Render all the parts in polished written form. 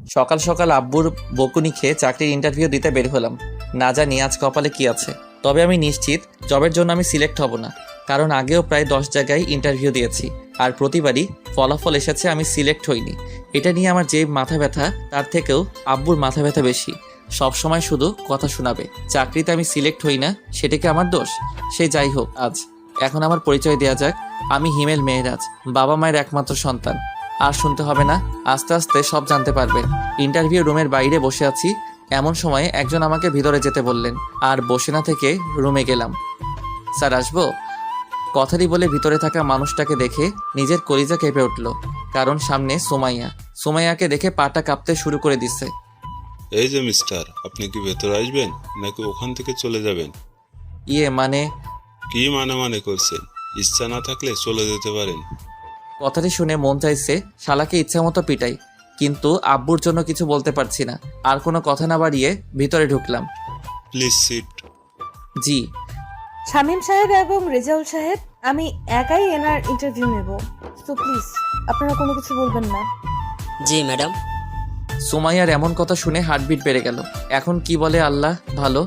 সকাল সকাল আব্বুর বকুনি খেয়ে চাকরির ইন্টারভিউ দিতে বের হলাম। না জানি আজ কপালে কি আছে, তবে আমি নিশ্চিত জবের জন্য আমি সিলেক্ট হব না, কারণ আগেও প্রায় 10 জায়গায় ইন্টারভিউ দিয়েছি আর প্রতিবারই ফলাফল এসেছে আমি সিলেক্ট হইনি। এটা নিয়ে আমার যে মাথা ব্যথা তার থেকেও আব্বুর মাথা ব্যথা বেশি। সব সময় শুধু কথা শোনাবে, চাকরিতে আমি সিলেক্ট হই না সেটা কি আমার দোষ? সে যাই হোক, এখন আমার পরিচয় দেওয়া যাক। আমি হিমেল মেহরাজ, বাবা মায়ের একমাত্র সন্তান। আর শুনতে হবে না, আস্তে আস্তে সব জানতে পারবেন। ইন্টারভিউ রুমের বাইরে বসে আছি, এমন সময় একজন আমাকে ভিতরে যেতে বললেন, আর বসে না থেকে রুমে গেলাম। স্যার আসবো? কথাটি বলে ভিতরে থাকা মানুষটাকে দেখে নিজের কলিজা কেঁপে উঠল, কারণ সামনে সুমাইয়াকে দেখে পাটা কাঁপতে শুরু করে দিচ্ছে। এই যে মিস্টার, আপনি কি ভেতরে আসবেন নাকি ওখান থেকে চলে যাবেন? মানে? কি মানে করছেন? ইচ্ছা না থাকলে চলে যেতে পারেন। কথাটি শুনে মন চাইছে শালাকে ইচ্ছা মতো পিটাই, কিন্তু আব্বুর জন্য কিছু বলতে পারছি না। আর কোনো কথা না বাড়িয়ে ভিতরে ঢুকলাম। Please sit. জি। শামীম সাহেব এবং রেজাউল সাহেব, আমি একাই এনার ইন্টারভিউ নেব, তো প্লিজ আপনারা কোনো কিছু বলবেন না। জি ম্যাডাম। সুমাইয়ার এমন কথা শুনে হার্টবিট বেড়ে গেল। এখন কি বলে আল্লাহ ভালো।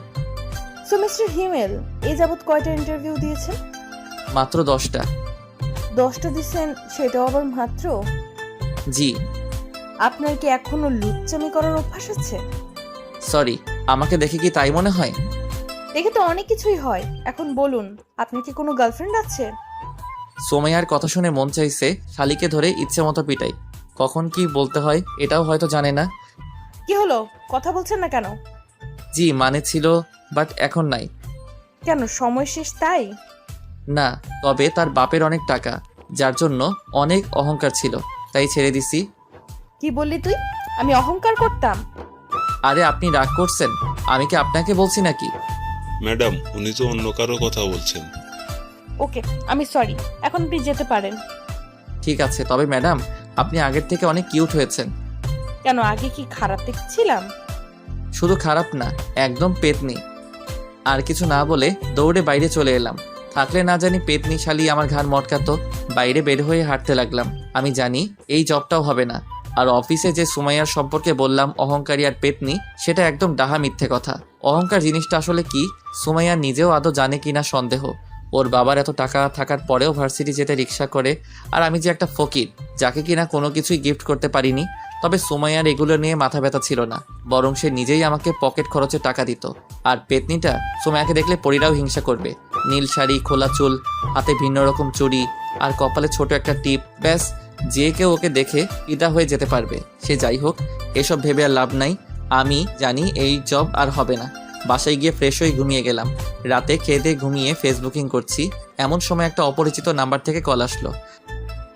সো মিস্টার হিমেল, এই যাবৎ কয়টা ইন্টারভিউ দিয়েছেন? মাত্র 10টা। 10টা দিচ্ছেন, সেটাও আবার মাত্র? জি। আপনার কি এখনো লুচ্চামি করার অভ্যাস আছে? সরি, আমাকে দেখে কি তাই মনে হয়? দেখে তো অনেক কিছুই হয়। এখন বলুন, আপনার কি কোনো গার্লফ্রেন্ড আছে? সুমাইয়ার কথা শুনে মন চাইছে শালিকে ধরে ইচ্ছে মতো পিটাই। কখন কি বলতে হয় এটাও হয়তো জানে না। কি হলো, কথা বলছেন না কেন? জি মানে ছিল, বাট এখন নাই। কেন, সময় শেষ তাই? না, তবে তার বাপের অনেক টাকা, যার জন্য অনেক অহংকার ছিল, তাই ছেড়ে দিছি। কি বললি তুই? আমি অহংকার করতাম? আরে আপনি রাগ করছেন? আমি কি আপনাকে বলছি নাকি? ম্যাডাম, উনি তো অন্য কারো কথা বলছেন। ওকে, আমি সরি, এখন আপনি যেতে পারেন। ঠিক আছে, তবে ম্যাডাম আপনি আগের থেকে অনেক কিউট হয়েছেন। কেন, আগে কি খারাপ দেখছিলাম? শুধু খারাপ না, একদম পেতনি। আর কিছু না বলে দৌড়ে বাইরে চলে এলাম। থাকলে না জানি পেতনি শালি আমার ঘাড় মটকাতো। বাইরে বের হয়ে হাঁটতে লাগলাম। আমি জানি এই জবটাও হবে না। আর অফিসে যে সুমাইয়ার সম্পর্কে বললাম অহংকারী আর পেতনি, সেটা একদম ডাহা মিথ্যে কথা। অহংকার জিনিসটা আসলে কি সুমাইয়া নিজেও আদৌ জানে কিনা সন্দেহ। ওর বাবার এত টাকা থাকার পরেও ভার্সিটি যেতে রিক্সা করে, আর আমি যে একটা ফকির যাকে কিনা কোনো কিছুই গিফট করতে পারিনি। তবে সুমাইয়ার এগুলো নিয়ে মাথা ব্যথা ছিল না, বরং সে নিজেই আমাকে পকেট খরচে টাকা দিত। আর পেতনিটা সুমাইয়াকে দেখলে পরীরাও হিংসা করবে। নীল শাড়ি, খোলা চুল, হাতে ভিন্ন রকম চুড়ি, আর কপালে ছোট একটা টিপ, ব্যাস যে কেউ ওকে দেখে ফিদা হয়ে যেতে পারবে। সে যাই হোক, এসব ভেবে আর লাভ নাই। আমি জানি এই জব আর হবে না। বাসায় গিয়ে ফ্রেশ হয়ে ঘুমিয়ে গেলাম। রাতে খেয়ে দিয়ে ঘুমিয়ে ফেসবুকিং করছি, এমন সময় একটা অপরিচিত নাম্বার থেকে কল আসলো।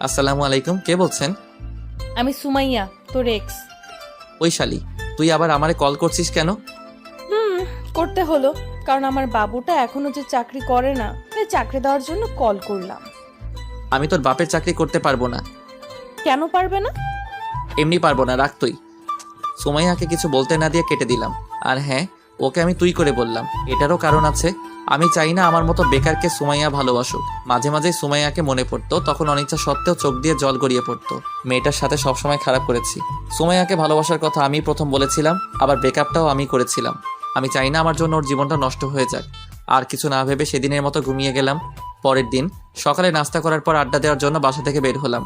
আসসালামু আলাইকুম, কে বলছেন? আমি সুমাইয়া, তোর এক্স। ওই শালি, তুই আবার আমারে কল করছিস কেন? করতে হলো, কারণ আমার বাবুটা এখনো যে চাকরি করে না, তাই চাকরি দেওয়ার জন্য কল করলাম। আমি তোর বাপের চাকরি করতে পারবো না। কেন পারবে না? এমনি পারবো না, রাখ তুই। সুমাইয়াকে কিছু বলতে না দিয়ে কেটে দিলাম। আর হ্যাঁ, ওকে আমি তুই করে বললাম, এটারও কারণ আছে। আমি চাই না আমার মতো বেকারকে সুমাইয়া ভালোবাসুক। মাঝে মাঝে সুমাইয়াকে মনে পড়তো, তখন অনিচ্ছা সত্ত্বেও চোখ দিয়ে জল গড়িয়ে পড়তো। মেয়েটার সাথে সবসময় খারাপ করেছি। সুমাইয়াকে ভালোবাসার কথা আমি প্রথম বলেছিলাম, আবার ব্রেকআপটাও আমি করেছিলাম। আমি চাই না আমার জন্য ওর জীবনটা নষ্ট হয়ে যাক। আর কিছু না ভেবে সেদিনের মতো ঘুমিয়ে গেলাম। পরের দিন সকালে নাস্তা করার পর আড্ডা দেওয়ার জন্য বাসা থেকে বের হলাম।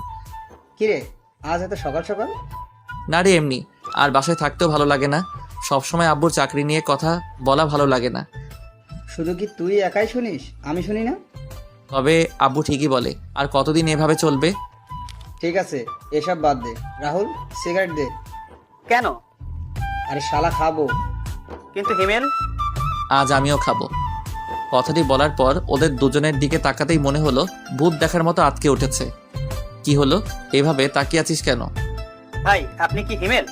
কিরে, আজ এত সকাল সকাল? না রে, এমনি। আর বাসায় থাকতেও ভালো লাগে না। সবসময় আব্বুর চাকরি নিয়ে কথা বলা ভালো লাগে না। শুধু কি তুই একাই শুনিস, আমি শুনি না? তবে আব্বু ঠিকই বলে, আর কতদিন এভাবে চলবে? ঠিক আছে, এসব বাদ দে। রাহুল, সিগারেট দে। কেন? আরে শালা খাবো। কিন্তু হিমেল? আজ আমিও খাবো। কথাটি বলার পর ওদের দুজনের দিকে তাকাতেই মনে হলো ভূত দেখার মতো আটকে উঠেছে। কি হলো, এভাবে তাকিয়ে আছিস কেন? ভাই, আপনি কি হিমেল?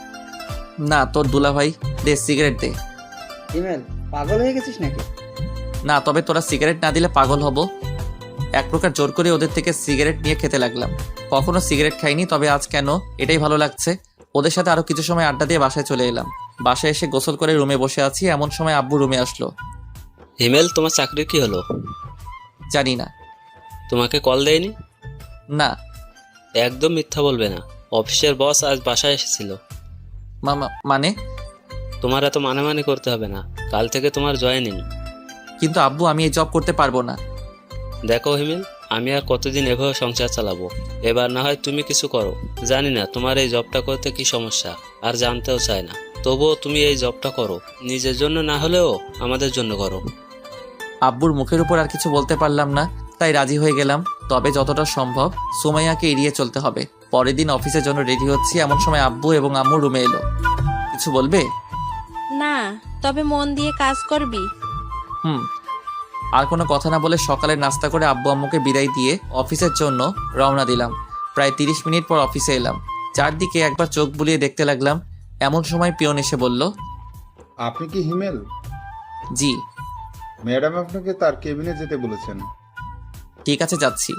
না, তোর দুলা ভাই। দে সিগারেট দে। ইমেল, পাগল হয়ে গেছিস নাকি? না, তবে তোরা সিগারেট না দিলে পাগল হব। এক প্রকার জোর করে ওদের থেকে সিগারেট নিয়ে খেতে লাগলাম। কখনো সিগারেট খাইনি, তবে আজ কেন এটাই ভালো লাগছে। ওদের সাথে আরো কিছু সময় আড্ডা দিয়ে বাসায় চলে এলাম। বাসায় এসে গোসল করে রুমে বসে আছি, এমন সময় আব্বু রুমে আসলো। হিমেল, তোমার চাকরির কি হলো? জানি না। তোমাকে কল দেয়নি? না। একদম মিথ্যা বলবে না। অফিসের বস আজ বাসায় এসেছিল। মানে? তোমার এত মানে করতে হবে না, কাল থেকে তোমার জয়েনিং। কিন্তু আব্বু, আমি এই জব করতে পারবো না। দেখো হিমেল, আমি আর কতদিন এভাবে সংসার চালাবো? এবার না হয় তুমি কিছু করো। জানি না তোমার এই জবটা করতে কি সমস্যা, আর জানতেও চাই না। তবুও তুমি এই জবটা করো, নিজের জন্য না হলেও আমাদের জন্য করো। আব্বুর মুখের উপর আর কিছু বলতে পারলাম না, তাই রাজি হয়ে গেলাম। তবে যতটা সম্ভব সুমাইয়াকে এড়িয়ে চলতে হবে। পরের দিন অফিসের জন্য রেডি হচ্ছি, এমন সময় আব্বু এবং আম্মু রুমে এলো। কিছু বলবে? না, তবে মন দিয়ে কাজ করবি। আর কোনো কথা না বলে সকালে নাস্তা করে আব্বু আম্মুকে বিদায় দিয়ে অফিসের জন্য রওনা দিলাম। প্রায় 30 মিনিট পর অফিসে এলাম। চারদিকে একবার চোখ বুলিয়ে দেখতে লাগলাম। এমন সময় পিয়ন এসে বলল, আপনি কি হিমেল? জি। ম্যাডাম আপনাকে তার কেবিনে যেতে বলেছেন। ঠিক আছে, যাচ্ছি।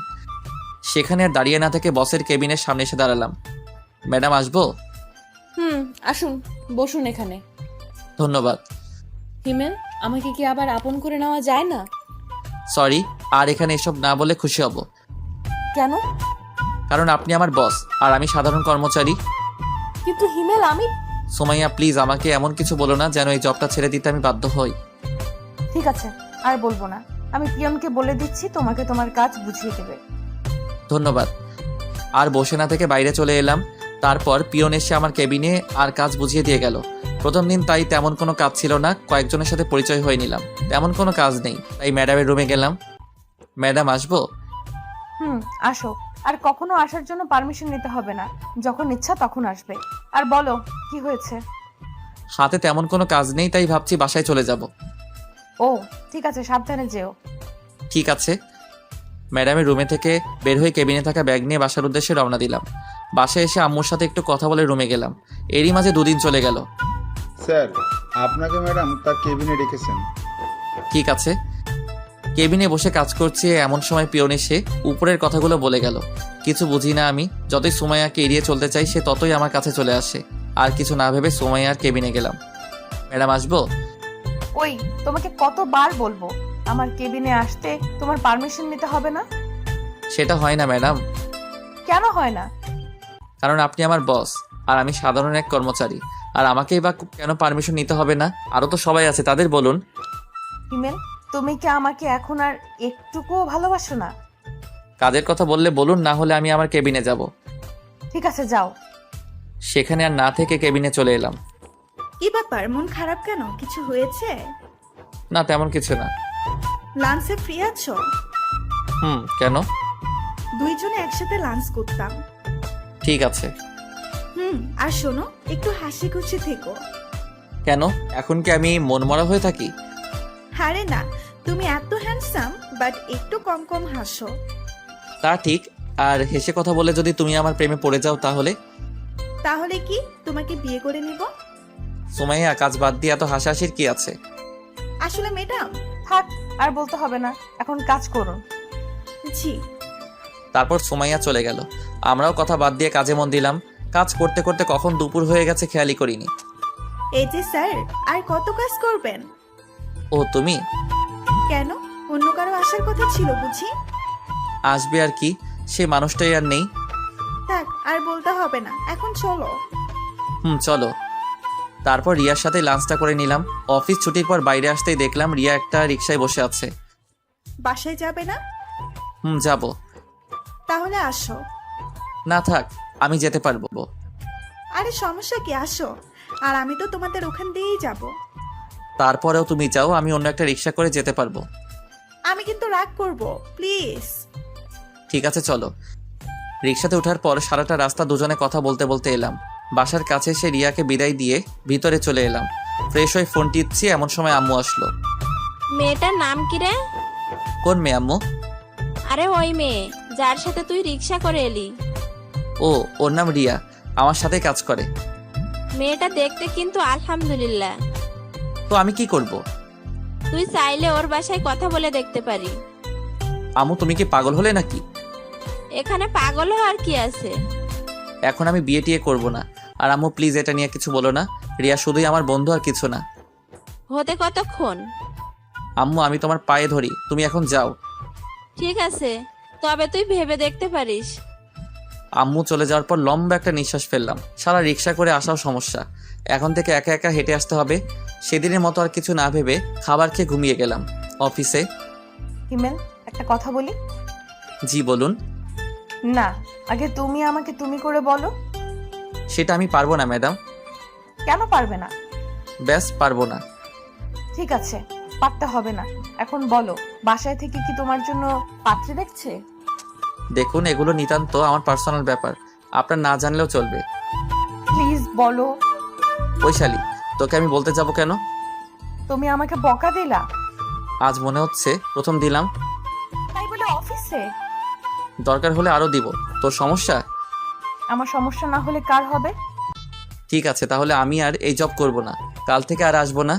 সেখানে আর দাঁড়িয়ে না থেকে বসের কেবিনের সামনে এসে দাঁড়ালাম। ম্যাডাম, আসবো? আসুন, বসুন এখানে। ধন্যবাদ। হিমেল, আমাকে কি আবার আপন করে নেওয়া যায় না? সরি, আর এখানে এসব না বলে খুশি হব। কেন? কারণ আপনি আমার বস আর আমি সাধারণ কর্মচারী। কিন্তু হিমেল, আমি... সুমাইয়া, প্লিজ আমাকে এমন কিছু বলো না যেন এই জবটা ছেড়ে দিতে আমি বাধ্য হই। ঠিক আছে, আর বলবো না। আমি পিয়নকে বলে দিচ্ছি, তোমাকে তোমার কাজ বুঝিয়ে দেবে। ধন্যবাদ। আর বসে না থেকে বাইরে চলে এলাম। তারপর পিয়ন এসে আমার কেবিনে আর কাজ বুঝিয়ে দিয়ে গেল। প্রথম দিন তাই তেমন কোনো কাজ ছিল না, কয়েকজনের সাথে পরিচয় হয়ে নিলাম। তেমন কোনো কাজ নেই, তাই ম্যাডামের রুমে গেলাম। ম্যাডাম, আসবো? আসো। আর কখনো আসার জন্য পারমিশন নিতে হবে না, যখন ইচ্ছা তখন আসবে। আর বলো, কি হয়েছে? হাতে তেমন কোনো কাজ নেই, তাই ভাবছি বাসায় চলে যাব। ও ঠিক আছে, সাবধানে যেও। ঠিক আছে। ম্যাডামের রুমে থেকে বের হয়ে কেবিনে থাকা ব্যাগ নিয়ে বাসার উদ্দেশ্যে রওনা দিলাম। বাসায় এসে আম্মুর সাথে একটু কথা বলে রুমে গেলাম। এরই মাঝে 2 দিন চলে গেল। স্যার, আপনাকে ম্যাডাম তার কেবিনে রেখেছেন। ঠিক আছে। কেবিনে বসে কাজ করছি, এমন সময় পিয়ন এসে উপরের কথাগুলো বলে গেল। কিছু বুঝি না আমি। যতই সুমাইয়াকে এড়িয়ে চলতে চাই, সে ততই আমার কাছে চলে আসে। আর কিছু না ভেবে সুমাইয়ার কেবিনে গেলাম। ম্যাডাম, আসবো? ওই, তোমাকে কতবার বলবো আমার কেবিনে আসতে তোমার পারমিশন নিতে হবে না? সেটা হয় না ম্যাডাম। কেন হয় না? কারণ আপনি আমার বস আর আমি সাধারণ এক কর্মচারী। আর আমাকেই বা কেন পারমিশন নিতে হবে না? আরও তো সবাই আছে, তাদের বলুন। হিমেল, তুমি কি আমাকে এখন আর একটুকুও ভালোবাসো না? কাজের কথা বললে বলুন, না হলে আমি আমার কেবিনে যাব। ঠিক আছে, যাও। সেখানে আর না থেকে কেবিনে চলে এলাম। কি ব্যাপার, মন খারাপ কেন? কিছু হয়েছে? না, তেমন কিছু না। লাঞ্চে ফ্রি আছো? কেন? দুইজনে একসাথে লাঞ্চ করতাম। ঠিক আছে। আর শোনো, একটু হাসি খুশি থেকো। কেন, এখন কি আমি মনমরা হয়ে থাকি? আরে না, তুমি এত হ্যান্ডসাম, বাট একটু কম কম হাসো। তা ঠিক। আর হেসে কথা বলে যদি তুমি আমার প্রেমে পড়ে যাও তাহলে? তাহলে কি তোমাকে বিয়ে করে নিব? সুমাইয়া, কাজ বাদ দিয়ে এত হাসাহাসির কি আছে? আসলে ম্যাডাম... থাক, আর বলতে হবে না, এখন কাজ করুন। জি। তারপর সুমাইয়া চলে গেল। আমরাও কথা বাদ দিয়ে কাজে মন দিলাম। কাজ করতে করতে কখন দুপুর হয়ে গেছে খেয়ালই করিনি। এই যে স্যার, আর কত কাজ করবেন? ও, তুমি? কেন, অন্য কারো আসার কথা ছিল বুঝি? আসবে আর কি, সে মানুষটাই আর নেই। থাক, আর বলতে হবে না, এখন চলো। চলো। তারপর রিয়ার সাথে লাঞ্চটা করে নিলাম। অফিস ছুটির পর বাইরে আসতেই দেখলাম রিয়া একটা রিকশায় বসে আছে। বাসায় যাবে না? যাব। তাহলে আসো। না থাক, আমি যেতে পারবো। আরে সমস্যা কি, আসো। আর আমি তো তোমাদের ওখান দিয়েই যাব। তারপরেও তুমি যাও, আমি অন্য একটা রিকশা করে যেতে পারবো। আমি কিন্তু রাগ করব, প্লিজ। ঠিক আছে, চলো। রিকশাতে ওঠার পর সারাটা রাস্তা দুজনে কথা বলতে বলতে এলাম। বাসার কাছে এসে রিয়াকে বিদায় দিয়ে ভিতরে চলে এলাম। ফ্রেশ হয়ে ফোন টিপছি, এমন সময় আম্মু আসলো। মেয়েটার নাম কি রে? কোন মেয়ে আম্মু? আরে ওই মেয়ে যার সাথে তুই রিক্সা করে এলি। ও, ওর নাম রিয়া, আমার সাথে কাজ করে। মেয়েটা দেখতে কিন্তু আলহামদুলিল্লাহ। তো আমি কি করব? তুই চাইলে ওর বাসায় কথা বলে দেখতে পারি। আম্মু, তুমি কি পাগল হলে নাকি? এখানে পাগল হওয়ার কি আছে? এখন আমি বিয়ে টিয়ে করবো না। আর আম্মু প্লিজ এটা নিয়ে কিছু বলো না। রিয়া শুধুই আমার বন্ধু আর কিছু না। হতে কতক্ষণ? আম্মু, আমি তোমার পায়ে ধরি, তুমি এখন যাও। ঠিক আছে, তবে তুই ভেবে দেখতে পারিস। আম্মু চলে যাওয়ার পর লম্বা একটা নিঃশ্বাস ফেললাম। সারা রিক্সা করে আসাও সমস্যা, এখন থেকে একা একা হেঁটে আসতে হবে। সেদিনের মতো আর কিছু না ভেবে খাবার খেয়ে ঘুমিয়ে গেলাম। অফিসে হিমেল, একটা কথা বলি? জি বলুন। না, আগে তুমি আমাকে তুমি করে বলো। সেটা আমি পারবো না ম্যাডাম। কেন পারবে না? ব্যাস পারবো না। ঠিক আছে, পারতে হবে না। এখন বলো, বাসায় থেকে কি তোমার জন্য পাত্রী দেখছে? দেখুন, এগুলো নিতান্ত আমার পার্সোনাল ব্যাপার, আপনার না জানলেও চলবে। প্লিজ বলো। বৈশালী, তোকে আমি বলতে যাব কেন? তুমি আমাকে বকা দিলা, আজ মনে হচ্ছে প্রথম দিলাম। তাই বলে অফিসে? দরকার হলে আরো দিব। তোর সমস্যা? আমার সমস্যা না হলে কার হবে? ঠিক আছে, তাহলে আমি আর এই জব করব না, কাল থেকে আর আসবো না।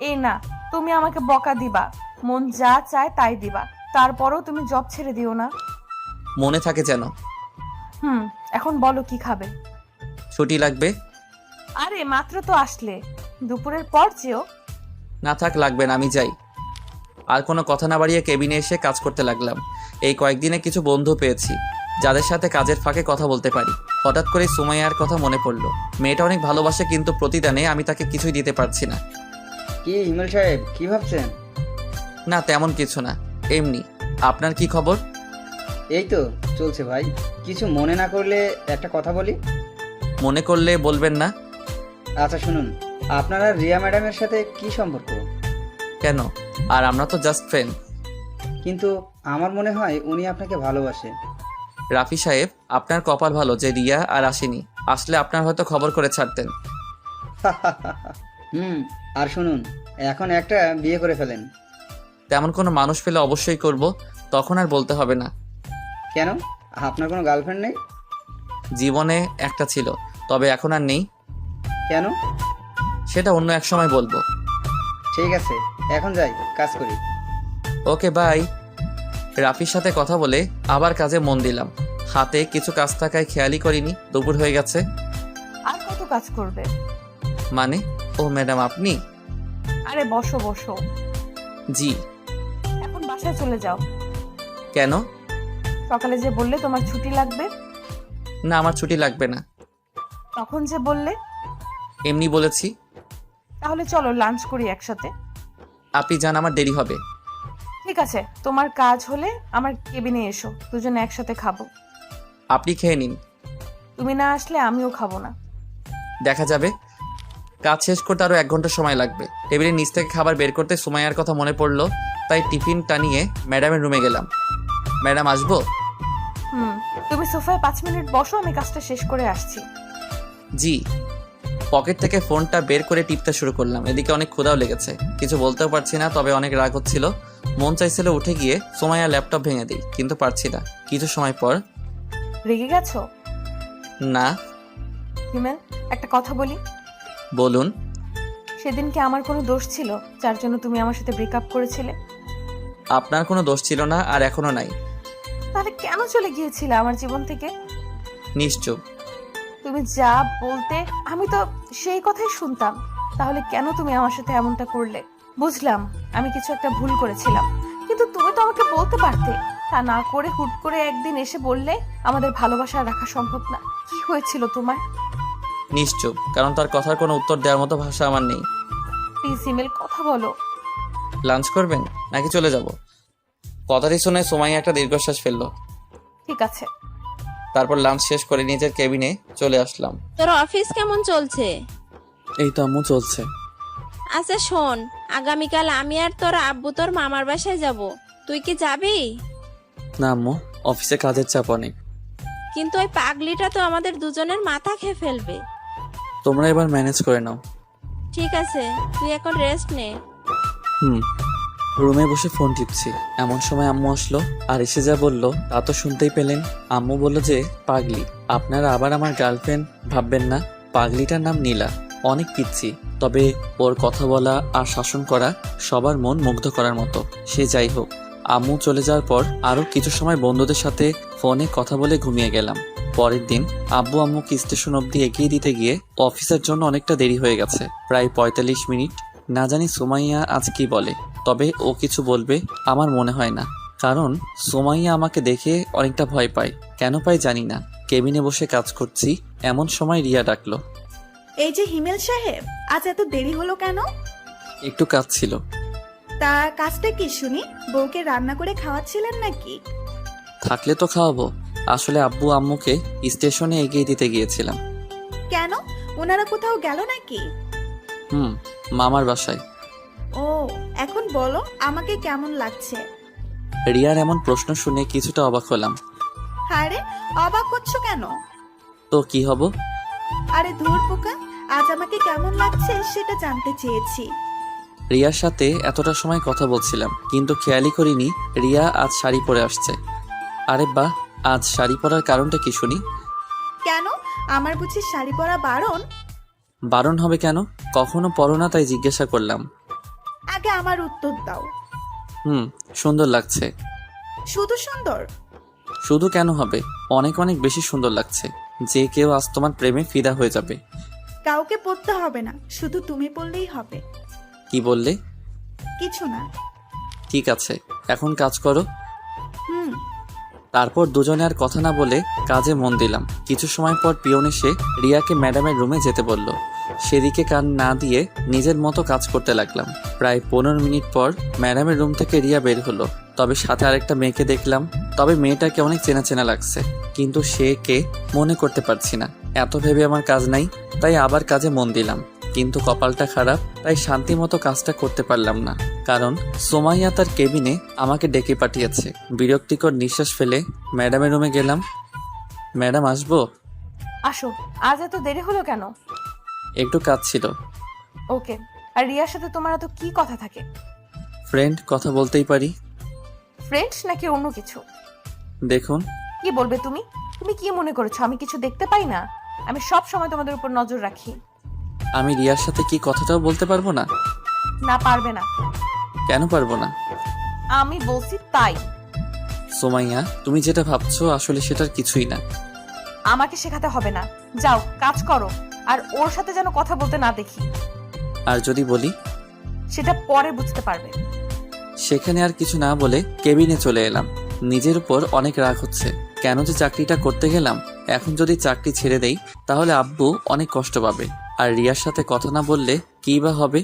এই না, তুমি আমাকে বকা দিবা, মন যা চায় তাই দিবা, তারপরও তুমি জব ছেড়ে দিও না। মনে থাকে যেন। এখন বলো কি খাবে? ছুটি লাগবে। আরে মাত্র তো আসলে, দুপুরের পর যেও। না থাক, লাগবে না, আমি যাই। আর কোনো কথা না বাড়িয়ে কেবিনে এসে কাজ করতে লাগলাম। এই কয়েকদিনে কিছু বন্ধু পেয়েছি যাদের সাথে কাজের ফাঁকে কথা বলতে পারি। হঠাৎ করে সুমাইয়ার কথা মনে পড়লো। মেয়েটা অনেক ভালোবাসে, কিন্তু প্রতিদানে আমি তাকে কিছুই দিতে পারছি না। কি হিমেল সাহেব, কি ভাবছেন? না তেমন কিছু না, এমনি। আপনার কি খবর? এই তো চলছে ভাই। কিছু মনে না করলে একটা কথা বলি? মনে করলে বলবেন না। আচ্ছা শুনুন, আপনারা রিয়া ম্যাডামের সাথে কি সম্পর্ক? কেন? আর আমরা তো জাস্ট ফ্রেন্ড। কিন্তু আমার মনে হয় উনি আপনাকে ভালোবাসে। রাফি সাহেব, আপনার কপাল ভালো যে রিয়া আর আসেনি, আসলে আপনার হয়তো খবর করে ছাড়তেন। আর শুনুন, এখন একটা বিয়ে করে ফেলেন। তেমন কোনো মানুষ পেলে অবশ্যই করব, তখন আর বলতে হবে না। কেন, আপনার কোনো গার্লফ্রেন্ড নেই? জীবনে একটা ছিল, তবে এখন আর নেই। কেন? সেটা অন্য এক সময় বলবো। ঠিক আছে, এখন যাই, কাজ করি। Okay bye. রাফির সাথে কথা বলে আবার কাজে মন দিলাম। হাতে কিছু কাজ থাকায় খেয়ালই করিনি দুপুর হয়ে গেছে। আর কত কাজ করবে? মানে? ও ম্যাডাম আপনি? আরে বসো বসো। জি। এখন বাসায় চলে যাও। কেন? সকালে যে বললে তোমার ছুটি লাগবে। না, আমার ছুটি লাগবে না। তখন যে বললে। এমনি বলেছি। তাহলে চলো লাঞ্চ করি একসাথে। আপনি যান, আমার দেরি হবে। ঠিক আছে, তোমার কাজ হলে আমার কেবিনে এসো, দুজনে একসাথে খাবো। আপনি খেয়ে নিন। তুমি না আসলে আমিও খাবো না। দেখা যাবে। কাজ শেষ করতে আরো 1 ঘন্টা সময় লাগবে। টেবিলের নিচ থেকে খাবার বের করতে সুমাইয়ার কথা মনে পড়লো, তাই টিফিনটা নিয়ে ম্যাডামের রুমে গেলাম। ম্যাডাম আসবো? তুমি সোফায় 5 মিনিট বসো, আমি কাজটা শেষ করে আসছি। জি। পকেট থেকে ফোনটা বের করে টিপতে শুরু করলাম। এদিকে অনেক ক্ষুধাও লেগেছে, কিছু বলতেও পারছি না, তবে অনেক রাগ হচ্ছিল। মন চাইছিল উঠে গিয়ে সুমাইয়ার ল্যাপটপ ভেঙে দিই, কিন্তু পারছি না। কিছু সময় পর। রেগে গেছো? না। হিমেল, একটা কথা বলি? বলুন। সেদিন কি আমার কোনো দোষ ছিল যার জন্য তুমি আমার সাথে ব্রেকআপ করেছিলে? আপনার কোনো দোষ ছিল না, আর এখনো নাই। তাহলে কেন চলে গিয়েছিলে আমার জীবন থেকে? নিশ্চুপ। তুমি যা বলতে আমি তো সেই কথাই শুনতাম, তাহলে কেন তুমি আমার সাথে এমনটা করলে? বুঝলাম আমি কিছু একটা ভুল করেছিলাম, কিন্তু তুমি তো আমাকে বলতে পারতে। তা না করে হুট করে একদিন এসে বললে আমাদের ভালোবাসা রাখা সম্ভব না। কি হয়েছিল তোমার? নিশ্চুপ, কারণ তার কথার কোনো উত্তর দেওয়ার মতো ভাষা আমার নেই। প্লিজ হিমেল, কথা বলো। লাঞ্চ করবেন নাকি চলে যাব? কথাটি শুনে সুমাইয়া একটা দীর্ঘশ্বাস ফেললো। ঠিক আছে। তারপর লাঞ্চ শেষ করে নিজের কেবিনে চলে আসলাম। তোর অফিস কেমন চলছে? এই তো আম্মু, চলছে। আচ্ছা শোন, আগামীকাল আমি আর তোর আব্বু তোর মামার বাসায় যাব, তুই কি যাবি? না আম্মু, অফিসে কাজের চাপ অনেক। কিন্তু ওই পাগলিটা তো আমাদের দুজনের মাথা খেয়ে ফেলবে। তোমরা এবার ম্যানেজ করে নাও। ঠিক আছে, তুই এখন রেস্ট নে। রুমে বসে ফোন টিপছি, এমন সময় আম্মু আসলো আর এসে যা বললো তা তো শুনতেই পেলেন। আম্মু বলল যে পাগলি, আপনারা আবার আমার গার্লফ্রেন্ড ভাববেন না। পাগলিটার নাম নীলা, অনেক পিচ্ছি, তবে ওর কথা বলা আর শাসন করা সবার মন মুগ্ধ করার মতো। সে যাই হোক, আম্মু চলে যাওয়ার পর আরো কিছু সময় বন্ধুদের সাথে ফোনে কথা বলে ঘুমিয়ে গেলাম। পরের দিন আব্বু আম্মুকে স্টেশন অবধি এগিয়ে দিতে গিয়ে অফিসের জন্য অনেকটা দেরি হয়ে গেছে, প্রায় 45 মিনিট। না জানি সুমাইয়া আজ কি বলে, তবে ও কিছু বলবে আমার মনে হয় না। কারণ সুমাইয়া আমাকে দেখে অনেকটা ভয় পায়। কেন পায় জানি না। কেবিনে বসে কাজ করছি, এমন সময় রিয়া ডাকলো। এই যে হিমেল সাহেব, আজ এত দেরি হলো কেন? একটু কাজ ছিল। তা কাজটা কি শুনি? বউকে রান্না করে খাওয়াচ্ছিলেন নাকি? থাকলে তো খাওয়াবো। আসলে আব্বু আম্মুকে স্টেশনে এগিয়ে দিতে গিয়েছিলাম। কেন, ওনারা কোথাও গেল নাকি? মামার বাসায়। ও, এখন বলো আমাকে কেমন লাগছে? রিয়ার এমন প্রশ্ন শুনে কিছুটা অবাক হলাম। আরে অবাক হচ্ছ কেন? তো কি হব? আরে ধুর পোকা, আজ আমাকে কেমন লাগছে সেটা জানতে চেয়েছি। রিয়ার সাথে এতটা সময় কথা বলছিলাম, কিন্তু খেয়ালই করিনি রিয়া আজ শাড়ি পরে আসছে। আরে বাহ, আজ শাড়ি পরার কারণটা কি শুনি? কেন, আমার বুঝি শাড়ি পরা বারণ? বারণ হবে কেন? কখনো পরো না, তাই জিজ্ঞাসা করলাম। আগে আমার উত্তর দাও। সুন্দর লাগছে। শুধু সুন্দর? শুধু কেন হবে, অনেক অনেক বেশি সুন্দর লাগছে। যে কেউ আজ তোমার প্রেমে ফিদা হয়ে যাবে। কাউকে পড়তে হবে না, শুধু তুমি পড়লেই হবে। কি বললে? কিছু না। ঠিক আছে, এখন কাজ করো। হুম। তারপর দুজনে আর কথা না বলে কাজে মন দিলাম। কিছু সময় পর পিয়ন এসে রিয়াকে ম্যাডামের রুমে যেতে বলল। সেদিকে কান না দিয়ে নিজের মতো কাজ করতে লাগলাম। প্রায় 15 মিনিট পর ম্যাডামের রুম থেকে রিয়া বের হলো। তবে সাথে আরেকটা মেয়েকে দেখলাম। তবে মেয়েটাকে অনেক চেনা চেনা লাগছে, কিন্তু সে কে মনে করতে পারছি না। এত ভেবে আমার কাজ নাই, তাই আবার কাজে মন দিলাম। কিন্তু কপালটা খারাপ, তাই শান্তি মতো কাজটা করতে পারলাম না। কারণ সোমাইয়া তার কেবিনে আমাকে ডেকে পাঠিয়েছে। বিরক্তিকর নিঃশ্বাস ফেলে ম্যাডামের রুমে গেলাম। ম্যাডাম আসবো? আসো। আজ এত দেরি হলো কেন? একটু কাজ ছিল। ওকে। আর রিয়ার সাথে তোমার এত কি কথা থাকে? ফ্রেন্ড, কথা বলতেই পারি। ফ্রেন্ড নাকি অন্য কিছু? দেখুন। কি বলবে তুমি? তুমি কি মনে করেছো আমি কিছু দেখতে পাই না? আমি সব সময় তোমাদের উপর নজর রাখি। আমি রিয়ার সাথে কি কথাটাও বলতে পারবো না? না, পারবে না। কেন পারবো না? আমি বলছি তাই। সোমাইয়া, তুমি যেটা ভাবছো আসলে সেটার কিছুই না। আমাকে শেখাতে হবে না, যাও কাজ করো। আর ওর সাথে যেন কথা বলতে না দেখি। আর যদি বলি? সেটা পরে বুঝতে পারবে। সেখানে আর কিছু না বলে কেবিনে চলে এলাম। নিজের উপর অনেক রাগ হচ্ছে। কেন যে চাকরিটা করতে গেলাম? এখন যদি চাকরি ছেড়ে দেই তাহলে আব্বু অনেক কষ্ট পাবে। আর রিয়ার সাথে কথা না বললে কী বা হবে?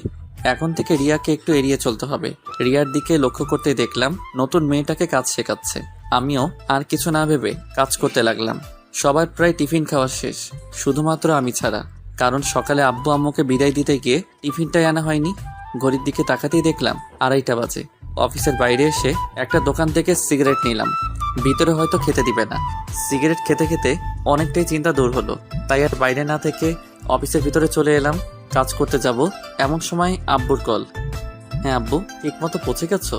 এখন থেকে রিয়াকে একটু এড়িয়ে চলতে হবে। রিয়ার দিকে লক্ষ্য করতে দেখলাম নতুন মেয়েটাকে কাজ শেখাচ্ছে। আমিও আর কিছু না ভেবে কাজ করতে লাগলাম। সবার প্রায় টিফিন খাওয়া শেষ, শুধুমাত্র আমি ছাড়া। কারণ সকালে আব্বু আম্মুকে বিদায় দিতে গিয়ে টিফিনটাই আনা হয়নি। ঘড়ির দিকে তাকাতেই দেখলাম 2:30 বাজে। অফিসের বাইরে এসে একটা দোকান থেকে সিগারেট নিলাম। ভিতরে হয়তো খেতে দিবে না। সিগারেট খেতে খেতে অনেকটাই চিন্তা দূর হলো, তাই আর বাইরে না থেকে অফিসের ভিতরে চলে এলাম। কাজ করতে যাব এমন সময় আব্বুর কল। হ্যাঁ আব্বু, ঠিক মতো পৌঁছে গেছো?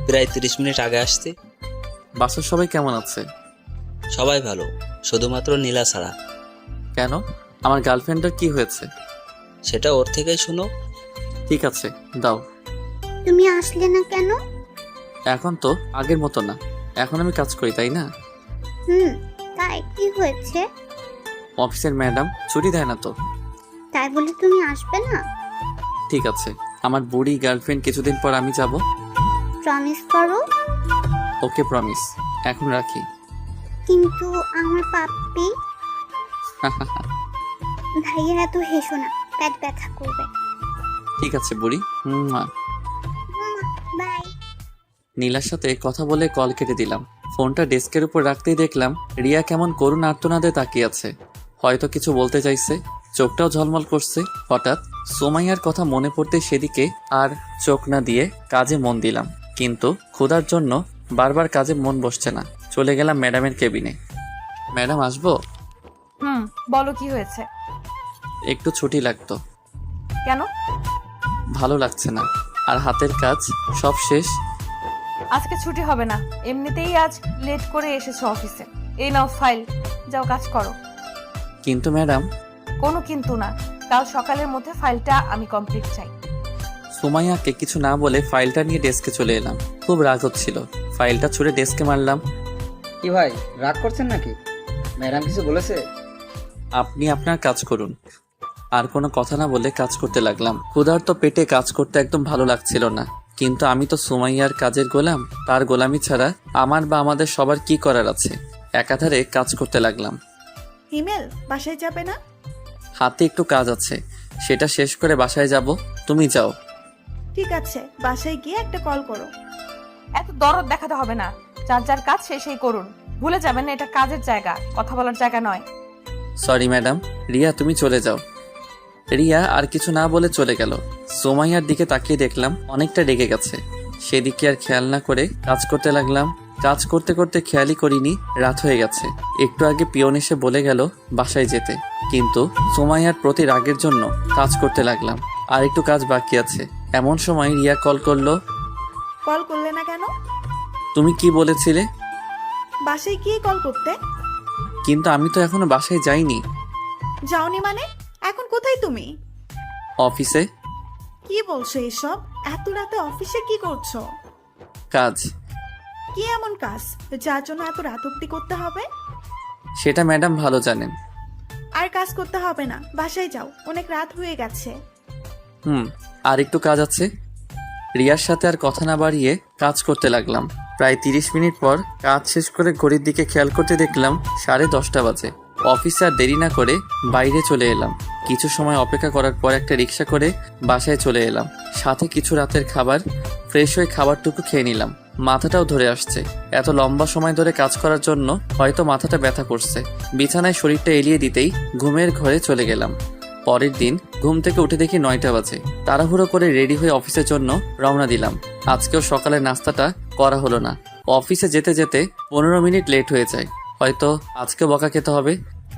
প্রায় 30 মিনিট আগে আসছি। বাসার সবাই কেমন আছে? সবাই ভালো, শুধুমাত্র নীলা ছাড়া। কেন, আমার গার্লফ্রেন্ডের কি হয়েছে? সেটা ওর থেকেই শুনো। ঠিক আছে, দাও। তুমি আসলে না কেন? এখন তো আগের মতো না, এখন আমি কাজ করি, তাই না? তাই কি হয়েছে? অফিসের ম্যাডাম ছুটি দেয় না তো। তাই বলে তুমি আসবে না? ঠিক আছে, আমার বুড়ি গার্লফ্রেন্ড কিছুদিন পর আমি যাব। প্রমিস করো। ওকে, প্রমিস। এখন রাখি। কিন্তু আমার পাপ্পি। ভাইয়ের এত হেসো না, পেট ব্যথা করবে। ঠিক আছে বুড়ি। বাই। নীলার সাথে কথা বলে কল কেটে দিলাম। ফোনটা ডেস্কের উপর রাখতেই দেখলাম রিয়া কেমন করুণ আর্তনাদে তাকিয়ে আছে। হয়তো কিছু বলতে চাইছে, চোখটাও ঝলমল করছে। হঠাৎ সোমাইয়ার কথা মনে পড়তে সেদিকে আর চোখ না দিয়ে কাজে মন দিলাম। কিন্তু ক্ষুধার জন্য বারবার কাজে মন বসছে না। চলে গেলাম ম্যাডামের কেবিনে। ম্যাডাম আসবো? বলো কি হয়েছে? একটু ছুটি লাগতো। কেন? ভালো লাগছে না, আর হাতের কাজ সব শেষ। আজকে ছুটি হবে না, এমনিতেই আজ লেট করে এসেছো অফিসে। এই নাও ফাইল, যাও কাজ করো। কিন্তু ম্যাডাম। কোনো কিন্তু না, কাল সকালের মধ্যে ফাইলটা আমি কমপ্লিট চাই। সুমাইয়াকে কিছু না বলে ফাইলটা নিয়ে ডেস্কে চলে এলাম। খুব রাগ হচ্ছিল, ফাইলটা ছুঁড়ে ডেস্কে মারলাম। কি ভাই, রাগ করছেন নাকি? ম্যাডাম কিছু বলেছে? আপনি আপনার কাজ করুন। আর কোনো কথা না বলে কাজ করতে লাগলাম। ক্ষুধার্ত পেটে কাজ করতে একদম ভালো লাগছিল না, কিন্তু আমি তো সুমাইয়ার কাজের গোলাম। তার গোলামি ছাড়া আমার বা আমাদের সবার কি করার আছে? একাধারে কাজ করতে লাগলাম। হিমেল বাসায় যাবে না? হাতে একটু কাজ আছে, সেটা শেষ করে বাসায় যাব। তুমি যাও। ঠিক আছে, বাসায় গিয়ে একটা কল করো। এত দরদ দেখাতে হবে না, যার যার কাজ শেষই করুন। ভুলে যাবেন না এটা কাজের জায়গা, কথা বলার জায়গা নয়। Sorry madam. রিয়া তুমি চলে যাও। রিয়া আর কিছু না বলে চলে গেল। সুমাইয়ার দিকে তাকিয়ে দেখলাম অনেকটা রেগে গেছে। সেদিকে আর খেয়াল না করে কাজ করতে লাগলাম। কাজ করতে করতে খেয়ালই করিনি রাত হয়ে গেছে। একটু আগে পিয়ন এসে বলে গেল বাসায় যেতে, কিন্তু সুমাইয়ার প্রতি রাগের জন্য কাজ করতে লাগলাম। আর একটু কাজ বাকি আছে। এমন সময় রিয়া কল করলো। কল করলে না কেন? তুমি কি বলেছিলে? বাসায় গিয়ে কল করতে। কিন্তু আমি তো এখনো বাসায় যাইনি। যাওনি মানে? এখন কোথায় তুমি? অফিসে। কি বলছো এসব? এত রাতে অফিসে কি করছো? কাজ। কি এমন কাজ যার জন্য এত রাত অব্দি করতে হবে? সেটা ম্যাডাম ভালো জানেন। আর কাজ করতে হবে না, বাসায় যাও, অনেক রাত হয়ে গেছে। আর একটু কাজ আছে। রিয়ার সাথে আর কথা না বাড়িয়ে কাজ করতে লাগলাম। প্রায় 30 মিনিট পর কাজ শেষ করে ঘড়ির দিকে খেয়াল করতে দেখলাম 10:30 বাজে। অফিসে আর দেরি না করে বাইরে চলে এলাম। কিছু সময় অপেক্ষা করার পর একটা রিক্সা করে বাসায় চলে এলাম। সাথে কিছু রাতের খাবার। ফ্রেশ হয়ে খাবারটুকু খেয়ে নিলাম। মাথাটাও ধরে আসছে। এত লম্বা সময় ধরে কাজ করার জন্য হয়তো মাথাটা ব্যথা করছে। বিছানায় শরীরটা এলিয়ে দিতেই ঘুমের ঘরে চলে গেলাম। পরের দিন ঘুম থেকে উঠে দেখি 9টা বাজে। তাড়াহুড়ো করে রেডি হয়ে অফিসের জন্য রওনা দিলাম। আজকেও সকালের নাস্তাটা করা হলো না। অফিসে যেতে যেতে 15 মিনিট লেট হয়ে যায়। হয়তো আজকেও বকা খেতে হবে।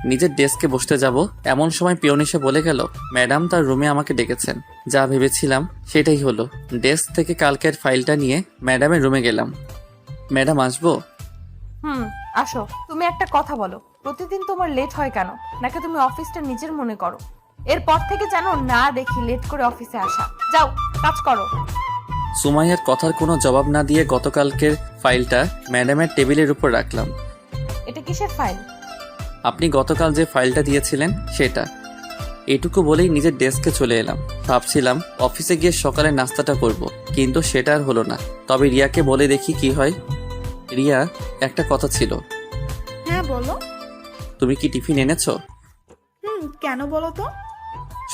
নিজের ডেস্কে বসতে যাব এমন সময় পিয়ন এসে বলে গেল ম্যাডাম তার রুমে আমাকে ডেকেছেন। যা ভেবেছিলাম সেটাই হলো। ডেস্ক থেকে কালকের ফাইলটা নিয়ে ম্যাডামের রুমে গেলাম। ম্যাডাম আসবো? আসো। তুমি একটা কথা বলো, প্রতিদিন তোমার লেট হয় কেন? নাকি তুমি অফিসটা নিজের মনে করো? এরপর থেকে যেন না দেখি লেট করে অফিসে আসা। যাও, কাজ করো। সুমাইয়ার কথার কোনো জবাব না দিয়ে গতকালকের ফাইলটা ম্যাডামের টেবিলের উপর রাখলাম। এটা কিসের ফাইল? আপনি গতকাল যে ফাইলটা দিয়েছিলেন সেটা। এটুকু বলেই নিজের ডেস্কে চলে এলাম। ভাবছিলাম অফিসে গিয়ে সকালে নাস্তাটা করব, কিন্তু সেটা আর হলো না। তবে রিয়াকে বলে দেখি কি হয়। রিয়া, একটা কথা ছিল। হ্যাঁ বলো। তুমি কি টিফিন এনেছো? কেন বলো তো?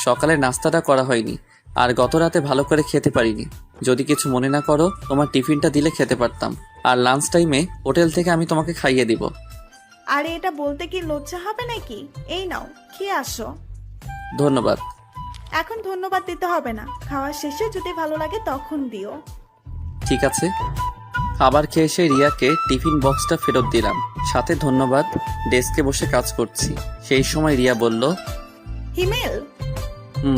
সকালে নাস্তাটা করা হয়নি, আর গত রাতে ভালো করে খেতে পারিনি। যদি কিছু মনে না করো তোমার টিফিনটা দিলে খেতে পারতাম। আর লাঞ্চ টাইমে হোটেল থেকে আমি তোমাকে খাইয়ে দিব। আরে এটা বলতে কি লজ্জা হবে নাকি? এই নাও, খেয়ে আসো। ধন্যবাদ। এখন ধন্যবাদ দিতে হবে না, খাওয়ার শেষে যদি ভালো লাগে তখন দিও। ঠিক আছে। খাবার খেয়ে এসে রিয়াকে টিফিন বক্সটা ফেরত দিলাম, সাথে ধন্যবাদ। ডেস্কে বসে কাজ করছি। সেই সময় রিয়া বলল, হিমেল,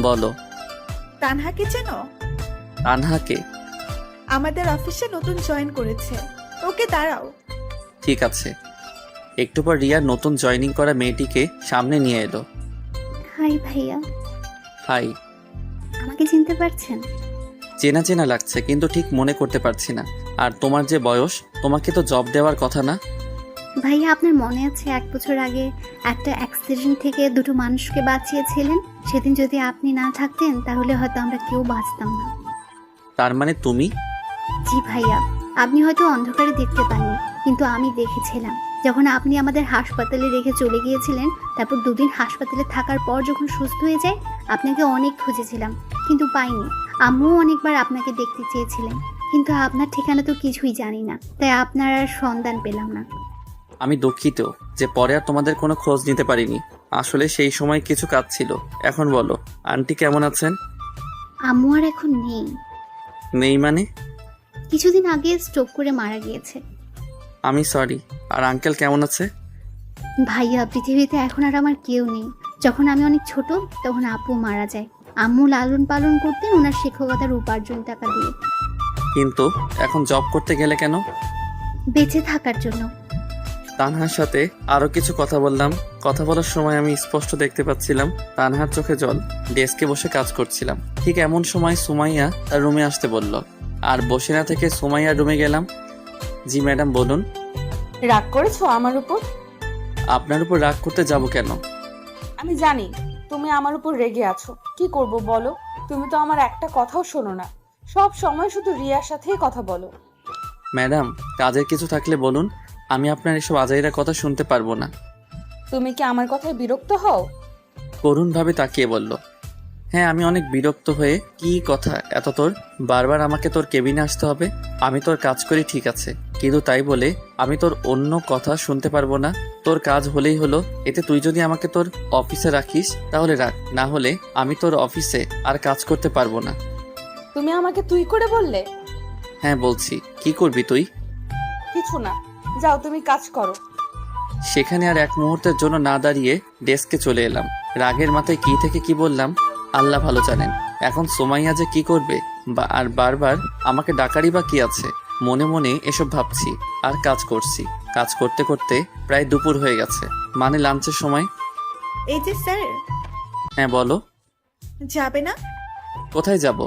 বলো। তানহাকে চেনো? তানহাকে? আমাদের অফিসে নতুন জয়েন করেছে। ওকে দাঁড়াও। ঠিক আছে। একটু পর রিয়া নতুন জয়েনিং করা মেয়েটিকে সামনে নিয়ে এলো। হাই ভাইয়া। হাই। আমাকে চিনতে পারছেন? চেনা চেনা লাগছে, কিন্তু ঠিক মনে করতে পারছি না। আর তোমার যে বয়স, তোমাকে তো জব দেওয়ার কথা না? ভাইয়া আপনার মনে আছে 1 বছর আগে একটা অ্যাক্সিডেন্ট থেকে 2টো মানুষকে বাঁচিয়েছিলেন? সেদিন যদি আপনি না থাকতেন তাহলে হয়তো আমরা কেউ বাঁচতাম না। তার মানে তুমি? জি ভাইয়া, আপনি হয়তো অন্ধকারে দেখতে পাননি, কিন্তু আমি দেখেছিলাম। যখন আপনি আমাদের হাসপাতালে রেখে চলে গিয়েছিলেন, তারপর 2 দিন হাসপাতালে থাকার পর যখন সুস্থ হয়ে যায়, আপনাকে অনেক খুঁজেছিলাম কিন্তু পাইনি। আম্মুও অনেকবার আপনাকে দেখতে চেয়েছিলেন, কিন্তু আপনার ঠিকানা তো কিছুই জানি না, তাই আপনার আর সন্ধান পেলাম না। আমি দুঃখিত যে পরে আর তোমাদের কোনো খোঁজ নিতে পারিনি। আসলে সেই সময় কিছু কাজ ছিল। এখন বলো, আন্টি কেমন আছেন? আম্মু আর এখন নেই। নেই মানে? কিছুদিন আগে স্ট্রোক করে মারা গিয়েছে। আমি সরি। আর আঙ্কেল কেমন আছে? ভাইয়া, পৃথিবীতে এখন আর আমার কেউ নেই। যখন আমি অনেক ছোট তখন আপু মারা যায়। আম্মু লালন পালন করতেন ওনার শিক্ষকতার উপার্জন টাকা দিয়ে। কিন্তু এখন জব করতে গেলে কেন? বেঁচে থাকার জন্য। তানহার সাথে আরো কিছু কথা বললাম। কথা বলার সময় আমি স্পষ্ট দেখতে পাচ্ছিলাম তানহার চোখে জল। ডেস্কে বসে কাজ করছিলাম। ঠিক এমন সময় সুমাইয়া তার রুমে আসতে বলল, আর বসে না থেকে সুমাইয়ার রুমে গেলাম। জি ম্যাডাম বলুন। রাগ করেছো আমার উপর? আপনার উপর রাগ করতে যাব কেন? আমি জানি তুমি আমার উপর রেগে আছো। কি করব বলো? তুমি তো আমার একটা কথাও শোনো না। সব সময় শুধু রিয়ার সাথেই কথা বলো। ম্যাডাম, কাজের কিছু থাকলে বলুন, আমি আপনার এসব আজাইরা কথা শুনতে পারবো না। তুমি কি আমার কথায় বিরক্ত হও? করুণভাবে তাকিয়ে বলল, হ্যাঁ আমি অনেক বিরক্ত হয়ে। কি কথা এত তোর? বারবার আমাকে তোর কেবিনে আসতে হবে? আমি তোর কাজ করি ঠিক আছে, কিন্তু তাই বলে আমি তোর অন্য কথা শুনতে পারবো না? তোর কাজ হলেই হলো, এতে তুই যদি আমাকে তোর অফিসে রাখিস তাহলে রাখ, না হলে আমি তোর অফিসে আর কাজ করতে পারবো না। তুমি আমাকে তুই করে বললে? হ্যাঁ বলছি, কি করবি তুই? কিছু না, যাও তুমি কাজ করো। সেখানে আর এক মুহূর্তের জন্য না দাঁড়িয়ে ডেস্কে চলে এলাম। রাগের মাথায় কি থেকে কি বললাম আল্লাহ ভালো জানেন। এখন সোমাইয়া যে কি করবে আর বারবার আমাকে ডাকারই বা কি আছে, মনে মনে এসব ভাবছি আর কাজ করছি। কাজ করতে করতে প্রায় দুপুর হয়ে গেছে, মানে লাঞ্চের সময়। এই যে স্যার, হ্যাঁ বলো। যাবে না? কোথায় যাব?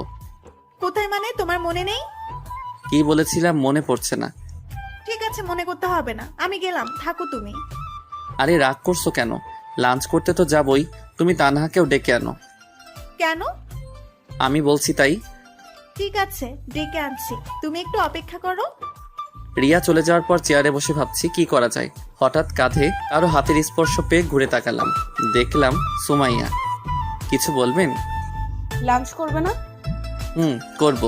কোথায় মানে তোমার মনে নেই? কি বলেছিলাম মনে পড়ছে না। ঠিক আছে, মনে করতে হবে না, আমি গেলাম, থাকো তুমি। আরে রাগ করছো কেন? লাঞ্চ করতে তো যাবই, তুমি তানহাকেও ডেকে আনো। কেন? আমি বলছি তাই। ঠিক আছে, ডেকে আনছি, তুমি একটু অপেক্ষা করো। রিয়া চলে যাওয়ার পর চেয়ারে বসে ভাবছি কি করা যায়। হঠাৎ কাঁধে কারো হাতের স্পর্শ পেয়ে ঘুরে তাকালাম, দেখলাম সুমাইয়া। কিছু বলবেন? লাঞ্চ করবে না? করব।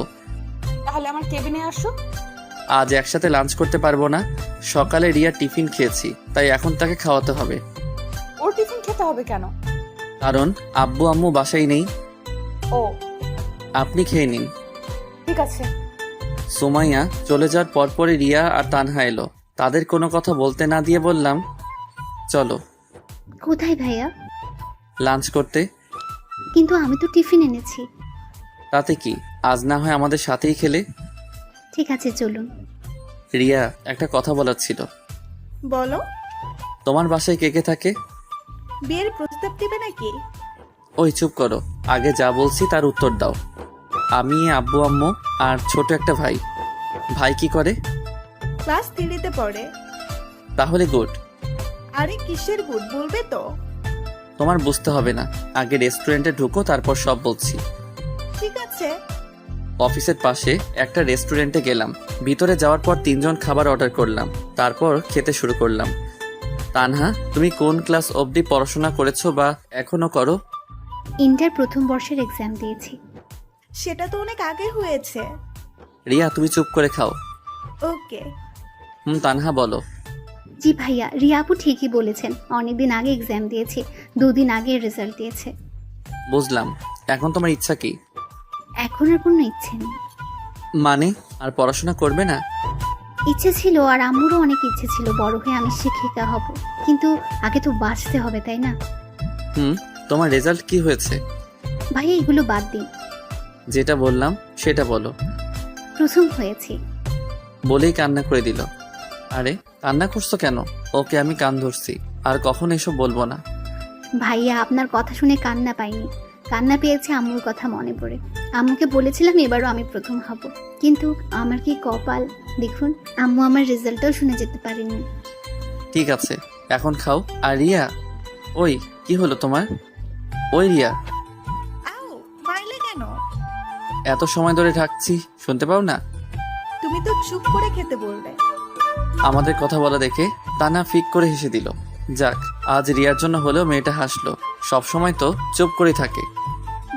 তাহলে আমার কেবিনে আসো। আজ একসাথে লাঞ্চ করতে পারবো না, সকালে রিয়া টিফিন খেয়েছি, তাই এখন তাকে খাওয়াতে হবে। ওর টিফিন খেতে হবে কেন? কারণ আব্বু আম্মু বাসায় নেই। ও আপনি খেয়ে নিন। ঠিক আছে। সুমাইয়া চলে যাওয়ার পরপরই রিয়া আর তানহা এলো। তাদের কোনো কথা বলতে না দিয়ে বললাম, চলো। কোথায় ভাইয়া? লাঞ্চ করতে। কিন্তু আমি তো টিফিন এনেছি। তাতে কি, আজ না হয় আমাদের সাথেই খেলে। ঠিক আছে চলুন। রিয়া, একটা কথা বলার ছিল। বলো। তোমার বাসায় কে কে থাকে? বিয়ের প্রস্তাব দিবে নাকি? ওই চুপ করো, আগে যা বলছি তার উত্তর দাও। আমি, আব্বু আম্মু আর ছোট একটা ভাই। ভাই কি করে? ক্লাস 3-তে পড়ে। তাহলে গুড। আরে কিসের গুড, বলবে তো? তোমার বুঝতে হবে না, আগে রেস্টুরেন্টে ঢুকো, তারপর সব বলছি। ঠিক আছে। অফিসের পাশে একটা রেস্টুরেন্টে গেলাম। ভিতরে যাওয়ার পর 3জন খাবার অর্ডার করলাম, তারপর খেতে শুরু করলাম। তানহা, তুমি কোন ক্লাস অবধি পড়াশোনা করেছো বা এখনো করো? ইন্টার প্রথম বর্ষের এক্সাম দিয়েছি। সেটা তো অনেক আগে হয়েছে। রিয়া, তুমি চুপ করে খাও। ওকে। তানহা বলো। জি ভাইয়া, রিয়া আপু ঠিকই বলেছেন, অনেকদিন আগে এক্সাম দিয়েছি, 2 দিন আগে রেজাল্ট দিয়েছে। বুঝলাম, এখন তোমার ইচ্ছা কি? এখন আর কোনো ইচ্ছে নেই। মানে আর পড়াশোনা করবে না? ইচ্ছে ছিল, আর আম্মুরও অনেক ইচ্ছে ছিল বড় হয়ে আমি শিক্ষিকা হব, কিন্তু আগে তো বাঁচতে হবে তাই না? তোমার রেজাল্ট কি হয়েছে? ভাইয়া এগুলো বাদ দিন, যেটা বললাম সেটা বলো। প্রথম হয়েছি। বলেই কান্না করে দিল। আরে কান্না করছো কেন? ওকে আমি কান ধরছি, আর কখন এসব বলবো না। ভাইয়া আপনার কথা শুনে কান্না পাইনি, কান্না পেয়েছে আম্মুর কথা মনে পড়ে। আম্মুকে বলেছিলাম এবারও আমি প্রথম হব, কিন্তু আমার কি কপাল দেখুন, আম্মু আমার রেজাল্টটাও শুনে যেতে পারেনি। ঠিক আছে, এখন খাও। আর রিয়া, ওই কি হলো তোমার? ওই রিয়া, আও, মারলে কেন? এত সময় ধরে ঢাকছি, শুনতে পাও না? তুমি তো চুপ করে খেতে বলবে। আমাদের কথা বলা দেখে তানা ফিক করে হেসে দিল। যাক, আজ রিয়ার জন্য হলেও মেয়েটা হাসলো। সব সময় তো চুপ করে থাকে।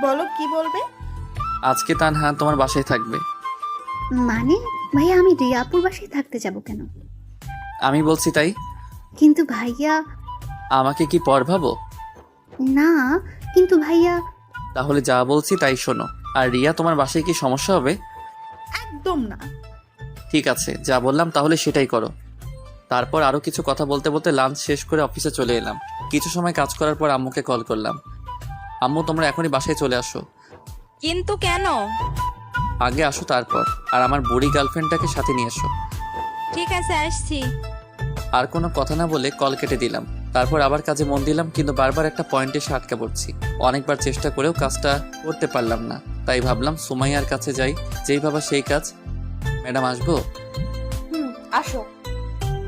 বলো কি বলবে? আজকে তানহা তোমার বাসায় থাকবে। মানে ভাইয়া আমি রিয়াপুর বাসায় থাকতে যাব কেন? আমি বলছি তাই। কিন্তু ভাইয়া। আমাকে কি পর ভাবো? না, কিন্তু ভাইয়া। তাহলে যা বলছি তাই শোনো। আর রিয়া, তোমার বাসায় কি সমস্যা হবে? একদম না। ঠিক আছে, যা বললাম তাহলে সেটাই করো। তারপর আরো কিছু কথা বলতে বলতে লাঞ্চ শেষ করে অফিসে চলে এলাম। কিছু সময় কাজ করার পর আম্মুকে কল করলাম। আম্মু, তোমরা এখনই বাসায় চলে আসো। কিন্তু কেন? আগে আসো, তারপর আর আমার বুড়ি গার্লফ্রেন্ডটাকে সাথে নিয়ে এসো। ঠিক আছে, আসছি। আর কোনো কথা না বলে কল কেটে দিলাম। তারপর আবার কাজে মন দিলাম, কিন্তু বারবার একটা পয়েন্টে এসে আটকা পড়ছি। অনেকবার চেষ্টা করেও কাজটা করতে পারলাম না। তাই ভাবলাম সুমাইয়ার কাছে যাই, যেই ভাবা সেই কাজ। ম্যাডাম আসবো? আসো।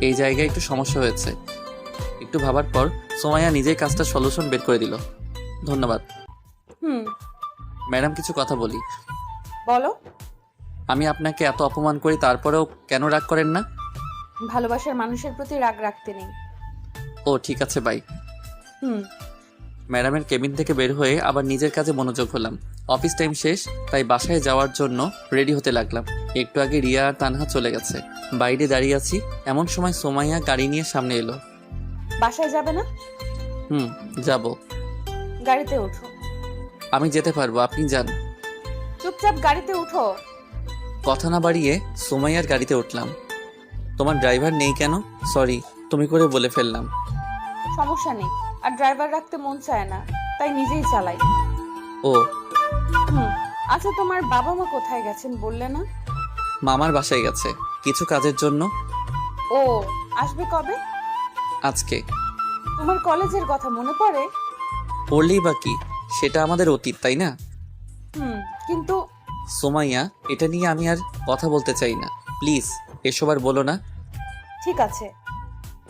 এই জায়গায় একটু সমস্যা হয়েছে। একটু ভাবার পর সুমাইয়া নিজেই কাজটা সলিউশন বের করে দিল। ধন্যবাদ। হুম ম্যাডাম, কিছু কথা বলি। বলো। আমি আপনাকে এত অপমান করি তারপরেও কেন রাগ করেন না? ভালোবাসার মানুষের প্রতি রাগ রাখতে নেই। ও ঠিক আছে বাই। হুম। ম্যাডামের কেবিন থেকে বের হয়ে আবার নিজের কাজে মনোযোগ হলাম। অফিস টাইম শেষ, তাই বাসায় যাওয়ার জন্য রেডি হতে লাগলাম। একটু আগে রিয়া আর তানহা চলে গেছে। বাইরে দাঁড়িয়ে আছি, এমন সময় সোমাইয়া গাড়ি নিয়ে সামনে এলো। বাসায় যাবে না? যাব। গাড়িতে ওঠো। আমি যেতে পারবো, আপনি যান। চুপচাপ গাড়িতে উঠো। কথা না বাড়িয়ে সোমাইয়ার গাড়িতে উঠলাম। তোমার ড্রাইভার নেই কেন? সরি, তুমি করে বলে ফেললাম। সমস্যা নেই, আর ড্রাইভার রাখতে মন চায় না, তাই নিজেই চালাই। ও আচ্ছা, তোমার বাবা মা কোথায় গেছেন বললে না? মামার বাসায় গেছে কিছু কাজের জন্য। ও আসবে কবে? আজকে। তোমার কলেজের কথা মনে পড়ে? পড়লেই বা কি, সেটা আমাদের অতীত, তাই না? কিন্তু সোমাইয়া, এটা নিয়ে আমি আর কথা বলতে চাই না, প্লিজ এসব আর বলো না। ঠিক আছে।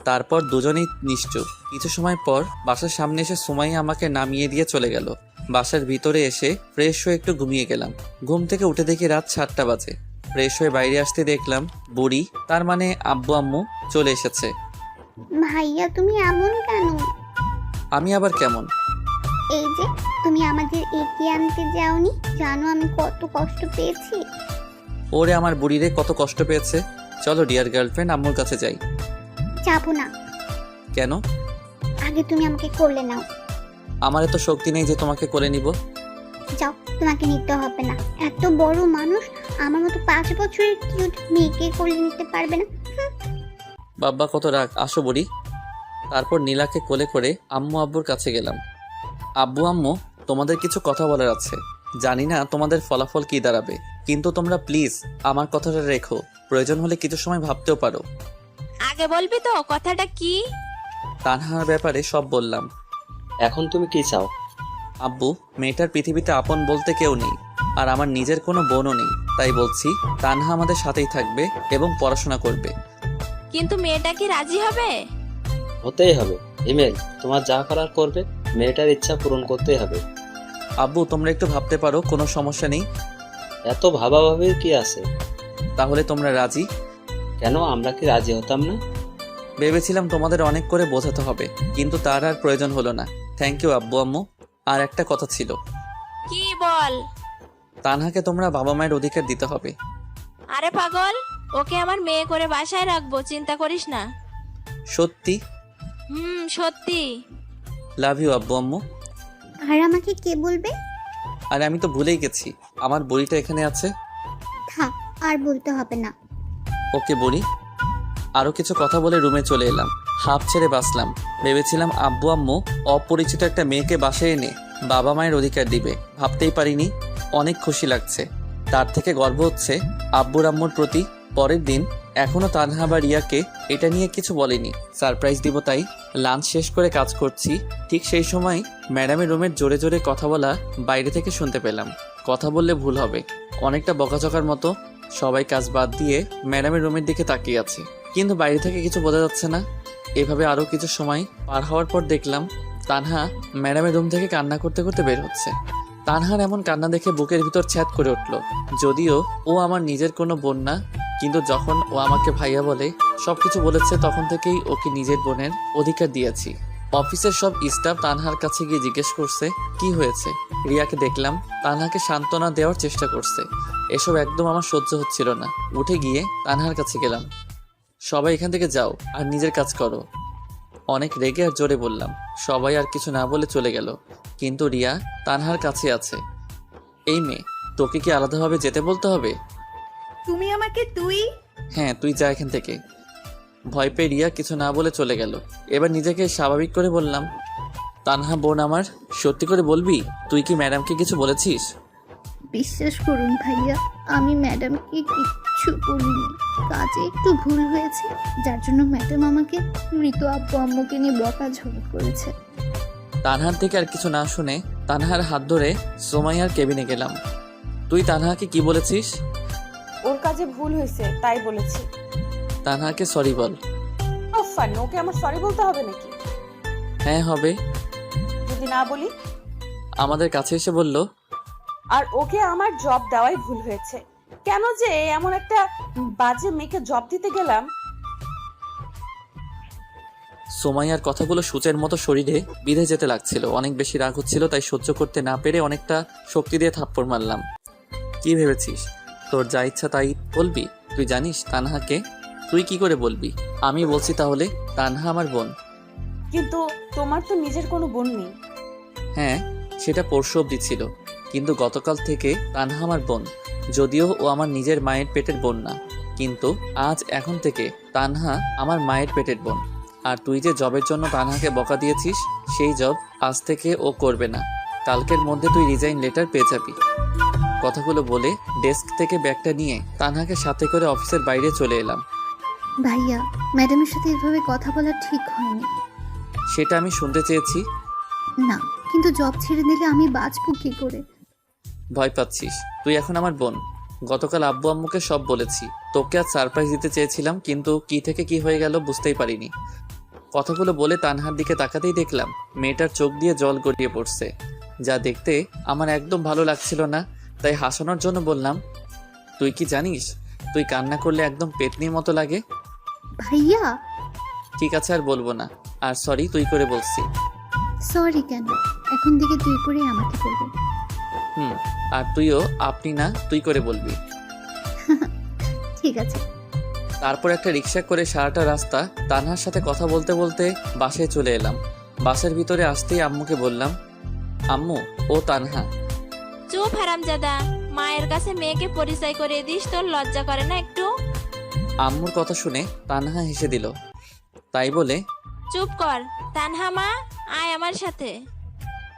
তারপর দুজনেই নিশ্চুপ। কিছু সময় পর বাসার সামনে এসে সোমাইয়া আমাকে নামিয়ে দিয়ে চলে গেল। বাসার ভিতরে এসে ফ্রেশ হয়ে একটু ঘুমিয়ে গেলাম। ঘুম থেকে উঠে দেখি রাত 7টা বাজে। ফ্রেশ হয়ে বাইরে আসতে দেখলাম বুড়ি, তার মানে আব্বু আম্মু চলে এসেছে। ভাইয়া তুমি এমন কেন? আমি আবার কেমন? এই যে তুমি আমাদের এগিয়ে আনতে যাওনি, জানো আমি কত কষ্ট পেয়েছি। ওরে আমার বুড়িরে কত কষ্ট পেয়েছে। চলো ডিয়ার গার্লফ্রেন্ড, আম্মুর কাছে যাই। যাবো না। কেন? আগে তুমি আমাকে কোলে নাও। আমার এত শক্তি নেই যে তোমাকে করে নিব। যাও, তোমাকে নিতে হবে না। এত বড় মানুষ আমার মতো 5 বছরের কিউট মেয়েকে কোলে নিতে পারবে না। বাবা কত রাগ, আসো বুড়ি। তারপর নীলাকে কোলে করে আম্মু আব্বুর কাছে গেলাম। আব্বু আম্মু, তোমাদের কিছু কথা বলার আছে। জানি না তোমাদের ফলাফল কি দাঁড়াবে, কিন্তু তোমরা প্লিজ আমার কথাটা রেখো। প্রয়োজন হলে কিছু সময় ভাবতেও পারো। আগে বলবি তো কথাটা কি? তানহার ব্যাপারে সব বললাম। এখন তুমি কি চাও? আব্বু, মেয়েটার পৃথিবীতে আপন বলতে কেউ নেই, আর আমার নিজের কোনো বোনও নেই। তাই বলছি তানহা আমাদের সাথেই থাকবে এবং পড়াশোনা করবে। কিন্তু মেয়েটা কি রাজি হবে? হতেই হবে। হিমেল, তোমার যা করার করবে, মেয়েটার ইচ্ছা পূরণ করতেই হবে। আব্বু, তোমরা একটু ভাবতে পারো, কোনো সমস্যা নেই। এত ভাবাভাবির কি আছে? তাহলে তোমরা রাজি? কেন, আমরা কি রাজি হতাম না? ভেবেছিলাম তোমাদের অনেক করে বোঝাতে হবে, কিন্তু তার আর প্রয়োজন হলো না। থ্যাংক ইউ আব্বু আম্মু। আর একটা কথা ছিল, কি বল? তানহাকে তোমরা বাবা মায়ের অধিকার দিতে হবে। আরে পাগল, ওকে আমার মেয়ে করে বাসায় রাখবো, চিন্তা করিস না। সত্যি? সত্যি। লাভ ইউ আব্বু আম্মু। আর আমাকে কে বলবে? আর আমি তো ভুলেই গেছি, আমার বড়িটা এখানে আছে। থাক, আর বলতে হবে না। ওকে বড়ি। আরও কিছু কথা বলে রুমে চলে এলাম। হাফ ছেড়ে বাঁচলাম। ভেবেছিলাম আব্বু আম্মু অপরিচিত একটা মেয়েকে বাসায় এনে বাবা মায়ের অধিকার দিবে, ভাবতেই পারিনি। অনেক খুশি লাগছে, তার থেকে গর্ব হচ্ছে আব্বুর আম্মুর প্রতি। পরের দিন এখনো তানহা বা রিয়াকে এটা নিয়ে কিছু বলেনি, সারপ্রাইজ দিব তাই। লাঞ্চ শেষ করে কাজ করছি, ঠিক সেই সময় ম্যাডামের রুমের জোরে জোরে কথা বলা বাইরে থেকে শুনতে পেলাম। কথা বললে ভুল হবে, অনেকটা বকাঝকার মতো। সবাই কাজ বাদ দিয়ে ম্যাডামের রুমের দিকে তাকিয়ে আছে, কিন্তু বাইরে থেকে কিছু বোঝা যাচ্ছে না। এভাবে আরও কিছু সময় পার হওয়ার পর দেখলাম তানহা ম্যাডামের রুম থেকে কান্না করতে করতে বের হচ্ছে। তানহার এমন কান্না দেখে বুকের ভিতর ছ্যাদ করে উঠল। যদিও ও আমার নিজের কোনো বোন না, কিন্তু যখন ও আমাকে ভাইয়া বলে সবকিছু বলেছে, তখন থেকেই ওকে নিজের বোনের অধিকার দিয়েছি। অফিসের সব স্টাফ তানহার কাছে গিয়ে জিজ্ঞেস করছে কি হয়েছে। রিয়াকে দেখলাম তানহাকে সান্ত্বনা দেওয়ার চেষ্টা করছে। এসব একদম আমার সহ্য হচ্ছিল না। উঠে গিয়ে তানহার কাছে গেলাম। সবাই এখান থেকে যাও আর নিজের কাজ করো। অনেক রেগে আর জোরে বললাম। সবাই আর কিছু না বলে চলে গেল, কিন্তু রিয়া তানহার কাছে আছে। এই মেয়ে, তোকে কি আলাদাভাবে যেতে বলতে হবে? তুমি আমাকে তুই? হ্যাঁ, তুই যা এখান থেকে। ভয় পেয়ে রিয়া কিছু না বলে চলে গেল। এবার নিজেকে স্বাভাবিক করে বললাম, তানহা বোন আমার, সত্যি করে বলবি তুই কি ম্যাডামকে কিছু বলেছিস? বিশ্বাস করুন ভাইয়া, আমি ম্যাডামকে কিচ্ছু বলিনি। কাজে একটু ভুল হয়েছে, যার জন্য ম্যাডাম আমাকে মৃত আব্বু আম্মুকে নিয়ে বকাঝকা করেছে। তানহার থেকে আর কিছু না শুনে তানহার হাত ধরে সোমাইয়ার কেবিনে গেলাম। তুই তানহাকে কি বলেছিস? ওর কাজে ভুল হয়েছে তাই বলেছি। তানহাকে সরি বল। ফান, ওকে আমার সরি বলতে হবে নাকি? হ্যাঁ হবে। যদি না বলি? আমাদের কাছে এসে বলল, আর ওকে আমার জব দেওয়াই ভুল হয়েছে, কেন যে এমন একটা বাজে মেয়েকে জব দিতে গেলাম। সোমাইয়ার কথাগুলো সূচের মতো শরীরে বিঁধে যেতে লাগছিল। অনেক বেশি রাগ হচ্ছিল, তাই সহ্য করতে না পেরে অনেকটা শক্তি দিয়ে থাপ্পড় মারলাম। কি ভেবেছিস তোর যা ইচ্ছা তাই বলবি? তুই জানিস তানহাকে? তুই কি করে বলবি? আমি বলছি তাহলে, তানহা আমার বোন। কিন্তু তোমার তো নিজের কোনো বোন নেই। হ্যাঁ, সেটা পরশু অবধি ছিল, কিন্তু গতকাল থেকে তানহা আমার বোন। যদিও ও আমার নিজের মায়ের পেটের বোন না, কিন্তু এখন থেকে তানহা আমার মায়ের পেটের বোন। আর তুই যে জবের জন্য তানহাকে বকা দিয়েছিস, সেই জব আজ থেকে ও করবে না। কালকের মধ্যে তুই রিজাইন লেটার পেয়ে যাবি। কথাগুলো বলে ডেস্ক থেকে ব্যাগটা নিয়ে তানহাকে সাথে করে অফিসের বাইরে চলে এলাম। ভাইয়া, ম্যাডামের সাথে এভাবে কথা বলা ঠিক হয়নি। সেটা আমি শুনতে চেয়েছি। না, কিন্তু জব ছেড়ে দিলে আমি বাঁচবো কি করে? ভয় পাচ্ছিস? তুই এখন আমার বোন। গতকাল আব্বু আম্মুকে সব বলেছি। তোকে আজ সারপ্রাইজ দিতে চেয়েছিলাম, কিন্তু কি থেকে কি হয়ে গেল বুঝতেই পারিনি। কথাগুলো বলে তানহার দিকে তাকাতেই দেখলাম মেয়েটার চোখ দিয়ে জল গড়িয়ে পড়ছে, যা দেখতে আমার একদম ভালো লাগছিল না। তাই হাসানোর জন্য বললাম, তুই কি জানিস তুই কান্না করলে একদম পেতনির মতো লাগে। ভাইয়া, ঠিক আছে, আর বলবো না। আর সরি তুই করে বলছি। সরি কেন? এখন থেকে তুই করে আমাকে বলবে। আর তুইও আপনি না তুই করে বলবি। ঠিক আছে। তারপর একটা রিক্সা করে সারাটা রাস্তা তানহার সাথে কথা বলতে বলতে বাসায় চলে এলাম। বাসার ভিতরে আসতেই আম্মুকে বললাম, আম্মু ও তানহা। চুপ হারামজাদা, মায়ের কাছে মেয়েকে পরিচয় করিয়ে দিস, তোর লজ্জা করে না একটু? আম্মুর কথা শুনে তানহা হেসে দিল। তাই বলে, চুপ কর। তানহা মা, আয় আমার সাথে।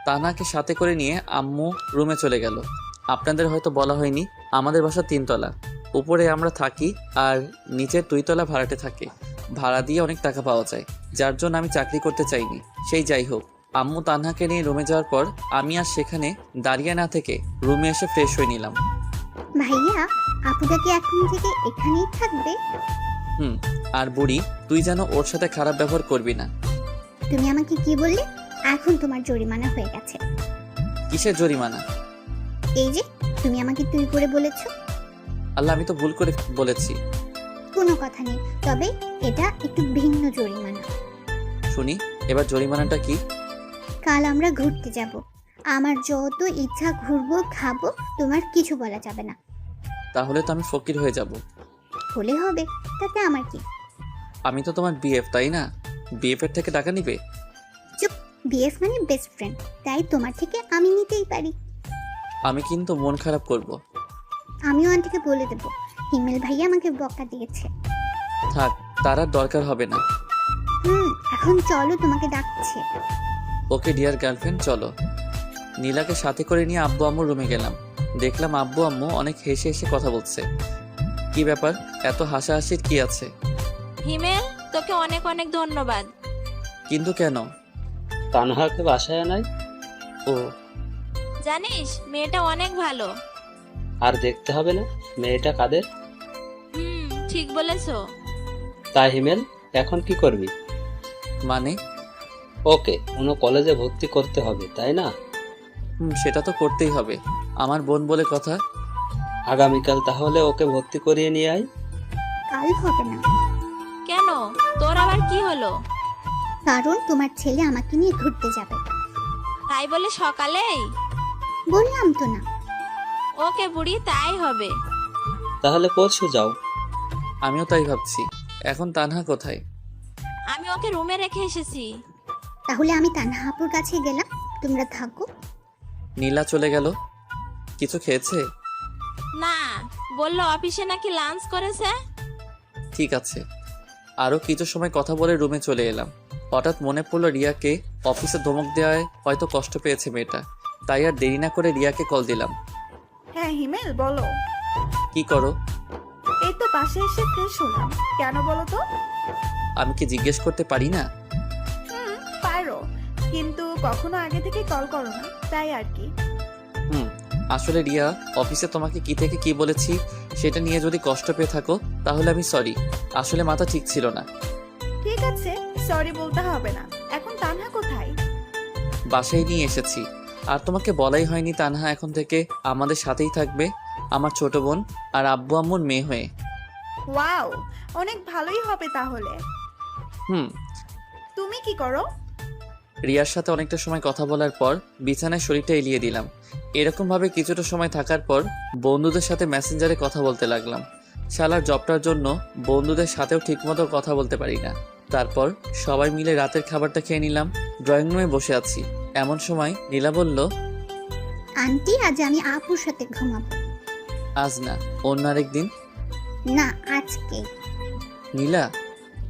তানহাকে সাথে করে নিয়ে আম্মু রুমে চলে গেল। আপনাদের হয়তো বলা হয়নি, আমাদের বাসা 3 তলা। উপরে আমরা থাকি আর নিচের 2 তলা ভাড়াটে থাকে। ভাড়া দিয়ে অনেক টাকা পাওয়া যায়, যার জন্য আমি চাকরি করতে চাইনি। সেই যাই হোক, আম্মু তানহাকে নিয়ে রুমে যাওয়ার পর আমি আর সেখানে দাঁড়িয়ে না থেকে রুমে এসে ফ্রেশ হয়ে নিলাম। ভাইয়া, আপুটা কি এখন থেকে এখানেই থাকবে? আর বুড়ি, তুই যেন ওর সাথে খারাপ ব্যবহার করবি না। তুমি আমাকে কি বললে? এখন তোমার জরিমানা হয়ে গেছে। কিসের জরিমানা? এই যে তুমি আমাকে তুই করে বলেছো। আল্লাহ, আমি তো ভুল করে বলেছি। কোনো কথা নেই, তবে এটা একটু ভিন্ন জরিমানা। শুনি, এবার জরিমানাটা কি? কাল আমরা ঘুরতে যাব। আমার যত ইচ্ছা ঘুরবো, খাবো, তোমার কিছু বলা যাবে না। তাহলে তো আমি ফকির হয়ে যাব। হলে হবে, তাতে আমার কি? আমি তো তোমার বিএফ, তাই না? বিএফ এর থেকে টাকা নিবে? চুপ, বিএফ মানে বেস্ট ফ্রেন্ড, তাই তোমার থেকে আমি নিতেই পারি। আমি কিন্তু মন খারাপ করব। আমিও আন্টিকে বলে দেবো হিমেল ভাইয়া আমাকে বকা দিয়েছে। থাক, তার আর দরকার হবে না। এখন চলো, তোমাকে ডাকছে। ওকে ডিয়ার গার্লফ্রেন্ড, চলো। নীলাকে সাথে করে নিয়ে আব্বু আম্মুর রুমে গেলাম। দেখলাম আব্বু আম্মু অনেক হেসে হেসে কথা বলছে। কি ব্যাপার, এত হাসাহাসির কি আছে? হিমেল, তোকে অনেক অনেক ধন্যবাদ। কিন্তু কেন? তানহাকে বাসায় আনাই। ও, জানিস মেয়েটা অনেক ভালো। আর দেখতে হবে না মেয়েটা কাদের। ঠিক বলেছো। তাই হিমেল, এখন কি করবি? মানে? ওকে কোনো কলেজে ভর্তি করতে হবে, তাই না? সেটা তো করতেই হবে, আমার বোন বলে কথা। আগামীকাল তাহলে ওকে ভর্তি করিয়ে নিয়ে আয়। কাল হবে না। কেন, তোর আবার কি হলো? কারণ তোমার ছেলে আমাকে নিয়ে ঘুরতে যাবে। তাই বলে সকালেই? বললাম তো না। ওকে বুড়ি, তাই হবে। তাহলে পরশু যাও। আমিও তাই ভাবছি। এখন তানহা কোথায়? আমি ওকে রুমে রেখে এসেছি। তাহলে আমি তানহা আপুর কাছে গেলাম, তোমরা থাকো। নীলা চলে গেল। কিছু খেয়েছে? না, বললো অফিসে নাকি লাঞ্চ করেছে। ঠিক আছে। আরও কিছু সময় কথা বলে রুমে চলে এলাম। হঠাৎ মনে পড়লো রিয়াকে অফিসে ধমক দেওয়ায় হয়তো কষ্ট পেয়েছে মেয়েটা। তাই আর দেরি না করে রিয়াকে কল দিলাম। হ্যাঁ হিমেল, বলো। কি করো? এই তো পাশে এসে ফ্রেশ হলাম। কেন বলো তো? আমি কি জিজ্ঞেস করতে পারি না? পারো, কিন্তু কখনো আগে থেকে কল করো না, তাই আর কি। আসলে রিয়া, অফিসে তোমাকে কি থেকে কি বলেছি সেটা নিয়ে যদি কষ্ট পেয়ে থাকো তাহলে আমি সরি। আসলে মাথা ঠিক ছিল না। ঠিক আছে, সরি বলতে হবে না। এখন তানহা কোথায়? বাসায় নিয়ে এসেছি। আর তোমাকে বলাই হয়নি তানহা এখন থেকে আমাদের সাথেই থাকবে, আমার ছোট বোন আর আব্বু আম্মুর মেয়ে হয়ে। ওয়াও, অনেক ভালোই হবে তাহলে। হুম। তুমি কি করো? রিয়ার সাথে অনেকটা সময় কথা বলার পর বিছানায় শরীরটা এলিয়ে দিলাম। এরকমভাবে কিছুটা সময় থাকার পর বন্ধুদের সাথে মেসেঞ্জারে কথা বলতে লাগলাম। শালার জবটার জন্য বন্ধুদের সাথেও ঠিকমতো কথা বলতে পারি না। তারপর সবাই মিলে রাতের খাবারটা খেয়ে নিলাম। ড্রয়িং রুমে বসে আছি, এমন সময় নীলা বলল, আন্টি আজ আমি আপুর সাথে ঘুমাবো। আজ না, অন্য আরেকদিন। না, আজকে। নীলা,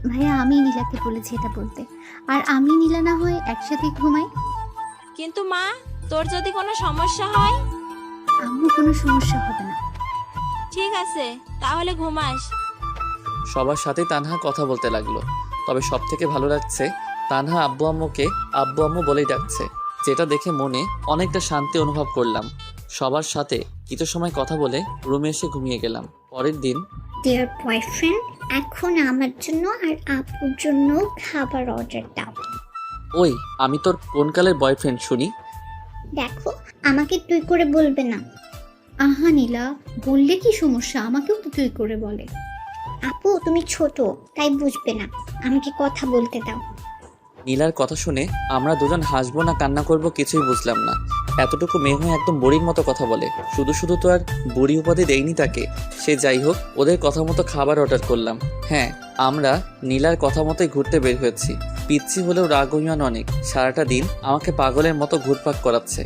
ভাইয়া আমি নীলাকে বলেছি এটা বলতে, আর আমি নীলা না হয় একসাথে ঘুমাই। কিন্তু মা, তোর যদি কোনো সমস্যা হয়? আম্মু কোনো সমস্যা হবে না। ঠিক আছে, তাহলে ঘুমাস। সবার সাথেই তানহা কথা বলতে লাগলো। তবে সব থেকে ভালো লাগছে তানহা আব্বু আম্মুকে আব্বু আম্মু বলেই ডাকছে, যেটা দেখে মনে অনেকটা শান্তি অনুভব করলাম। সবার সাথে কিছু সময় কথা বলে রুমে এসে ঘুমিয়ে গেলাম। পরের দিন, ডিয়ার বয়ফ্রেন্ড, এখন আমার জন্য আর আপুর জন্য খাবার অর্ডার দাও। ওই আমি তোর কোন কালের বয়ফ্রেন্ড শুনি? দেখো, আমাকে তুই করে বলবে না। আহা নীলা, বললে কি সমস্যা? আমাকেও তো তুই করে বলে। আপু তুমি ছোট, তাই বুঝবে না, আমাকে কথা বলতে দাও। নীলার কথা শুনে আমরা দুজন হাসবো না কান্না করব কিছুই বুঝলাম না। এতটুকু মেয়ে হয়ে একদম বুড়ির মতো কথা বলে। শুধু শুধু তো আর বুড়ি উপাধি দেয়নি তাকে। সে যাই হোক, ওদের কথা মতো খাবার অর্ডার করলাম। হ্যাঁ, আমরা নীলার কথা মতোই ঘুরতে বের হয়েছি। পিচ্ছি হলেও রাগ অভিমান অনেক। সারাটা দিন আমাকে পাগলের মতো ঘুরপাক করাচ্ছে।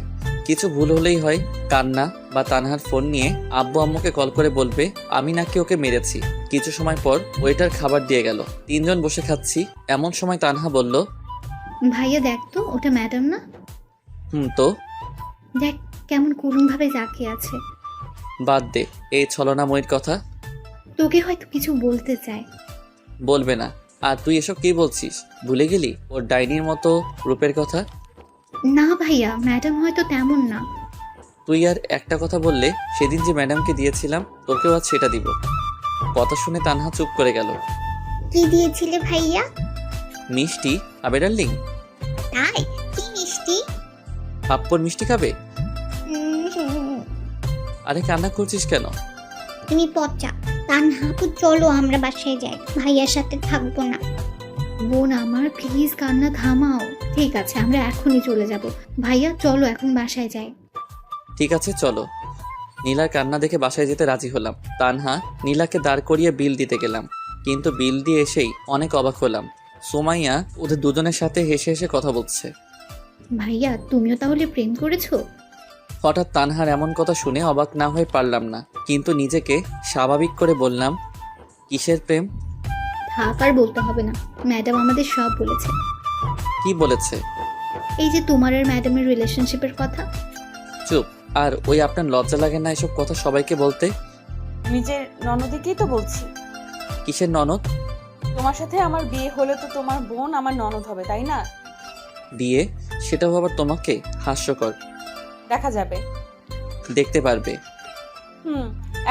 কিছু ভুল হলেই হয় কান্না বা তানহার ফোন নিয়ে আব্বু আম্মুকে কল করে বলবে আমি নাকি ওকে মেরেছি। কিছু সময় পর ওয়েটার খাবার দিয়ে গেল। তিনজন বসে খাচ্ছি, এমন সময় তানহা বলল, ভাইয়া দেখ তো, ওটা ম্যাডাম না? তো দেখ কেমন করুণ ভাবে জাকিয়ে আছে। বাদ দে এই ছলনাময়ীর কথা। তোকে হয়তো কিছু বলতে চায়। বলবে না। আর তুই এসব কি বলছিস? ভুলে গেলি ওর ডাইনির মতো রূপের কথা? না ভাইয়া, ম্যাডাম হয়তো তেমন না। তুই আর একটা কথা বললে সেদিন যে ম্যাডামকে দিয়েছিলাম তোকেও আজ সেটা দিব। কথা শুনে তানহা চুপ করে গেল। কি দিয়েছিলে ভাইয়া? মিষ্টি। আবে ডার্লিং, তাই? কি মিষ্টি? পাপ্পর মিষ্টি খাবে? আরে কান্না করছিস কেন? তুমি পচা। তানহাপু চলো আমরা বাসায় যাই, ভাইয়ার সাথে থাকবো না। বোন আমার, প্লিজ কান্না থামাও। ঠিক আছে, আমরা এখনই চলে যাব। ভাইয়া চলো এখন বাসায় যাই। ঠিক আছে চলো। নীলার কান্না দেখে বাসায় যেতে রাজি হলাম। তানহা নীলাকে দাঁড় করিয়ে বিল দিতে গেলাম, কিন্তু বিল দিয়ে এসেই অনেক অবাক হলাম। সুমাইয়া ওদের দুজনের সাথে হেসে হেসে কথা বলছে। ভাইয়া তুমিও তাহলে প্রেম করেছো? হঠাৎ তানহার এমন কথা শুনে অবাক না হয়ে পারলাম না, কিন্তু নিজেকে স্বাভাবিক করে বললাম, কিসের প্রেম? থাক আর বলতে হবে না, ম্যাডাম আমাদের সব বলেছে। কি বলেছে? এই যে তোমার আর ম্যাডামের রিলেশনশিপের কথা। চুপ। আর ওই আপনার লজ্জা লাগে না এসব কথা সবাইকে বলতে? নিজের ননদিকেই তো বলছি। কিসের ননদ? তোমার সাথে আমার বিয়ে হলে তো তোমার বোন আমার ননদ হবে, তাই না? বিয়ে? সেটাও আবার তোমাকে? হাস্যকর। দেখা যাবে। দেখতে পারবে।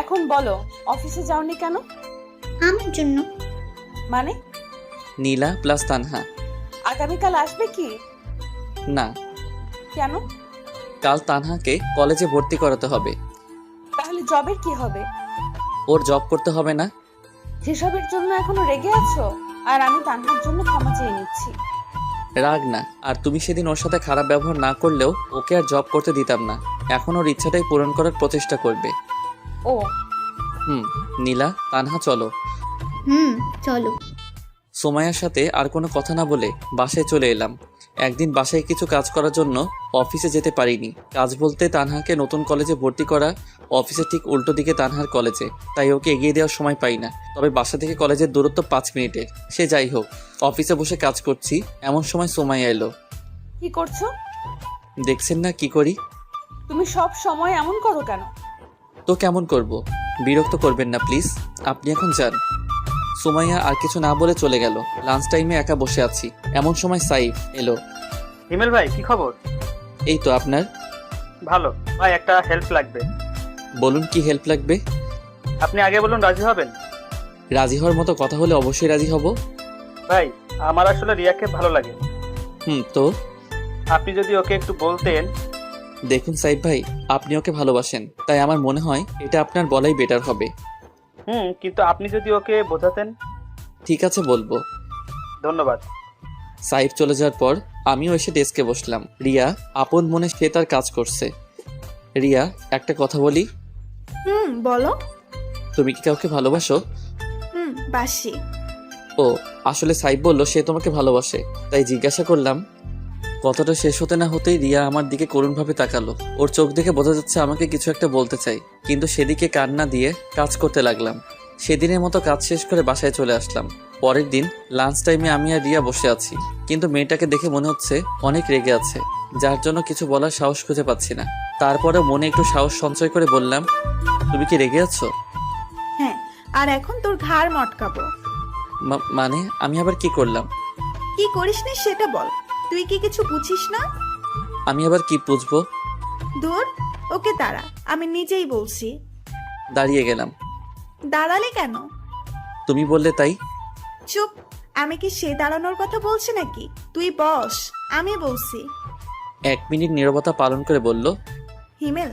এখন বলো, অফিসে যাওনি কেন? আমার জন্য। মানে? নীলা প্লাস তানহা। আগামীকাল আসবে কি? না। কেন? কাল তানহাকে কলেজে ভর্তি করাতে হবে। তাহলে জবের কি হবে? ওর জব করতে হবে না? সেসবের জন্য এখনো রেগে আছো? আর আমি তানহার জন্য ক্ষমা চেয়ে নিচ্ছি। রাগ না। আর তুমি সেদিন ওর সাথে খারাপ ব্যবহার না করলেও ওকে আর জব করতে দিতাম না। এখন ওর ইচ্ছাটাই পূরণ করার প্রচেষ্টা করবে। ও নীলা, তানহা চলো। চলো। সুমাইয়ার সাথে আর কোনো কথা না বলে বাসায় চলে এলাম। একদিন বাসায় কিছু কাজ করার জন্য অফিসে যেতে পারিনি। কাজ বলতে তানহাকে নতুন কলেজে ভর্তি করা, অফিসের ঠিক উল্টো দিকে তানহার কলেজে, তাই ওকে এগিয়ে দেওয়ার সময় পাই না। তবে বাসা থেকে কলেজের দূরত্ব 5 মিনিটের। সে যাই হোক, অফিসে বসে কাজ করছি, এমন সময় সুমাইয়া এলো। কি করছো? দেখছেন না কি করি? তুমি সব সময় এমন করো কেন? তো কেমন করব? বিরক্ত করবেন না প্লিজ, আপনি এখন যান। সুমাইয়া আর কিছু না বলে চলে গেল। লাঞ্চ টাইমে একা বসে আছি, এমন সময় সাইফ এলো। হিমেল ভাই, কি খবর? এই তো আপনার। ভালো ভাই, একটা হেল্প লাগবে। বলুন কি হেল্প লাগবে? আপনি আগে বলুন রাজি হবেন? রাজি হওয়ার মতো কথা হলে অবশ্যই রাজি হব। ভাই, আমার আসলে রিয়াকে ভালো লাগে। তো আপনি যদি ওকে একটু বলতেন দেখুন সাইব ভাই, আপনি ওকে ভালোবাসেন, তাই আমার মনে হয় এটা আপনার বলাই বেটার হবে। কিন্তু আপনি যদি ওকে বোঝাতেন। ঠিক আছে, বলবো। ধন্যবাদ। সাইব চলে যাওয়ার পর আমিও এসে ডেস্কে বসলাম। রিয়া আপন মনে সে তার কাজ করছে। রিয়া, একটা কথা বলি, বলো। তুমি কি কাউকে ভালোবাসো? বাসি। ও, আসলে সাইব বলল সে তোমাকে ভালোবাসে, তাই জিজ্ঞাসা করলাম। কথাটা শেষ হতে না হতেই রিয়া আমার দিকে করুণভাবে তাকালো। ওর চোখ দেখে বোঝা যাচ্ছে আমাকে কিছু একটা বলতে চাই, কিন্তু সেদিকে কান না দিয়ে কাজ করতে লাগলাম। সেদিনের মতো কাজ শেষ করে বাসায় চলে আসলাম। পরের দিন লাঞ্চ টাইমে আমি আর রিয়া বসে আছি, কিন্তু মেয়েটাকে দেখে মনে হচ্ছে অনেক রেগে আছে, যার জন্য কিছু বলার সাহস খুঁজে পাচ্ছি না। তারপরে মনে একটু সাহস সঞ্চয় করে বললাম, তুমি কি রেগে আছো? হ্যাঁ, আর এখন তোর ঘাড় মটকাবো। মানে আমি আবার কি করলাম? কি করিস না সেটা বল। তুই কি কিছু বুঝিস না? আমি আবার কি বুঝবো? দূর, ওকে দাঁড়া, আমি নিজেই বলছি। দাঁড়িয়ে গেলাম। দাঁড়ালে কেন? তুমি বললে তাই। চুপ, আমি কি সে দাঁড়ানোর কথা বলছি নাকি? তুই বস, আমি বলছি। 1 মিনিট নীরবতা পালন করে বলল, হিমেল,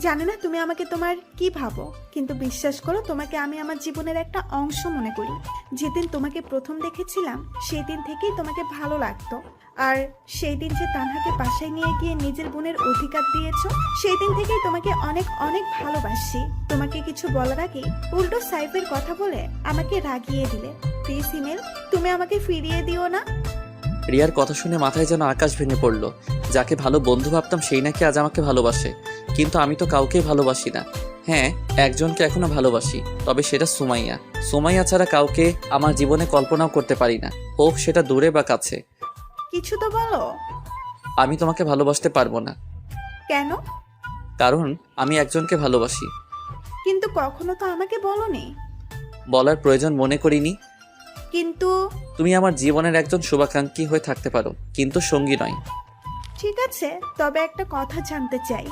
জানি না তুমি আমাকে তোমার কি ভাবো, কিন্তু বিশ্বাস করো, তোমাকে আমি আমার জীবনের একটা অংশ মনে করি। যেদিন তোমাকে প্রথম দেখেছিলাম সেই দিন থেকেই তোমাকে ভালো লাগতো। আর সেই দিন যে তানহাকে বাসায় নিয়ে গিয়ে নিজের বোনের অধিকার দিয়েছো, সেই দিন থেকেই তোমাকে অনেক অনেক ভালোবাসি। তোমাকে কিছু বলার আগে উল্টো সাইফের কথা বলে আমাকে রাগিয়ে দিলে। প্লিজ হিমেল, তুমি আমাকে ফিরিয়ে দিও না। রিয়ার কথা শুনে মাথায় যেন আকাশ ভেঙে পড়ল। যাকে ভালো বন্ধু ভাবতাম সেই নাকি আজ আমাকে ভালোবাসে, কিন্তু আমি তো কাউকেই ভালোবাসি না। হ্যাঁ, একজনকে এখনো ভালোবাসি, তবে সেটা সুমাইয়া। সুমাইয়া ছাড়া কাউকে আমার জীবনে কল্পনাও করতে পারি না, হোক সেটা দূরে বা কাছে। কিছু তো বলো। আমি তোমাকে ভালোবাসতে পারবো না। কেন? কারণ আমি একজনকে ভালোবাসি। কিন্তু কখনো তো আমাকে বলোনি। বলার প্রয়োজন মনে করিনি। কিন্তু তুমি আমার জীবনের একজন শুভাকাঙ্ক্ষী হয়ে থাকতে পারো, কিন্তু সঙ্গী নয়। ঠিক আছে, তবে একটা কথা জানতে চাই।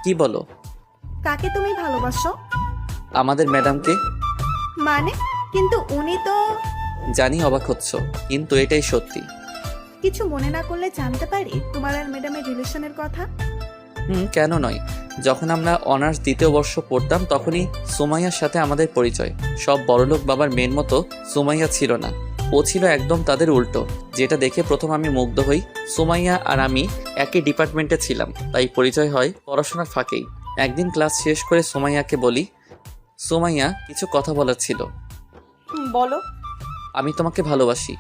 কি বলো? কাকে তুমি ভালোবাসো? আমাদের ম্যাডামকে। মানে? কিন্তু উনি তো। জানি অবাক হচ্ছ, কিন্তু এটাই সত্যি। কিছু মনে না করলে জানতে পারি তোমার আর ম্যাডামের রিলেশনের কথা? কেন নয়। যখন আমরা অনার্স 2য় বর্ষ পড়তাম তখনই সুমাইয়ার সাথে আমাদের পরিচয়। সব বড়লোক বাবার মেয়ের মতো সুমাইয়া ছিল না, ও ছিল একদম তাদের উল্টো, যেটা দেখে প্রথম আমি মুগ্ধ হই। সুমাইয়া আর আমি একই ডিপার্টমেন্টে ছিলাম, তাই পরিচয় হয় পড়াশোনার ফাঁকেই। একদিন ক্লাস শেষ করে সুমাইয়াকে বলি, সুমাইয়া, কিছু কথা বলার ছিল। বলো। আমি তোমাকে ভালোবাসি।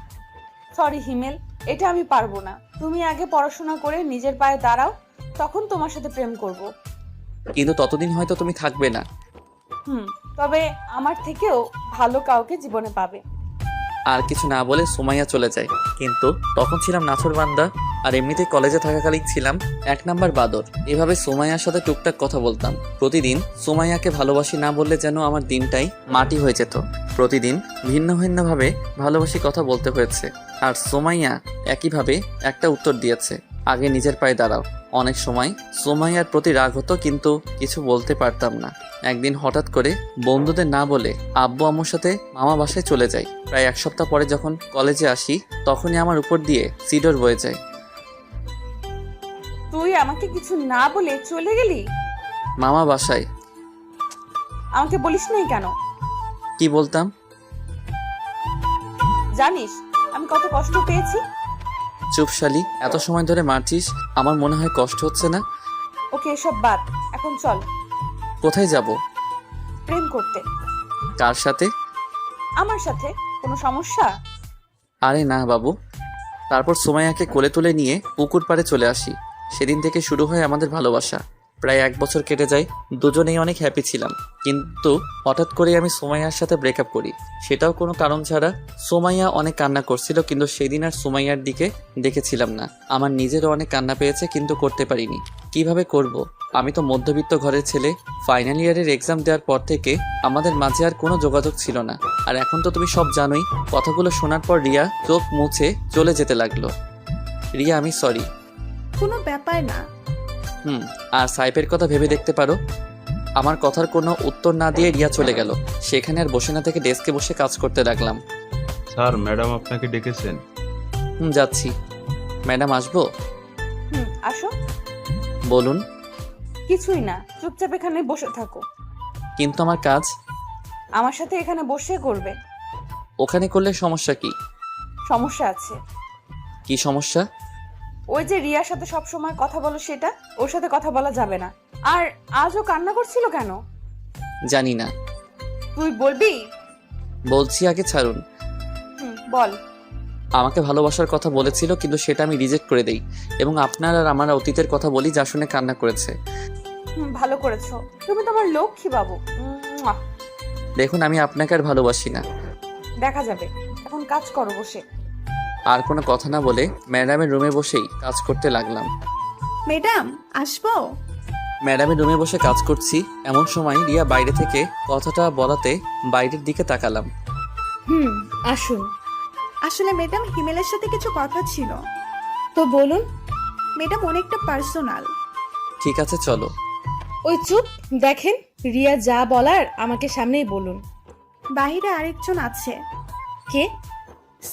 সরি হিমেল, এটা আমি পারবো না। তুমি আগে পড়াশোনা করে নিজের পায়ে দাঁড়াও, তখন তোমার সাথে প্রেম করব। কিন্তু ততদিন হয়তো তুমি থাকবে না। তবে আমার থেকেও ভালো কাউকে জীবনে পাবে। আর কিছু না বলে সুমাইয়া চলে যায়। কিন্তু তখন ছিলাম নাছরবান্দা, আর এমনিতেই কলেজে থাকাকালীন ছিলাম 1 নাম্বার বাদর। এভাবে সুমাইয়ার সাথে টুকটাক কথা বলতাম। প্রতিদিন সুমাইয়াকে ভালোবাসি না বললে যেন আমার দিনটাই মাটি হয়ে যেত। প্রতিদিন ভিন্ন ভিন্নভাবে ভালোবাসি কথা বলতে হয়েছে, আর সুমাইয়া একইভাবে একটা উত্তর দিয়েছে, আগে নিজের পায়ে দাঁড়াও। অনেক সময় সুমাইয়ার প্রতি রাগ হতো, কিন্তু কিছু বলতে পারতাম না। একদিন হঠাৎ করে বন্ধুদের না বলে আব্বু আম্মুর সাথে মামা বাসায় চলে যাই। প্রায় 1 সপ্তাহ পরে যখন কলেজে আসি তখনই আমার উপর দিয়ে সিডর বয়ে যায়। তুই আমাকে কিছু না বলে চলে গেলি? মামা বাসায়। আমাকে বলিস নাই কেন? কি বলতাম? জানিস আমি কত কষ্ট পেয়েছি? চুপ শালি, এত সময় ধরে মারছিস, আমার মনে হয় কষ্ট হচ্ছে না। ওকে, এসব বাদ, এখন চল। কোথায় যাব? প্রেম করতে। কার সাথে? আমার সাথে। কোনো সমস্যা? আরে না বাবু। তারপর সুমাইয়াকে কোলে তুলে নিয়ে পুকুর পাড়ে চলে আসি। সেদিন থেকে শুরু হয় আমাদের ভালোবাসা। প্রায় 1 বছর কেটে যায়, দুজনেই অনেক হ্যাপি ছিলাম। কিন্তু হঠাৎ করে আমি সুমাইয়ার সাথে ব্রেকআপ করি, সেটাও কোনো কারণ ছাড়া। সুমাইয়া অনেক কান্না করছিল, কিন্তু সেদিন আর সুমাইয়ার দিকে দেখেছিলাম না। আমার নিজেরও অনেক কান্না পেয়েছে, কিন্তু করতে পারিনি। কিভাবে করব? আমি তো মধ্যবিত্ত ঘরের ছেলে। ফাইনাল ইয়ারের এক্সাম দেওয়ার পর থেকে আমাদের মাঝে আর কোনো যোগাযোগ ছিল না। আর এখন তো তুমি সব জানোই। কথাগুলো শোনার পর রিয়া চোখ মুছে চলে যেতে লাগলো। রিয়া, আমি সরি। কোনো ব্যাপার না। আর সাইফের কথা ভেবে দেখতে পারো। আমার কথার কোনো উত্তর না দিয়ে রিয়া চলে গেল। সেখানে আর বসে না থেকে ডেস্কে বসে কাজ করতে লাগলাম। স্যার, ম্যাডাম আপনাকে ডেকেছেন। যাচ্ছি। ম্যাডাম আসবো? আসো। বলুন। কিছুই না, চুপচাপ এখানে বসে থাকো। কিন্তু আমার কাজ আমার সাথে এখানে বসে করবে। ওখানে করলে সমস্যা কি? সমস্যা আছে। কি সমস্যা? ওই যে রিয়ার সাথে সব সময় কথা বলো, সেটা ওর সাথে কথা বলা যাবে না। আর আজও কান্না করছিল কেন? জানি না। তুই বলবি? বলছি, আগে ছাড়ুন। বল। আমাকে ভালোবাসার কথা বলেছিল, কিন্তু সেটা আমি রিজেক্ট করে দেই এবং আপনার আর আমার অতীতের কথা বলি, যা শুনে কান্না করেছে। ভালো করেছো, তুমি তোমার লক্ষ্মী বাবু। মুয়া। দেখুন, আমি আপনাকে আর ভালোবাসি না। দেখা যাবে, এখন কাজ করো বসে। আর কোনো কথা না বলে ম্যাডামের রুমে বসেই কাজ করতে লাগলাম। ম্যাডাম আসবো? ম্যাডামের রুমে বসে কাজ করছি, এমন সময় রিয়া বাইরে থেকে কথাটা বলাতে বাইরের দিকে তাকালাম। আসুন। আসলে ম্যাডাম হিমেলের সাথে কিছু কথা ছিল। তো বলুন। ম্যাডাম অনেকটা পার্সোনাল। ঠিক আছে, চলো। ওই চুপ, দেখেন রিয়া যা বলার আমাকে সামনেই বলুন। বাইরে আরেকজন আছে। কে?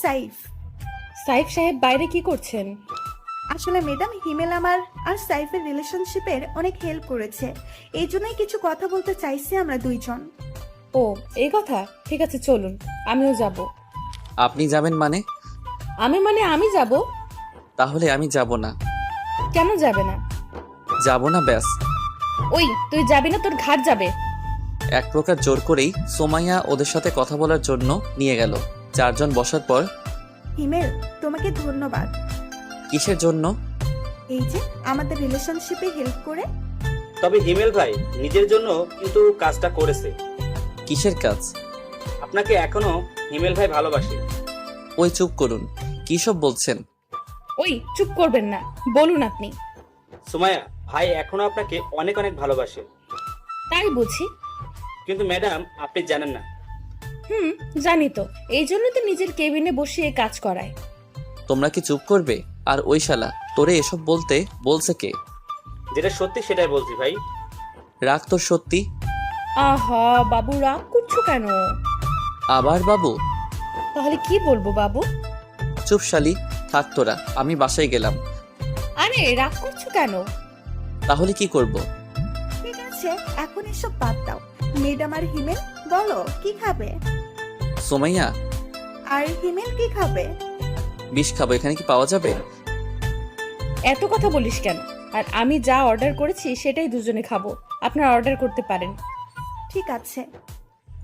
সাইফ। সাইফ সাহেব বাইরে কি করছেন? আসলে ম্যাডাম হিমেল আমার আর সাইফের রিলেশনশিপের অনেক হেল্প করেছে, এই জন্যই কিছু কথা বলতে চাইছি আমরা দুইজন। ও এই কথা, ঠিক আছে চলুন, আমিও যাব। আপনি যাবেন মানে? আমি যাব। তাহলে আমি যাব না। কেন যাবে না? যাব না, ব্যাস। ওই তুই যাবি না, তোর ঘাট যাবে। এক প্রকার জোর করেই সোমাইয়া ওদের সাথে কথা বলার জন্য নিয়ে গেল। চারজন বসার পর, হিমেল তোমাকে ধন্যবাদ। কিসের জন্য? এই যে আমাদের রিলেশনশিপে হেল্প করে। তবে হিমেল ভাই নিজের জন্য কিন্তু কাজটা করেছে। কিসের কাজ? আপনাকে এখনো হিমেল ভাই ভালোবাসে। ওই চুপ করুন, কি সব বলছেন? ওই চুপ করবেন না, বলুন আপনি। সুমাইয়া, ভাই এখনো আপনাকে অনেক অনেক ভালোবাসে। তাই বুঝি? কিন্তু ম্যাডাম আপনি জানেন না। জানি তো, এই জন্য তো নিজের কেবিনে বসিয়ে কাজ করায়। তোমরা কি চুপ করবে? আর ওই শালা তোরে এসব বলতে বলছে কে? যেটা সত্যি সেটাই বলছি ভাই। রাগ তোর সত্যি? আহা বাবু, রাগ করছো কেন? আবার বাবু? তাহলে কি বলবো বাবু? চুপ শালি, থাক তোরা, আমি বাসায় গেলাম। আরে রাগ করছো কেন? তাহলে কি করব? ঠিক আছে, এখন এসব বাদ দাও। ম্যাডাম আর হিমেল বলো কি খাবে? সোমাইয়া, আর হিমেল কি খাবে? বিষ খাবো, এখানে কি পাওয়া যাবে? এত কথা বলিস কেন? আর আমি যা অর্ডার করেছি সেটাই দুজনে খাবো, আপনারা অর্ডার করতে পারেন। ঠিক আছে।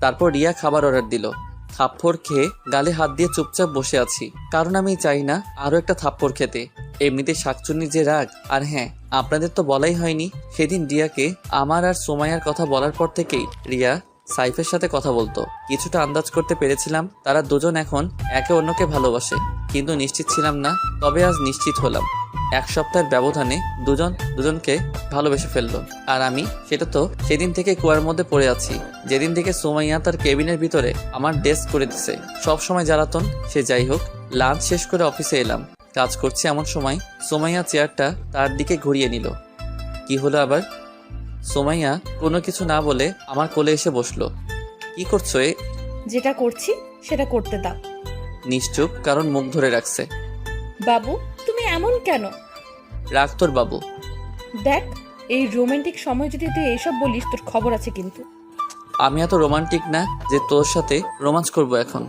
তারপর রিয়া খাবার অর্ডার দিল। থাপ্পড় খেয়ে গালে হাত দিয়ে চুপচাপ বসে আছি, কারণ আমি চাই না আরো একটা থাপ্পড় খেতে। এমনিতে শাকচুন্নির যে রাগ। আর হ্যাঁ, আপনাদের তো বলাই হয়নি, সেদিন রিয়াকে আমার আর সোমাইয়ার কথা বলার পর থেকেই রিয়া সাইফের সাথে কথা বলতো। কিছুটা আন্দাজ করতে পেরেছিলাম তারা দুজন এখন একে অন্যকে ভালোবাসে, কিন্তু নিশ্চিত ছিলাম না। তবে আজ নিশ্চিত হলাম। এক সপ্তাহের ব্যবধানে দুজন দুজনকে ভালোবেসে ফেললো। আর আমি সেটা তো সেদিন থেকে কুয়ার মধ্যে পড়ে আছি, যেদিন থেকে সোমাইয়া তার কেবিনের ভিতরে আমার ডেস্ক করে দিছে। সব সময় জ্বালাতন, সে যাই হোক। লাঞ্চ শেষ করে অফিসে এলাম, কাজ করছে এমন সময় সোমাইয়া চেয়ারটা তার দিকে ঘুরিয়ে নিল। কি হলো আবার? সোমাইয়া কোনো কিছু না বলে আমার কোলে এসে বসলো। কি করছো? যেটা করছি সেটা করতে দাও। নিশ্চুপ, কারণ মুখ ধরে রাখছে। বাবু তুমি এমন কেন? রাখ তোর বাবু। দেখ, এই রোমান্টিক সময় যদি তুই এইসব বলিস, তোর খবর আছে কিন্তু। আমি এত রোমান্টিক না যে তোর সাথে রোমান্স করব এখন।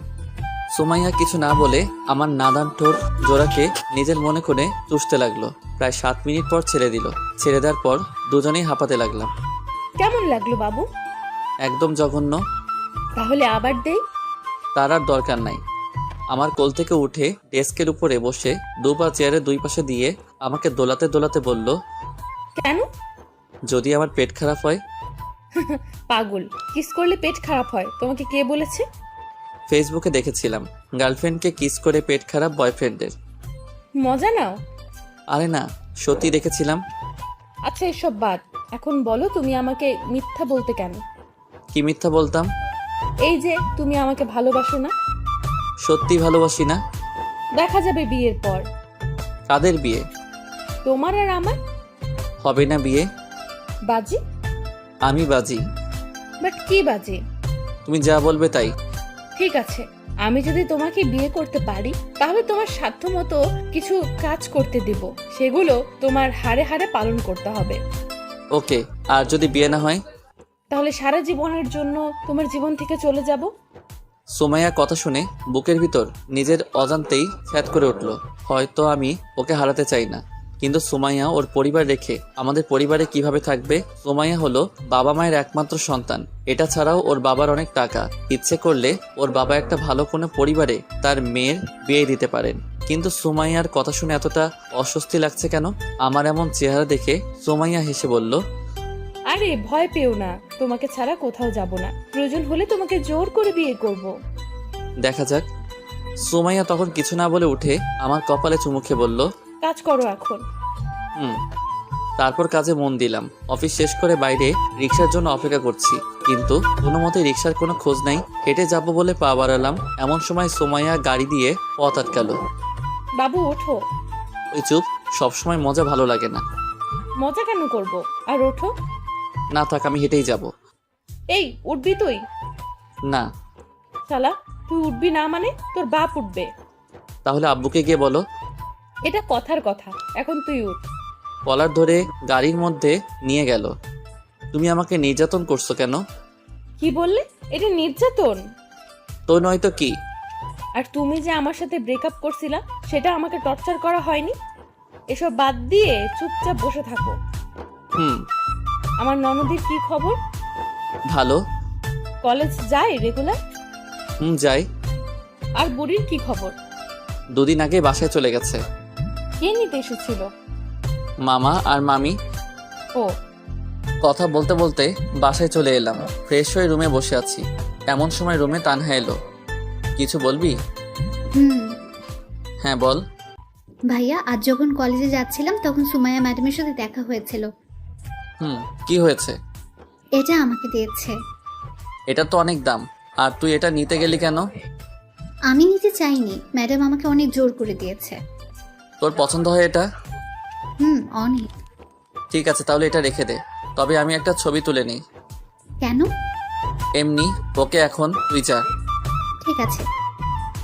সুমাইয়া কিছু না বলে আমার নাদান ঠোঁট জোড়াকে নিজের মনে করে চুষতে লাগলো। প্রায় 7 মিনিট পর ছেড়ে দিল। ছেড়ে দেওয়ার পর দুজনেই হাঁপাতে লাগলাম। কেমন লাগলো বাবু? একদম জঘন্য। তাহলে আবার দেই? তার আর দরকার নাই। আমার কোল থেকে উঠে ডেস্কের উপরে বসে দুপা চেয়ারের দুই পাশে দিয়ে আমাকে দোলাতে দোলাতে বলল, কেন? যদি আমার পেট খারাপ হয়। পাগল, কিস করলে পেট খারাপ হয় তোমাকে কে বলেছে? ফেসবুকে দেখেছিলাম গার্লফ্রেন্ডকে কিস করে পেট খারাপ বয়ফ্রেন্ডের। মজা নাও। আরে না, সত্যি দেখেছিলাম। আচ্ছা এসব বাদ, এখন বলো তুমি আমাকে মিথ্যা বলতে কেন? কি মিথ্যা বলতাম? এই যে তুমি আমাকে ভালোবাসো না। সত্যি ভালোবাসি না। দেখা যাবে বিয়ের পর। কাদের বিয়ে? তোমার আর আমার। হবে না বিয়ে। বাজি? আমি বাজি। বাট কি বাজি? তুমি যা বলবে তাই। ঠিক আছে, আমি যদি তোমাকে বিয়ে করতে পারি তাহলে তোমার সাধ্যমতো কিছু কাজ করতে দেব, সেগুলো তোমার হাড়ে হাড়ে পালন করতে হবে। ওকে, আর যদি বিয়ে না হয়? তাহলে সারা জীবনের জন্য তোমার জীবন থেকে চলে যাব। সুমাইয়া কথা শুনে বুকের ভিতর নিজের অজান্তেই ছ্যাদ করে উঠল। হয়তো আমি ওকে হারাতে চাই না, কিন্তু সুমাইয়া ওর পরিবার রেখে আমাদের পরিবারে কিভাবে থাকবে? সুমাইয়া হলো বাবা মায়ের একমাত্র সন্তান। এটা ছাড়াও ওর বাবার অনেক টাকা। ইচ্ছে করলে ওর বাবা একটা ভালো কোনো পরিবারে তার মেয়ের বিয়ে দিতে পারেন। কিন্তু সুমাইয়ার কথা শুনে এতটা অস্বস্তি লাগছে কেন? আমার এমন চেহারা দেখে সুমাইয়া হেসে বলল, আরে ভয় পেও না, তোমাকে ছাড়া কোথাও যাব না। প্রয়োজন হলে তোমাকে জোর করে বিয়ে করব। দেখা যাক। সুমাইয়া তখন কিছু না বলে উঠে আমার কপালে চুমু খেয়ে বলল, কাজ করো এখন। হুম। তারপর কাজে মন দিলাম। অফিস শেষ করে বাইরে রিক্সার জন্য অপেক্ষা করছি, কিন্তু কোনো মতে রিক্সার কোনো খোঁজ নাই। হেঁটে যাব বলে পা বাড়ালাম, এমন সময় সুমাইয়া গাড়ি দিয়ে পথ আটকালো। বাবু ওঠো। ওই চুপ, সবসময় মজা ভালো লাগে না। মজা কেন করব? আর ওঠো। না থাক, আমি হেঁটেই যাব। এই উঠবি তুই? না। শালা, তুই উঠবি না মানে তোর বাপ উঠবে। তাহলে আব্বুকে গিয়ে বলো। এটা কথার কথা, এখন তুই উঠ। কলার ধরে গাড়ির মধ্যে নিয়ে গেল। তুমি আমাকে নির্যাতন করছো কেন? কি বললে? এটা নির্যাতন? তো নয়তো কি? আর তুমি যে আমার সাথে ব্রেকআপ করছিলা, সেটা আমাকে টর্চার করা হয়নি? এসব বাদ দিয়ে চুপচাপ বসে থাকো। হুম। আমার ননদির কি খবর? ভালো। কলেজ যায় রেগুলার? হুম, যাই। আর বুড়ির কি খবর? দুদিন আগে বাসায় চলে গেছে। কে নিতে এসেছিল? মামা আর মামি। ও। কথা বলতে বলতে বাসায় চলে এলাম। ফ্রেশ হয়ে রুমে বসে আছি, এমন সময় রুমে তানহা এলো। কিছু বলবি? হুম। হ্যাঁ বল। ভাইয়া, আজ যখন কলেজে যাচ্ছিলাম তখন সুমাইয়া ম্যাডামের সাথে দেখা হয়েছিল। হুম, কি হয়েছে? এটা আমাকে দিয়েছে। এটা তো অনেক দাম, আর তুই এটা নিতে গেলি কেন? আমি নিতে চাইনি, ম্যাডাম আমাকে অনেক জোর করে দিয়েছে। তোর পছন্দ হয় এটা? হুম, অনেক। ঠিক আছে, তাহলে এটা রেখে দে। তবে আমি একটা ছবি তুলে নিই। কেন? এমনি। ওকে, এখন তুই যা। ঠিক আছে।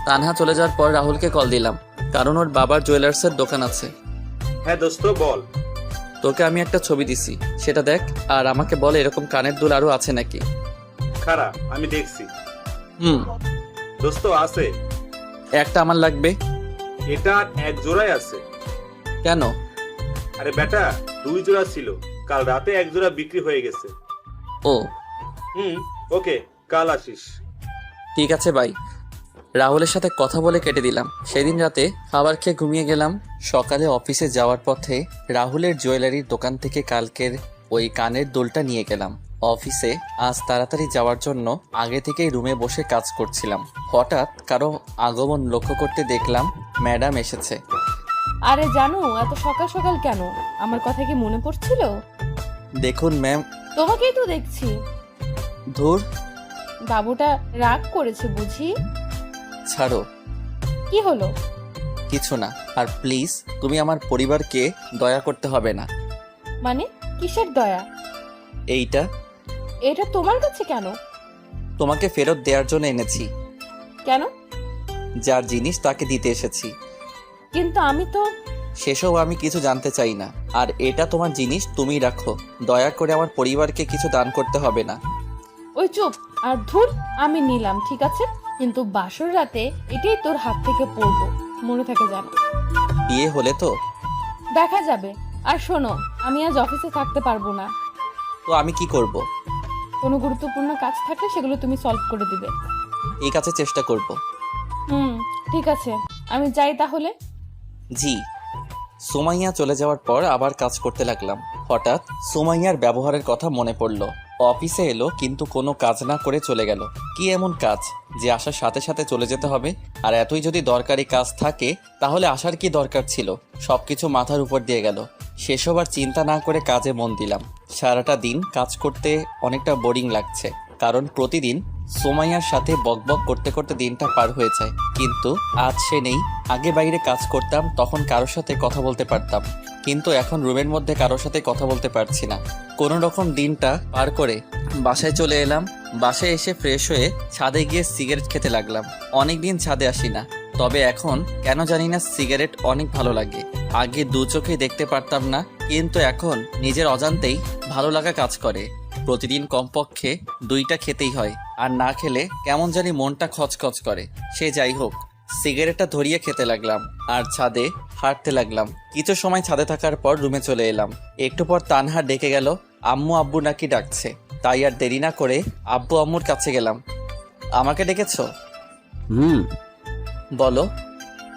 তানহা চলে যাওয়ার পর রাহুলকে কল দিলাম, কারণ ওর বাবার জুয়েলার্সের দোকান আছে। হ্যাঁ দোস্ত বল। তোকে আমি একটা ছবি দিছি, সেটা দেখ, আর আমাকে বল এরকম কানের দুল আরো আছে নাকি। খারাপ, আমি দেখছি। হুম। দোস্ত আছে। একটা আমার লাগবে। এটা এক জোড়াই আছে। কেন? আরে বেটা, 2 জোড়া ছিল, কাল রাতে 1 জোড়া বিক্রি হয়ে গেছে। ও। ওকে, কাল আসিস। ঠিক আছে ভাই। রাহুলের সাথে কথা বলে কেটে দিলাম। সেদিন রাতে খাবার খেয়ে ঘুমিয়ে গেলাম। সকালে অফিসে যাওয়ার পথে রাহুলের জুয়েলারির দোকান থেকে কালকের ওই কানের দুলটা নিয়ে গেলাম। অফিসে আজ তাড়াতাড়ি যাওয়ার জন্য আগে থেকেই রুমে বসে কাজ করছিলাম। হঠাৎ কারো আগমন লক্ষ্য করতে দেখলাম ম্যাডাম এসেছে। আরে জানো, এত সকাল সকাল কেন? আমার কথা কি মনে পড়ছিল? দেখুন ম্যাম। তোমাকেই তো দেখছি। ধুর। বাবুটা রাগ করেছে বুঝি? ছাড়ো। কি হলো? কিছু না। আর প্লিজ, তুমি আমার পরিবারকে দয়া করতে হবে না। মানে কিসের দয়া? এইটা এটা তোমার কাছে কেন? তোমাকে ফেরত দেওয়ার জন্য এনেছি। কেন? যার জিনিস তাকে দিতে এসেছি। কিন্তু আমি তো। সেসব আমি কিছু জানতে চাই না। আর এটা তোমার জিনিস, তুমি রাখো। দয়া করে আমার পরিবারকে কিছু দান করতে হবে না। ওই চুপ। আর ধুর, আমি নিলাম ঠিক আছে, কিন্তু বাসর রাতে এটাই তোর হাত থেকে পড়বো, মনে থাকে জানো। বিয়ে হলে তো দেখা যাবে। আর শোনো, আমি আজ অফিসে থাকতে পারবো না। তো আমি কি করব? কোনো গুরুত্বপূর্ণ কাজ থাকলে সেগুলো তুমি সলভ করে দিবে। এই কাছে চেষ্টা করব। ঠিক আছে, আমি যাই তাহলে। জি। সুমাইয়া চলে যাওয়ার পর আবার কাজ করতে লাগলাম। হঠাৎ সুমাইয়ার ব্যবহারের কথা মনে পড়ল। অফিসে এলো কিন্তু কোনো কাজ না করে চলে গেল। কি এমন কাজ যে আসার সাথে সাথে চলে যেতে হবে? আর এতই যদি দরকারি কাজ থাকে তাহলে আসার কি দরকার ছিল? সবকিছু মাথার উপর দিয়ে গেল। সেসব আর চিন্তা না করে কাজে মন দিলাম। সারাটা দিন কাজ করতে অনেকটা বোরিং লাগছে, কারণ প্রতিদিন সুমাইয়ার সাথে বকবক করতে করতে দিনটা পার হয়ে যায়। কিন্তু আজ সে নেই। আগে বাইরে কাজ করতাম, তখন কারোর সাথে কথা বলতে পারতাম, কিন্তু এখন রুমের মধ্যে কারোর সাথে কথা বলতে পারছি না। কোনো রকম দিনটা পার করে বাসায় চলে এলাম। বাসায় এসে ফ্রেশ হয়ে ছাদে গিয়ে সিগারেট খেতে লাগলাম। অনেকদিন ছাদে আসি না, তবে এখন কেন জানি না সিগারেট অনেক ভালো লাগে। আগে দু চোখে দেখতে পারতাম না, কিন্তু এখন নিজের অজান্তেই ভালো লাগা কাজ করে। প্রতিদিন কমপক্ষে 2টা খেতেই হয়, আর না খেলে কেমন জানি মনটা খচখচ করে। সে যাই হোক, সিগারেটটা ধরিয়ে খেতে লাগলাম আর ছাদে হাঁটতে লাগলাম। কিছু সময় ছাদে থাকার পর রুমে চলে এলাম। একটু পর তানহা ডেকে গেল, আম্মু আব্বু নাকি ডাকছে। তাই আর দেরি না করে আব্বু আম্মুর কাছে গেলাম। আমাকে ডেকেছো? বলো।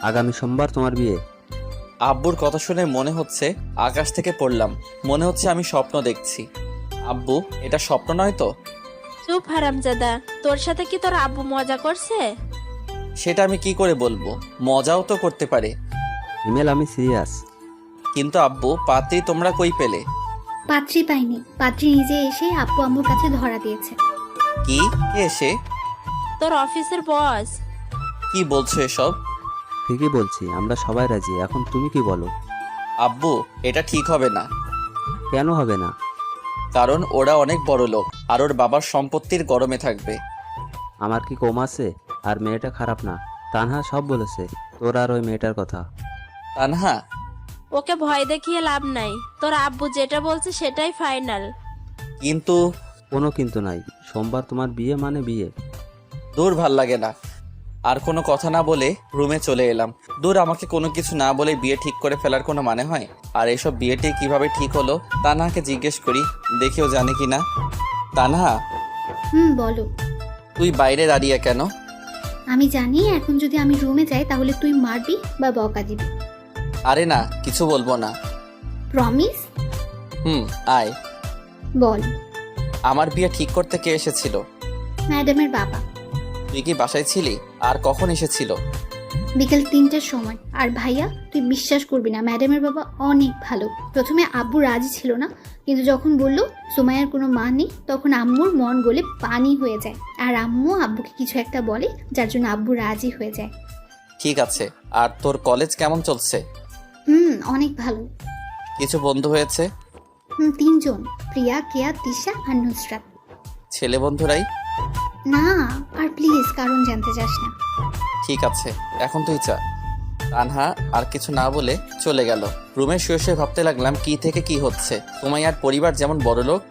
আগামী সোমবার তোমার বিয়ে। আব্বুর কথা শুনে মনে হচ্ছে আকাশ থেকে পড়লাম। মনে হচ্ছে আমি স্বপ্ন দেখছি। আব্বু, এটা স্বপ্ন নয় তো? চুপ হারামজাদা, তোর সাথে কি তোর আব্বু মজা করছে? সেটা আমি কি করে বলবো, মজাও তো করতে পারে। হিমেল, আমি সিরিয়াস। কিন্তু আব্বু, পাত্রী তোমরা কই পেলে? পাত্রী পাইনি, পাত্রী নিজে এসে আব্বু আম্মুর কাছে ধরা দিয়েছে। কি? কে এসে? তোর অফিসের বস। কি বলছো এসব? ঠিকই বলছি, আমরা সবাই রাজি। এখন তুমি কি বলো? আব্বু, এটা ঠিক হবে না। কেন হবে না? কারণ ওরা অনেক বড় লোক, আর ওর বাবার সম্পত্তির গরমে থাকবে। আমার কি কম আছে? আর মেয়েটা খারাপ না। তানহা সব বলেছে তোর আর ওই মেয়েটার কথা। তানহা, ওকে ভয় দেখিয়ে লাভ নাই, তোর আব্বু যেটা বলছে সেটাই ফাইনাল। কিন্তু কোনো কিন্তু নাই। সোমবার তোমার বিয়ে মানে বিয়ে। দূর, ভাল লাগে না। আর কোনো কথা না বলে রুমে চলে এলাম। দূর, আমাকে কোনো কিছু না বলে বিয়ে ঠিক করে ফেলার কোনো মানে হয়? আর এসব বিয়েটি কিভাবে ঠিক হলো তানহাকে জিজ্ঞেস করি, দেখেও জানে কি না। তানহা, বলো। তুই বাইরে দাঁড়িয়ে কেন? আমি জানি এখন যদি আমি রুমে যাই তাহলে তুই মারবি বা বকা দিবি। আরে না, কিছু বলবো না। প্রমিস? আয়। বল। আমার বিয়ে ঠিক করতে কে এসেছিল? ম্যাডামের বাবা। তুই কি বাসায় ছিলি? আর কখন এসেছিল? বিকেল 3টার সময়। আর ভাইয়া, তুই বিশ্বাস করবি না, ম্যাডামের বাবা অনেক ভালো। প্রথমে আব্বু রাজি ছিল না, কিন্তু যখন বললো সুমাইয়ার কোনো মা নেই, তখন আম্মুর মন গলে পানি হয়ে যায়। আর আম্মু আব্বুকে কিছু একটা বলে, যার জন্য আব্বু রাজি হয়ে যায়। ঠিক আছে। আর তোর কলেজ কেমন চলছে? অনেক ভালো। কিছু বন্ধু হয়েছে? 3জন, প্রিয়া, কেয়া, তিশা আর নুসরাত। ছেলে বন্ধুরাই? না, আর প্লিজ কারণ জানতে চাস না। ঠিক আছে, এখন তুই চা। তানহা আর কিছু না বলে চলে গেল। রুমে শুয়ে শুয়ে ভাবতে লাগলাম কি থেকে কি হচ্ছে। সুমাইয়ার পরিবার যেমন বড়লোক,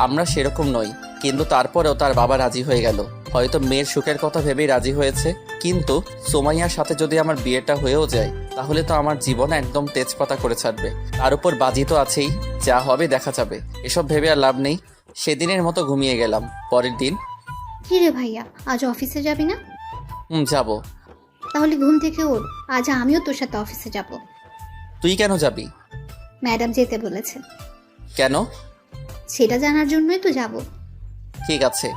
আমরা সেরকম নই, কিন্তু তারপরেও তার বাবা রাজি হয়ে গেল। হয়তো মেয়ের সুখের কথা ভেবেই রাজি হয়েছে। কিন্তু সুমাইয়ার সাথে যদি আমার বিয়েটা হয়েও যায়, তাহলে তো আমার জীবন একদম তেজপাতা করে ছাড়বে। তার উপর বাজি তো আছেই, যা হবে দেখা যাবে। এসব ভেবে আর লাভ নেই। সেদিনের মতো ঘুমিয়ে গেলাম। পরের দিন। কি রে ভাইয়া, আজ অফিসে যাবি না? যাব। তাহলে ঘুম থেকে ওঠ, আজ আমিও তোর সাথে অফিসে যাব। তুই কেন যাবি? ম্যাডাম যেতে বলেছে। কেন? সেটা জানার জন্যই তো যাব। ঠিক আছে।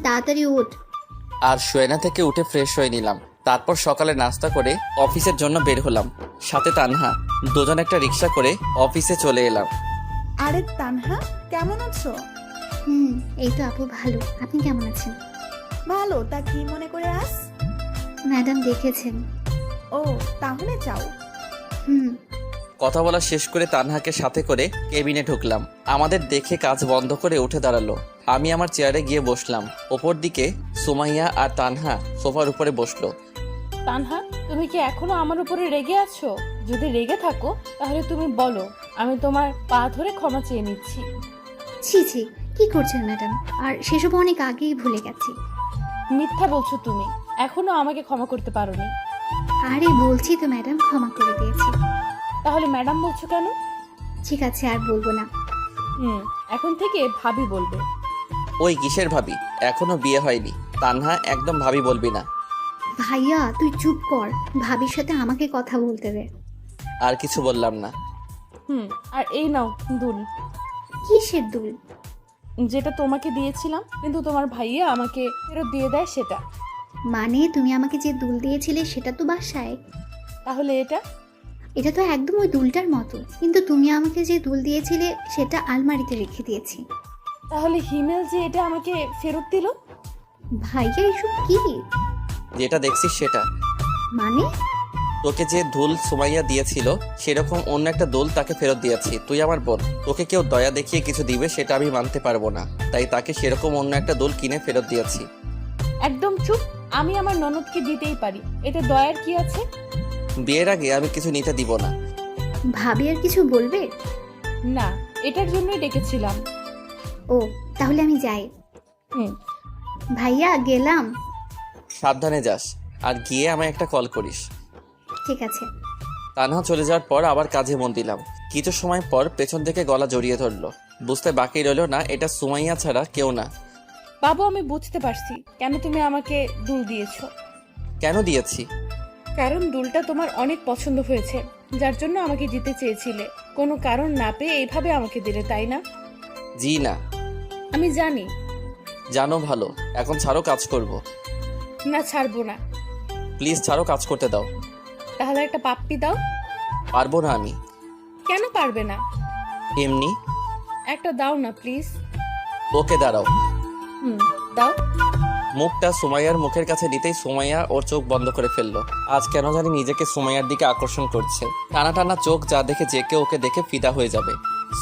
তাড়াতাড়ি ওঠ। আর শোয়না থেকে উঠে ফ্রেশ হয়ে নিলাম। তারপর সকালে নাস্তা করে অফিসের জন্য বের হলাম। সাথে তানহা। দুজন একটা রিক্সা করে অফিসে চলে এলাম। আরে তানহা, কেমন আছো? এই তো আপু ভালো। আপনি কেমন আছেন? ভালো। তা কি মনে করে আস? ম্যাডাম দেখেছেন। ও, তাহলে যাও। কথা বলা শেষ করে তানহাকে সাথে করে কেবিনে ঢুকলাম। আমাদের দেখে কাজ বন্ধ করে উঠে দাঁড়ালো। আমি আমার চেয়ারে গিয়ে বসলাম। ওপর দিকে সুমাইয়া আর তানহা সোফার উপরে বসলো। তানহা, তুমি কি এখনো আমার উপরে রেগে আছো? যদি রেগে থাকো তাহলে তুমি বলো, আমি তোমার পা ধরে ক্ষমা চেয়ে নিচ্ছি। ছি ছি, কি করছেন ম্যাডাম? আর সেসব অনেক আগেই ভুলে গেছি। মিথ্যা বলছো তুমি, এখনো আমাকে ক্ষমা করতে পারোনি। আরে বলছি তো ম্যাডাম, ক্ষমা করে দিয়েছি। তাহলে ম্যাডাম বলছো কেন? ঠিক আছে, আর বলবো না। এখন থেকে ভাবি বলবে। ওই কিসের ভাবি? এখনো বিয়ে হয়নি। তানহা, একদম ভাবি বলবি না। ভাইয়া তুই চুপ কর, ভাবির সাথে আমাকে কথা বলতে দে। আর কিছু বললাম না। আর এই নাও দুল। কিসের দুল? যেটা তোমাকে দিয়েছিলাম, কিন্তু তোমার ভাইয়া আমাকে ফেরত দিয়ে দেয় সেটা। মানে তুমি আমাকে যে দুল দিয়েছিলে সেটা তো বাসায়। তাহলে এটা তো একদম ওই দুলটার মতো, কিন্তু তুমি আমাকে যে দুল দিয়েছিলে সেটা আলমারিতে রেখে দিয়েছি। তাহলে হিমেল যে এটা আমাকে ফেরত দিল? ভাইয়া এসব কি? যেটা দেখছিস সেটা। মানে? তোকে যে দুল সুমাইয়া দিয়েছিল সেরকম অন্য একটা দুল তাকে ফেরত দিয়েছি। তুই আমার বোন, তোকে কেউ দয়া দেখিয়ে কিছু দিবে সেটা আমি মানতে পারবো না, তাই তাকে সেরকম অন্য একটা দুল কিনে ফেরত দিয়েছি। একদম চুপ। আমি আমার ননদকে দিতেই পারি, এতে দয়ার কি আছে? বিয়ের আগে আমি কিছু নিতে দিব না। ভাবি আর কিছু বলবে? না, এটার জন্যই ডেকেছিলাম। ও তাহলে আমি যাই। হুম। ভাইয়া গেলাম। সাবধানে যাস, আর গিয়ে আমায় একটা কল করিস। ঠিক আছে। তানহা চলে যাওয়ার পর আবার কাজে মন দিলাম। কিছু সময় পর পেছন থেকে গলা জড়িয়ে ধরলো। বুঝতে বাকি রইল না এটা সুমাইয়া ছাড়া কেউ না। বাবু, আমি বুঝতে পারছি কেন তুমি আমাকে দুল দিয়েছো। কেন দিয়েছি? কারণ দুলটা তোমার অনেক পছন্দ হয়েছে, যার জন্য আমাকে দিতে চেয়েছিলে। কোনো কারণ না পেয়ে এইভাবে আমাকে দিলে, তাই না? জি না। আমি জানি। জানো ভালো, এখন ছাড়ো, কাজ করব। না, ছাড়বো না। প্লিজ ছাড়ো, কাজ করতে দাও। তাহলে একটা পাপ্পি দাও। পারবো না আমি। কেন পারবে না? এমনি। একটা দাও না প্লিজ। ওকে দাঁড়াও। দাও। মুখটা সুমাইয়ার মুখের কাছে দিতেই সুমাইয়া ওর চোখ বন্ধ করে ফেললো। আজ কেন জানি নিজেকে সুমাইয়ার দিকে আকর্ষণ করছে। টানা টানা চোখ যা দেখে যে কেউ ওকে দেখে ফিদা হয়ে যাবে।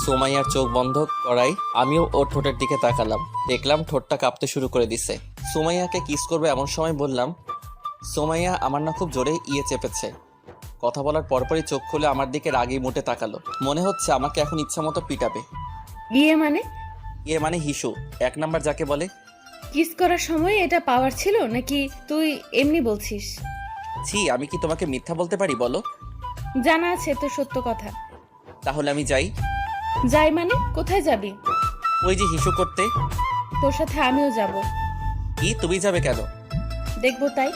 সুমাইয়ার চোখ বন্ধ করাই আমিও ওর ঠোঁটের দিকে তাকালাম। দেখলাম ঠোঁটটা কাঁপতে শুরু করে দিছে। সুমাইয়াকে কিস করবে এমন সময় বললাম, সুমাইয়া আমার না খুব জোরে চেপেছে। কথা বলার পরপরই চোখ খুলে আমার দিকে রাগি মুটে তাকালো। মনে হচ্ছে আমাকে এখন ইচ্ছা মতো পিটাবে। মানে হিসু, 1 নাম্বার যাকে বলে। কিস করার সময় এটা পাওয়ার ছিল নাকি তুই এমনি বলছিস? ছি, আমি কি তোমাকে মিথ্যা বলতে পারি বলো? জানা আছে তো সত্য কথা। তাহলে আমি যাই। যাই মানে? কোথায় যাবি? ওই যে হিসু করতে। তোর সাথে আমিও যাব। কি, তুমি যাবে কেন? দেখবো তাই।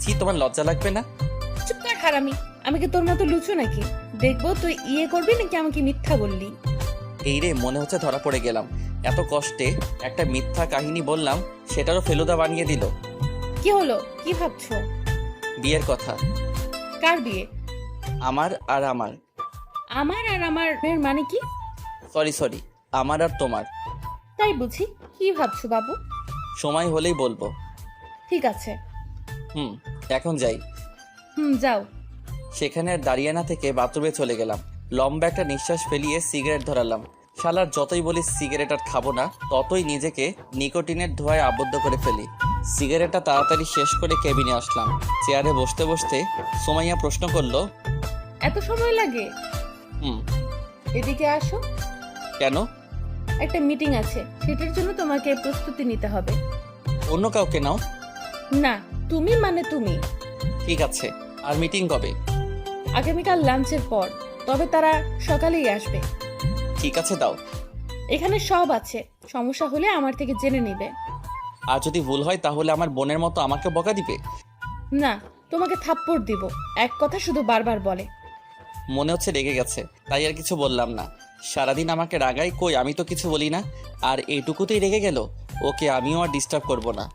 ছি, তোমার লজ্জা লাগবে না? চুপ কর হারামি। আমি কি তোর মতো লুচু নাকি? দেখবো তুই করবি নাকি আমাকে মিথ্যা বললি। এই রে, মনে হচ্ছে ধরা পড়ে গেলাম। এত কষ্টে একটা মিথ্যা কাহিনী বললাম, সেটারও ফেলুদা বানিয়ে দিল। কি হলো? কি ভাবছো? বিয়ের কথা। কার বিয়ে? আমার আর আমার। আমার আর আমার এর মানে কি? সরি, আমার আর তোমার। তাই বুঝি। কি ভাবছো বাবু? সময় হলেই বলবো। ঠিক আছে। এখন যাই। যাও। সেখানে আর দাঁড়িয়ে না থেকে বাথরুমে চলে গেলাম। লম্বা একটা নিঃশ্বাস ফেলিয়ে সিগারেট ধরালাম। শালার যতই বলি সিগারেট আর খাবো না, ততই নিজেকে নিকোটিনের ধোঁয়ায় আবদ্ধ করে ফেলি। সিগারেটটা তাড়াতাড়ি শেষ করে কেবিনে আসলাম। চেয়ারে বসতে বসতে সুমাইয়া প্রশ্ন করলো, এত সময় লাগে? এদিকে আসো। কেন? একটা মিটিং আছে, সেটার জন্য তোমাকে প্রস্তুতি নিতে হবে। অন্য কাউকে নাও। না, তুমি মানে তুমি। ঠিক আছে। আর মিটিং কবে? আগামীকাল লাঞ্চের পর, তবে তারা সকালেই আসবে। ঠিক আছে, দাও। এখানে সব আছে, সমস্যা হলে আমার থেকে জেনে নিবে। আর যদি ভুল হয় তাহলে আমার বোনের মতো আমাকে বকা দিবে? না, তোমাকে থাপ্পড় দিব। এক কথা শুধু বারবার বলে। মনে হচ্ছে রেগে গেছে, তাই আর কিছু বললাম না। সারাদিন আমাকে রাগাই, কই আমি তো কিছু বলি না, আর এইটুকুতেই রেগে গেল। ওকে আমিও আর ডিস্টার্ব করব না।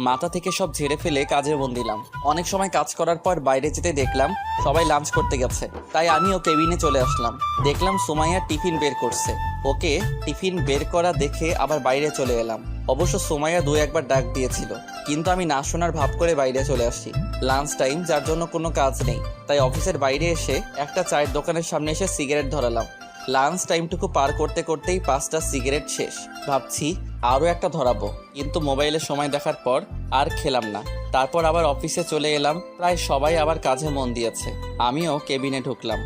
মাথা থেকে সব ঝেড়ে ফেলে কাজে মন দিলাম। অনেক সময় কাজ করার পর বাইরে যেতে দেখলাম সবাই লাঞ্চ করতে গেছে, তাই আমিও কেবিনে চলে আসলাম। দেখলাম সুমাইয়া টিফিন বের করছে। ওকে টিফিন বের করা দেখে আবার বাইরে চলে এলাম। অবশ্য সুমাইয়া 2-1 ডাক দিয়েছিল, কিন্তু আমি না শোনার ভাব করে বাইরে চলে আসি। লাঞ্চ টাইম, যার জন্য কোনো কাজ নেই, তাই অফিসের বাইরে এসে একটা চায়ের দোকানের সামনে এসে সিগারেট ধরালাম। লাঞ্চ টাইমটুকু পার করতে করতেই 5টা সিগারেট শেষ। ভাবছি আরও একটা ধরাবো, কিন্তু মোবাইলে সময় দেখার পর আর খেলাম না। তারপর আবার অফিসে চলে এলাম। প্রায় সবাই আবার কাজে মন দিয়েছে। আমিও কেবিনে ঢুকলাম।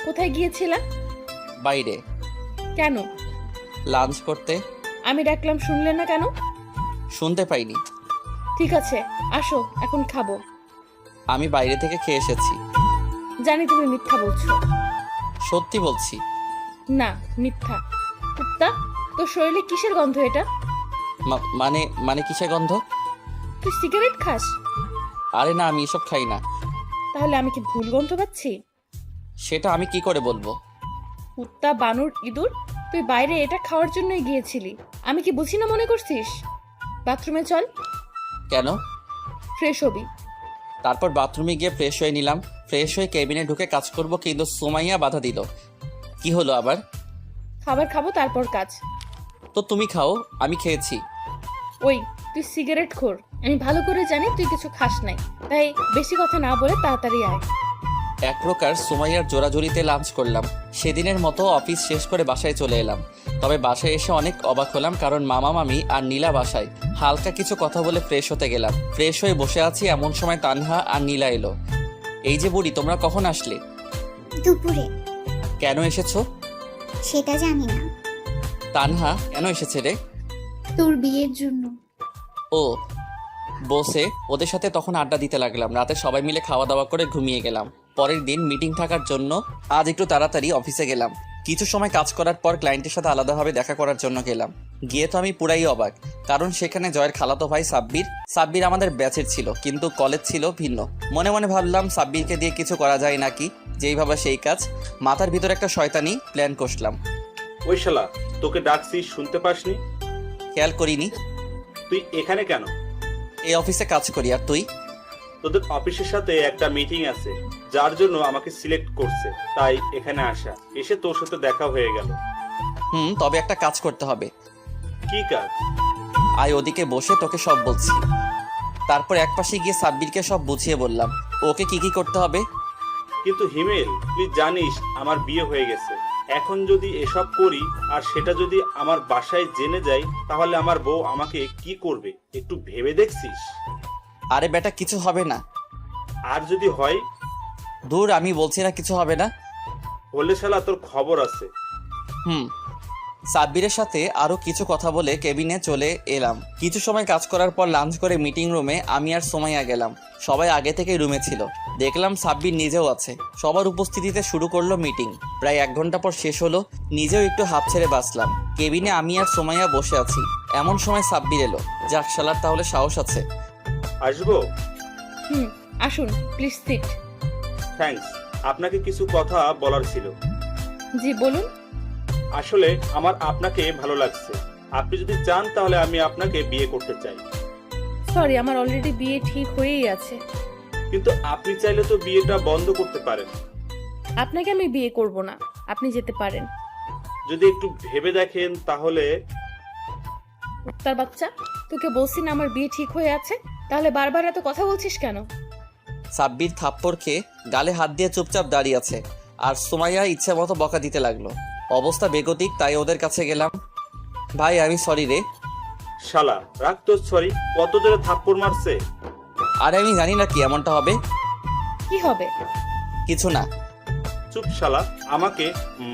কোথায় গিয়েছিলা? বাইরে। কেন? লাঞ্চ করতে। আমি ডাকলাম শুনলে না কেন? শুনতে পাইনি। ঠিক আছে, আসো, এখন খাবো। আমি বাইরে থেকে খেয়ে এসেছি। জানি তুমি মিথ্যা বলছো। সত্যি বলছি। না, মিথ্যা। কুত্তা, তোর শরীরে কিসের গন্ধ এটা? মানে কিসের গন্ধ? তুই সিগারেট খাস? আরে না, আমি এসব খাই না। তাহলে আমি কি ভুল গন্ধ পাচ্ছি? সেটা আমি কি করে বলবো? কুত্তা, বানর, ইঁদুর, তুই বাইরে এটা খাওয়ার জন্যই গিয়েছিলি। আমি কি বুঝি না মনে করছিস? বাথরুমে চল। কেন? ফ্রেশ হবি। তারপর বাথরুমে গিয়ে ফ্রেশ হয়ে নিলাম। ফ্রেশ হয়ে কেবিনে ঢুকে কাজ করব, কিন্তু সুমাইয়া বাধা দিল। কি হলো আবার? খাবার খাবো, তারপর কাজ। তো তুমি খাও, আমি খেয়েছি। ওই, তুই সিগারেট খোর। আমি ভালো করে জানি তুই কিছু খাস নাই, তাই বেশি কথা না বলে তাড়াতাড়ি আয়। এক প্রকার সুমাইয়ার জোরাজুরিতে লাঞ্চ করলাম। সেদিনের মতো অফিস শেষ করে বাসায় চলে এলাম। তবে বাসায় এসে অনেক অবাক হলাম, কারণ মামা মামি আর নীলা বাসায়। হালকা কিছু কথা বলে ফ্রেশ হতে গেলাম। ফ্রেশ হয়ে বসে আছি, এমন সময় তানহা আর নীলা এলো। এই যে বুড়ি, তোমরা কখন আসলে? দুপুরে। কেন এসেছো? সেটা জানি না। তানহা কেন এসেছে রে? তোর বিয়ের জন্য। ও। বসে ওদের সাথে তখন আড্ডা দিতে লাগলাম। রাতে সবাই মিলে খাওয়া দাওয়া করে ঘুমিয়ে গেলাম। পরের দিন মিটিং থাকার জন্য আজ একটু তাড়াতাড়ি অফিসে গেলাম। কিছু সময় কাজ করার পর ক্লায়েন্টের সাথে আলাদাভাবে দেখা করার জন্য গেলাম। গিয়ে তো আমি পুরাই অবাক, কারণ সেখানে জয়ের খালাতো ভাই সাব্বির আমাদের ব্যাচের ছিল, কিন্তু কলেজ ছিল ভিন্ন। মনে মনে ভাবলাম সাব্বিরকে দিয়ে কিছু করা যায় নাকি, যেই ভাবা সেই কাজ। মাথার ভিতর একটা শয়তানি প্ল্যান কষলাম। ওই শালা, তোকে ডাকছি শুনতে পাসনি? খেয়াল করিনি। তুই এখানে কেন? এই অফিসে কাজ করি। আর তুই? তোদের অফিসের সাথে একটা মিটিং আছে, যার জন্য আমাকে সিলেক্ট করছে, তাই এখানে আসা। এসে তোর সাথে দেখা হয়ে গেল। তবে একটা কাজ করতে হবে। কি কাজ? আয় ওদিকে বসে, তোকে সব বলছি। তারপর একপাশে গিয়ে সাব্বিরকে সব বুঝিয়ে বললাম ওকে কি কি করতে হবে। কিন্তু হিমেল, তুই জানিস আমার বিয়ে হয়ে গেছে। এখন যদি এসব করি আর সেটা যদি আমার বাসায় জেনে যায়, তাহলে আমার বউ আমাকে কি করবে একটু ভেবে দেখছিস? আরে বেটা, কিছু হবে না। আর যদি হয়? দূর, আমি বলছি না কিছু হবে না। হলে শালা তোর খবর আছে। সাব্বিরের সাথে আরো কিছু কথা বলে কেবিনে চলে এলাম। কিছু সময় কাজ করার পর লাঞ্চ করে মিটিং রুমে আমি আর সুমাইয়া গেলাম। সবাই আগে থেকেই রুমে ছিল। দেখলাম সাব্বির নিজেও আছে। সবার উপস্থিতিতে শুরু করলো মিটিং। প্রায় 1 ঘন্টা পর শেষ হলো। নিজেও একটু হাঁপ ছেড়ে বাঁচলাম। কেবিনে আমি আর সুমাইয়া বসে আছি। এমন সময় সাব্বির এলো। যাক, শালার তাহলে সাহস আছে। আসবো? আসুন প্লিজ সিট। থ্যাঙ্কস। আপনাকে কিছু কথা বলার ছিল। জি বলুন। আসলে আমার আপনাকে ভালো লাগছে। আপনি যদি চান তাহলে আমি আপনাকে বিয়ে করতে চাই। সরি, আমার অলরেডি বিয়ে ঠিক হয়েই আছে। কিন্তু আপনি চাইলে তো বিয়েটা বন্ধ করতে পারেন। আপনাকে আমি বিয়ে করব না, আপনি যেতে পারেন। যদি একটু ভেবে দেখেন তাহলে। তার বাচ্চা, তোকে বলছি না আমার বিয়ে ঠিক হয়ে আছে, তাহলে বারবার এত কথা বলছিস কেন? সাব্বির থাপ্পড় খেয়ে গালে হাত দিয়ে চুপচাপ দাঁড়িয়ে আছে, আর সুমাইয়া ইচ্ছে মতো বকা দিতে লাগলো। অবস্থা বেগতিক, তাই ওদের কাছে গেলাম। ভাই, আমি সরি রে। শালা রাখ তো সরি। কত জোরে থাপ্পড় মারছে? আরে আমি জানি না কি এমনটা হবে। কি হবে? কিছু না। চুপ শালা। আমাকে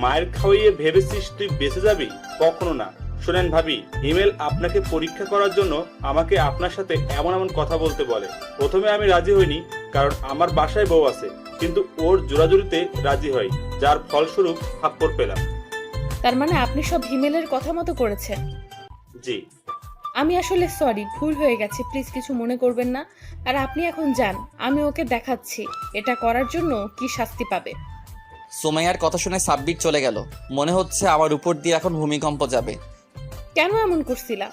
মায়ের খাওয়িয়ে ভেবেছিস তুই বেঁচে যাবি? কখনো না। শোনেন ভাবি, হিমেল আপনাকে পরীক্ষা করার জন্য আমাকে আপনার সাথে এমন এমন কথা বলতে বলে। প্রথমে আমি রাজি হইনি, কারণ আমার বাসায় বউ আছে, কিন্তু ওর জোরাজুরিতে রাজি হই, যার ফলস্বরূপ থাপ্পড় পেলাম। তার মানে আপনি সব হিমেলের কথা মতো করেছেন? জি। আমি আসলে সরি, ভুল হয়ে গেছে, প্লিজ কিছু মনে করবেন না। আর আপনি এখন যান, আমি ওকে দেখাচ্ছি এটা করার জন্য কি শাস্তি পাবে। সুমাইয়ার কথা শুনে সাব্বির চলে গেল। মনে হচ্ছে আমার উপর দিয়ে এখন ভূমিকম্প যাবে। কেন এমন করছিলা?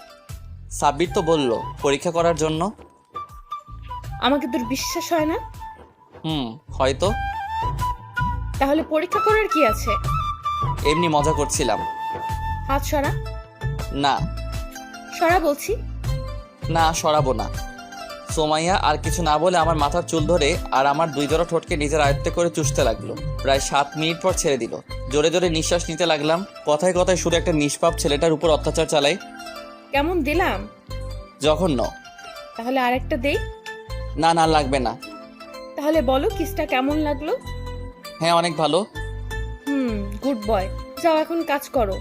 সাব্বির তো বলল পরীক্ষা করার জন্য। আমাকে তোর বিশ্বাস হয় না? হয়তো। তাহলে পরীক্ষা করার কি আছে? এমনি মজা করছিলাম। হাত সরা। না। সরা বলছি। না, সরাবো না। সুমাইয়া আর কিছু না বলে আমার মাথার চুল ধরে আর আমার 2 জোড়া ঠোঁটকে নিজের আয়ত্তে করে চুষতে লাগলো। প্রায় 7 মিনিট পর ছেড়ে দিল। জোরে জোরে নিঃশ্বাস নিতে লাগলাম। কথায় কথায় শুধু একটা নিষ্পাপ ছেলেটার উপর অত্যাচার চালাই। কেমন দিলাম? জঘন্য। তাহলে আরেকটা দেই? না না, লাগবে না। তাহলে বলো কিসটা কেমন লাগলো? হ্যাঁ, অনেক ভালো। Good boy. যাও এখন কাজ করো।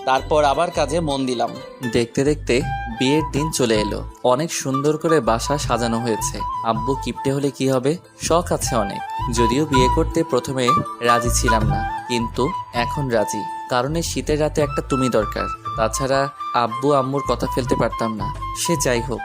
তারপর আবার কাজে মন দিলাম। দেখতে দেখতে বিয়ের দিন চলে এলো। অনেক সুন্দর করে বাসা সাজানো হয়েছে। আব্বু কিপটে হলে কি হবে, শখ আছে অনেক। যদিও বিয়ে করতে প্রথমে রাজি ছিলাম না, কিন্তু এখন রাজি, কারণ এই শীতের রাতে একটা তুমি দরকার। তাছাড়া আব্বু আম্মুর কথা ফেলতে পারতাম না। সে যাই হোক,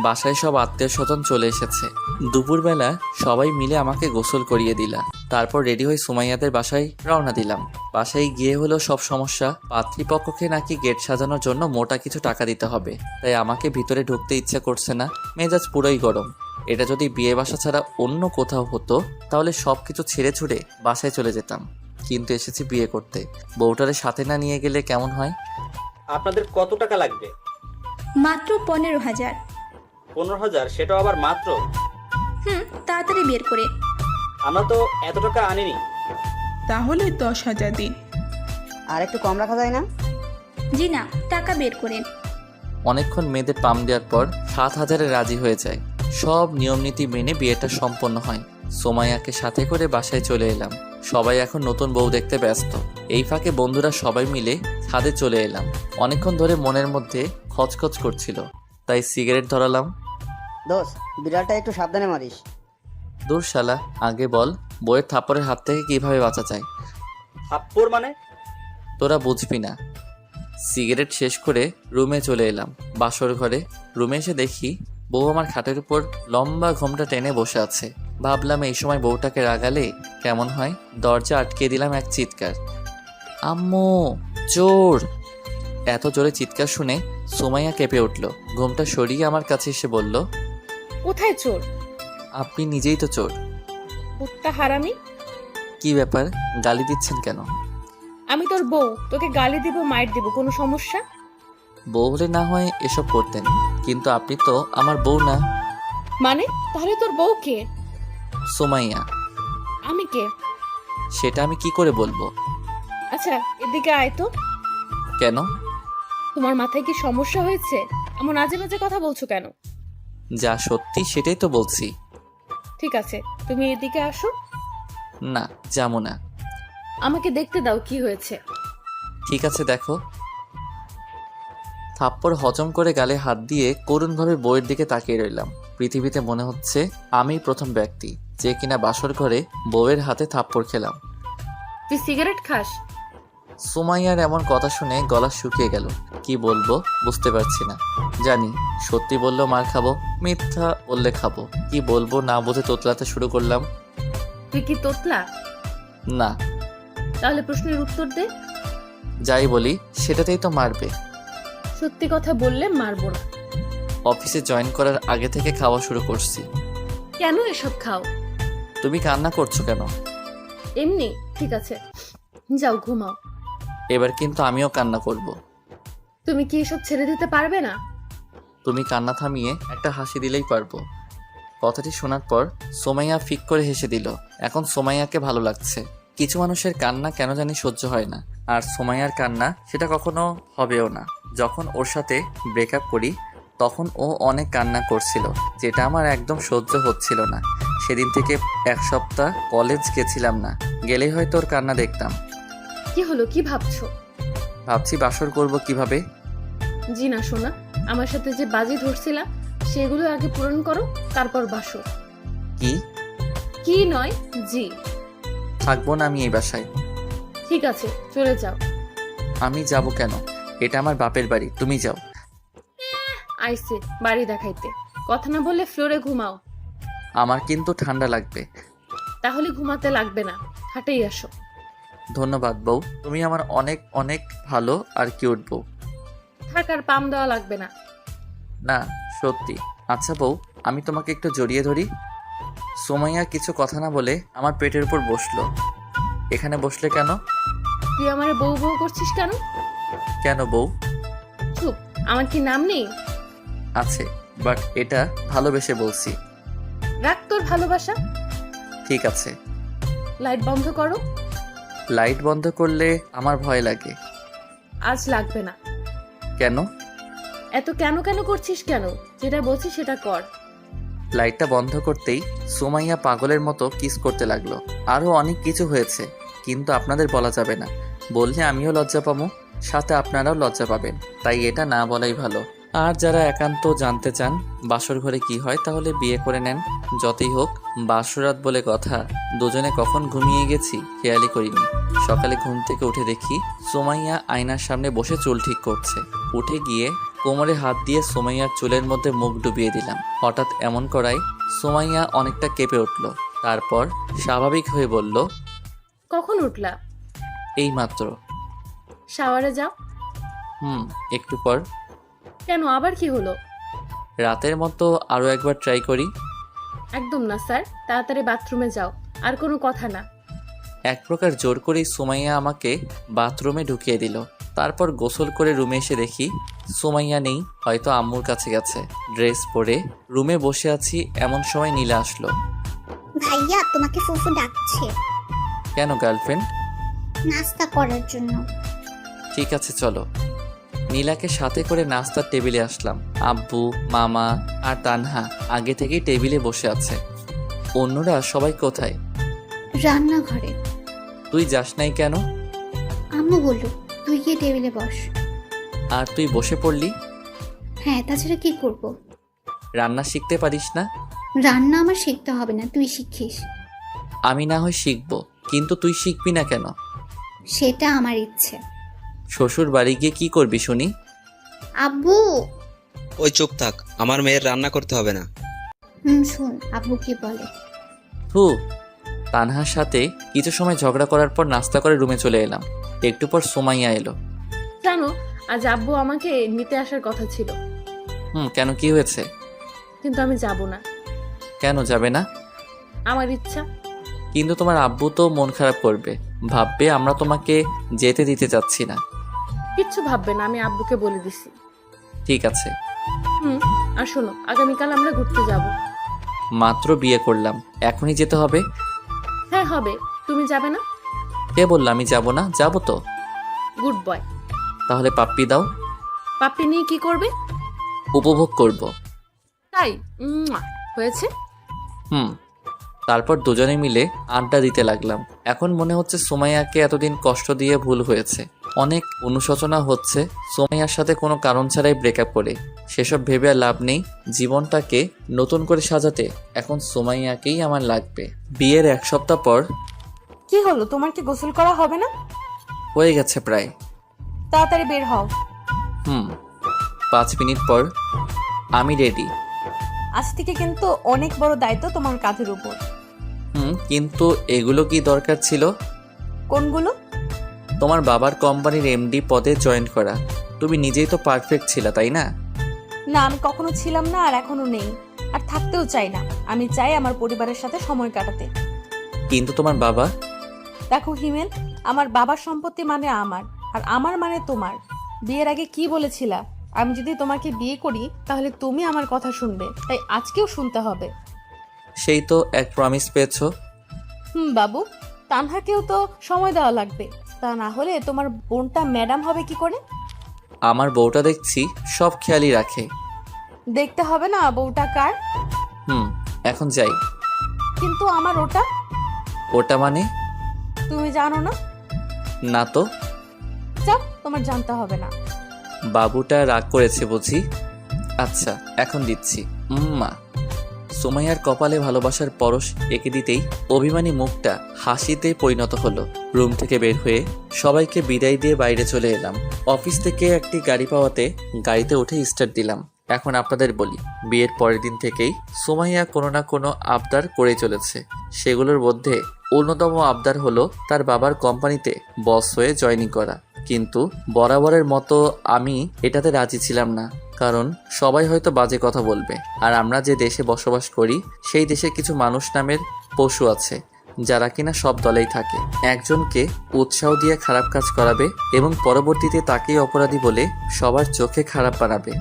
বাসায় সব আত্মীয় স্বজন চলে এসেছে। দুপুরবেলা সবাই মিলে আমাকে গোসল করিয়ে দিলা। তারপর রেডি হয়ে সুমাইয়াদের বাসায় রওনা দিলাম। বাসায় গিয়ে হলো সব সমস্যা। পাত্রীপক্ষকে নাকি গেট সাজানোর জন্য মোটা কিছু টাকা দিতে হবে, তাই আমাকে ভিতরে ঢুকতে ইচ্ছে করছে না। মেজাজ পুরোই গরম। এটা যদি বিয়ে বাসা ছাড়া অন্য কোথাও হতো, তাহলে সব কিছু ছেড়ে ছুড়ে বাসায় চলে যেতাম। কিন্তু এসেছি বিয়ে করতে, বউটারে সাথে না নিয়ে গেলে কেমন হয়? আপনাদের কত টাকা লাগবে? মাত্র 15,000। 15,000? সেটাও আবার মাত্র? তাড়াতাড়ি বের করে। আমরা তো এত টাকা আনিনি। তাহলে 10,000 দিন। আর একটু কম রাখা যায় না? জি না, টাকা বের করেন। অনেকক্ষণ মেয়েদের পাম দেওয়ার পর 7,000-এ রাজি হয়ে যায়। সব নিয়মনীতি মেনে বিয়েটা সম্পন্ন হয়। সোমাইয়াকে সাথে করে বাসায় চলে এলাম। সবাই এখন নতুন বউ দেখতে ব্যস্ত। এই ফাঁকে বন্ধুরা সবাই মিলে ছাদে চলে এলাম। অনেকক্ষণ ধরে মনের মধ্যে খচখচ করছিল, তাই সিগারেট ধরালাম। দোষ, বিড়ালটা একটু সাবধানে মারিস। দূর শালা, আগে বল বইয়ের থাপ্পড়ের হাত থেকে কিভাবে বাঁচা যায়? থাপ্পড় মানে? তোরা বুঝবি না। সিগারেট শেষ করে রুমে চলে এলাম। বাসর ঘরে রুমে এসে দেখি বউ আমার খাটের উপর লম্বা ঘোমটা টেনে বসে আছে। ভাবলাম এই সময় বউটাকে রাগালে কেমন হয়। দরজা আটকে দিলাম এক চিৎকার, আম্মু চোর! এত জোরে চিৎকার শুনে সুমাইয়া কেঁপে উঠল। ঘোমটা সরিয়ে আমার কাছে এসে বলল, কোথায় চোর? আপনি নিজেই তো চোর। কুত্তা হারামি! কি ব্যাপার, গালি দিচ্ছেন কেন? আমি তোর বউ, তোকে গালি দিব, মাইর দিব, কোনো সমস্যা? বউ হলে না হয় এসব করতেন, কিন্তু আপনি তো আমার বউ না। মানে তাহলে তোর বউ কে? সুমাইয়া। আমি কে? সেটা আমি কি করে বলবো? আচ্ছা এদিকে আয় তো। কেন? তোমার মাথায় কি সমস্যা হয়েছে? এমন আজে বাজে কথা বলছো কেন? যা সত্যি সেটাই তো বলছি। ঠিক আছে, তুমি এদিকে আসো। না, যাবো না। আমাকে দেখতে দাও কি হয়েছে। ঠিক আছে, দেখো। থাপ্পড় হজম করে গালে হাত দিয়ে করুণভাবে বইয়ের দিকে তাকিয়ে রইলাম। পৃথিবীতে মনে হচ্ছে আমি প্রথম ব্যক্তি যে কিনা বাসর ঘরে বউয়ের হাতে থাপ্পড় খেলাম। তুই সিগারেট খাস? সুমাইয়ার এমন কথা শুনে গলা শুকিয়ে গেল। কি বলবো বুঝতে পারছি না। জানি সত্যি বললেও মার খাবো, মিথ্যা বললে খাবো। কি বলবো না বুঝে তোতলাতে শুরু করলাম। তুই কি তোতলা? না। তাহলে প্রশ্নের উত্তর দে। যাই বলি সেটাতেই তো মারবে। সত্যি কথা বললে মারবো না। অফিসে জয়েন করার আগে থেকে খাওয়া শুরু করছি। কেন এসব খাও? তুমি কান্না করছো কেন? এমনি। ঠিক আছে, যাও ঘুমাও। এবার কিন্তু আমিও কান্না করব। তুমি কি এসব ছেড়ে দিতে পারবে না? তুমি কান্না থামিয়ে একটা হাসি দিলেই পারবো। কথাটি শোনার পর সোমাইয়া ফিক করে হেসে দিল। এখন সোমাইয়াকে ভালো লাগছে। কিছু মানুষের কান্না কেন জানি সহ্য হয় না, আর সোমাইয়ার কান্না সেটা কখনো হবেও না। যখন ওর সাথে ব্রেকআপ করি তখন ও অনেক কান্না করছিল, যেটা আমার একদম সহ্য হচ্ছিল না। সেদিন থেকে 1 সপ্তাহ কলেজ গেছিলাম না, গেলেই হয়তো ওর কান্না দেখতাম। কি হলো, কি ভাবছো? ভাবছি বাসর করব কিভাবে। জি না সোনা, আমার সাথে যে বাজি ধরছিলা সেগুলো আগে পূরণ করো, তারপর বাসো। কি? কি নয়, জি। থাকবো না আমি এই বাসায়। ঠিক আছে, চলে যাও। আমি যাব কেন? এটা আমার বাপের বাড়ি, তুমি যাও। আইসে বাড়ি দেখাইতে, কথা না বললে ফ্লোরে ঘুমাও। আমার কিন্তু ঠান্ডা লাগবে। তাহলে ঘুমাতে লাগবে না, হাঁটেই আসো। ধন্যবাদ বউ, তুমি আমার অনেক অনেক ভালো আর কিউট বউ। থাকার পাম দেওয়া লাগবে না। না সত্যি। আচ্ছা বউ, আমি তোমাকে একটু জড়িয়ে ধরি। সুমাইয়া কিছু কথা না বলে আমার পেটের উপর বসলো। এখানে বসলে কেন? তুই আমার বউ বউ করছিস কেন? কেন বউ? চুপ, আমার কি নাম নেই? আছে, বাট এটা ভালোবেসে বলছি। রাখ তোর ভালোবাসা। ঠিক আছে। লাইট বন্ধ করো। লাইট বন্ধ করলে আমার ভয় লাগে। আজ লাগবে না। কেন? এত কেন কেন করছিস কেন? যেটা বলছি সেটা কর। লাইটটা বন্ধ করতেই সুমাইয়া পাগলের মতো কিস করতে লাগলো। আরও অনেক কিছু হয়েছে, কিন্তু আপনাদের বলা যাবে না। বললে আমিও লজ্জা পাবো, সাথে আপনারাও লজ্জা পাবেন, তাই এটা না বলাই ভালো। আর যারা একান্ত জানতে চান বাসর ঘরে কি হয়, তাহলে বিয়ে করে নেন। যতই হোক বাসরাত বলে কথা, দুজনে কখন ঘুমিয়ে গেছি খেয়ালই করিনি। সকালে ঘুম থেকে উঠে দেখি সুমাইয়া আয়নার সামনে বসে চুল ঠিক করছে। উঠে গিয়ে কোমরে হাত দিয়ে সুমাইয়ার চুলের মধ্যে মুখ ডুবিয়ে দিলাম। হঠাৎ এমন করায় সুমাইয়া অনেকটা কেঁপে উঠল। তারপর স্বাভাবিক হয়ে বলল, কখন উঠলা? এইমাত্র। শাওয়ারে যাও। একটু পর। কেন, আবার কি হলো? রাতের মতো আরও একবার ট্রাই করি। একদম না স্যার, তাড়াতাড়ি বাথরুমে যাও। আর কোনো কথা না। এক প্রকার জোর করেই সুমাইয়া আমাকে বাথরুমে ঢুকিয়ে দিল। তারপর গোসল করে রুমে এসে দেখি সুমাইয়া নেই, হয়তো আম্মুর কাছে গেছে। ড্রেস পরে রুমে বসে আছি, এমন সময় নীলা আসলো। ভাইয়া তোমাকে ফুফু ডাকছে কেন গার্লফ্রেন্ড? নাস্তা করার জন্য। ঠিক আছে চলো। নীলাকে সাথে করে নাস্তার টেবিলে আসলাম। আব্বু, মামা আর তানহা আগে থেকেই টেবিলে বসে আছে। অন্যরা সবাই কোথায়? রান্নাঘরে। তুই যাস নাই কেন? আম্মু বলল তুই গিয়ে টেবিলে বস। আর তুই বসে পড়লি? হ্যাঁ, তাছাড়া কি করব? রান্না শিখতে পারিস না? রান্না আমার শিখতে হবে না, তুই শিখিস। আমি না হয় শিখবো, কিন্তু তুই শিখবি না কেন? সেটা আমার ইচ্ছে। শ্বশুর বাড়ি গিয়ে কি করবি শুনি? আব্বু। ওই চুপ থাক, আমার মেয়ের রান্না করতে হবে না। শুন আব্বু কি বলে। থু। তানহার সাথে কিছু সময় ঝগড়া করার পর নাস্তা করে রুমে চলে এলাম। একটু পর সুমাইয়া এলো। জানো, আজ আব্বু আমাকে নিতে আসার কথা ছিল, কেন, কি হয়েছে? কিন্তু আমি যাব না। কেন যাবে না? আমার ইচ্ছা। কিন্তু তোমার আব্বু তো মন খারাপ করবে, ভাববে আমরা তোমাকে যেতে দিতে চাচ্ছি না। কিচ্ছু ভাববে না, আমি আব্বুকে বলে দিছি। ঠিক আছে। আর শোনো, আগামীকাল আমরা ঘুরতে যাব। মাত্র বিয়ে করলাম, এখনই যেতে হবে? হ্যাঁ হবে। তুমি যাবে না? কে বললো আমি যাব না? যাব তো। Good boy. তাহলে পাপ্পি দাও। পাপ্পি নিয়ে কি করবে? উপভোগ করব। তাই? হয়েছে। তারপর দুজনে মিলে আড্ডা দিতে লাগলাম। এখন মনে হচ্ছে সুমাইয়াকে এতদিন কষ্ট দিয়ে ভুল হয়েছে। অনেক অনুশোচনা হচ্ছে সুমাইয়ার সাথে কোনো কারণ ছাড়াই ব্রেকআপ করে। সেসব ভেবে আর লাভ নেই। জীবনটাকে নতুন করে সাজাতে এখন সুমাইয়াকেই আমার লাগবে। বিয়ের 1 সপ্তাহ পর। কি হলো, তোমার কি গোসল করা হবে না? হয়ে গেছে প্রায়। তাড়াতাড়ি বের হও। 5 মিনিট পর। আমি রেডি। আজ থেকে কিন্তু অনেক বড় দায়িত্ব তোমার কাঁধের উপর। কিন্তু এগুলো কি দরকার ছিল? কোনগুলো? তোমার বাবার কোম্পানির এমডি পদে জয়েন করা। তুমি নিজেই তো পারফেক্ট ছিলা, তাই না? না, আমি কখনো ছিলাম না, আর এখনো নেই, আর থাকতেও চাই না। আমি চাই আমার পরিবারের সাথে সময় কাটাতে। কিন্তু তোমার বাবা। দেখো হিমেল, আমার বাবার সম্পত্তি মানে আমার, আর আমার মানে তোমার। বিয়ের আগে কি বলেছিলা? আমি যদি তোমাকে বিয়ে করি তাহলে তুমি আমার কথা শুনবে, তাই আজকেও শুনতে হবে। সেই তো এক প্রমিস পেয়েছো। বাবু, তানহাকেও তো সময় দেওয়া লাগবে, তা না হলে তোমার বোনটা ম্যাডাম হবে কি করে? আমার বউটা দেখছি সব খেয়ালই রাখে। দেখতে হবে না বউটা কার? এখন যাই। কিন্তু আমার ওটা। ওটা মানে? তুমি জানো না? না তো। যাও, তোমার জানতে হবে না। বাবুটা রাগ করেছে বুঝি। আচ্ছা, এখন দিচ্ছি। মা। সুমাইয়ার কপালে ভালোবাসার পরশ এঁকে দিতেই অভিমানী মুখটা হাসিতে পরিণত হলো। রুম থেকে বের হয়ে সবাইকে বিদায় দিয়ে বাইরে চলে এলাম। অফিস থেকে একটি গাড়ি পাওয়াতে গাড়িতে উঠে স্টার্ট দিলাম। এখন আপনাদের বলি, বিয়ের পরের দিন থেকেই সুমাইয়া কোনো না কোনো আবদার করে চলেছে। সেগুলোর মধ্যে অন্যতম আবদার হলো তার বাবার কোম্পানিতে বস হয়ে জয়েনিং করা। কিন্তু বরাবরের মতো আমি এটাতে রাজি ছিলাম না, কারণ সবাই হয়তো বাজে কথা বলবে। আর আমরা যে দেশে বসবাস করি সেই দেশে কিছু মানুষ নামের পশু আছে যারা কিনা সব দলেই থাকে। একজনকে উৎসাহ দিয়ে খারাপ কাজ করাবে এবং পরবর্তীতে তাকেই অপরাধী বলে সবার চোখে খারাপ বানাবে।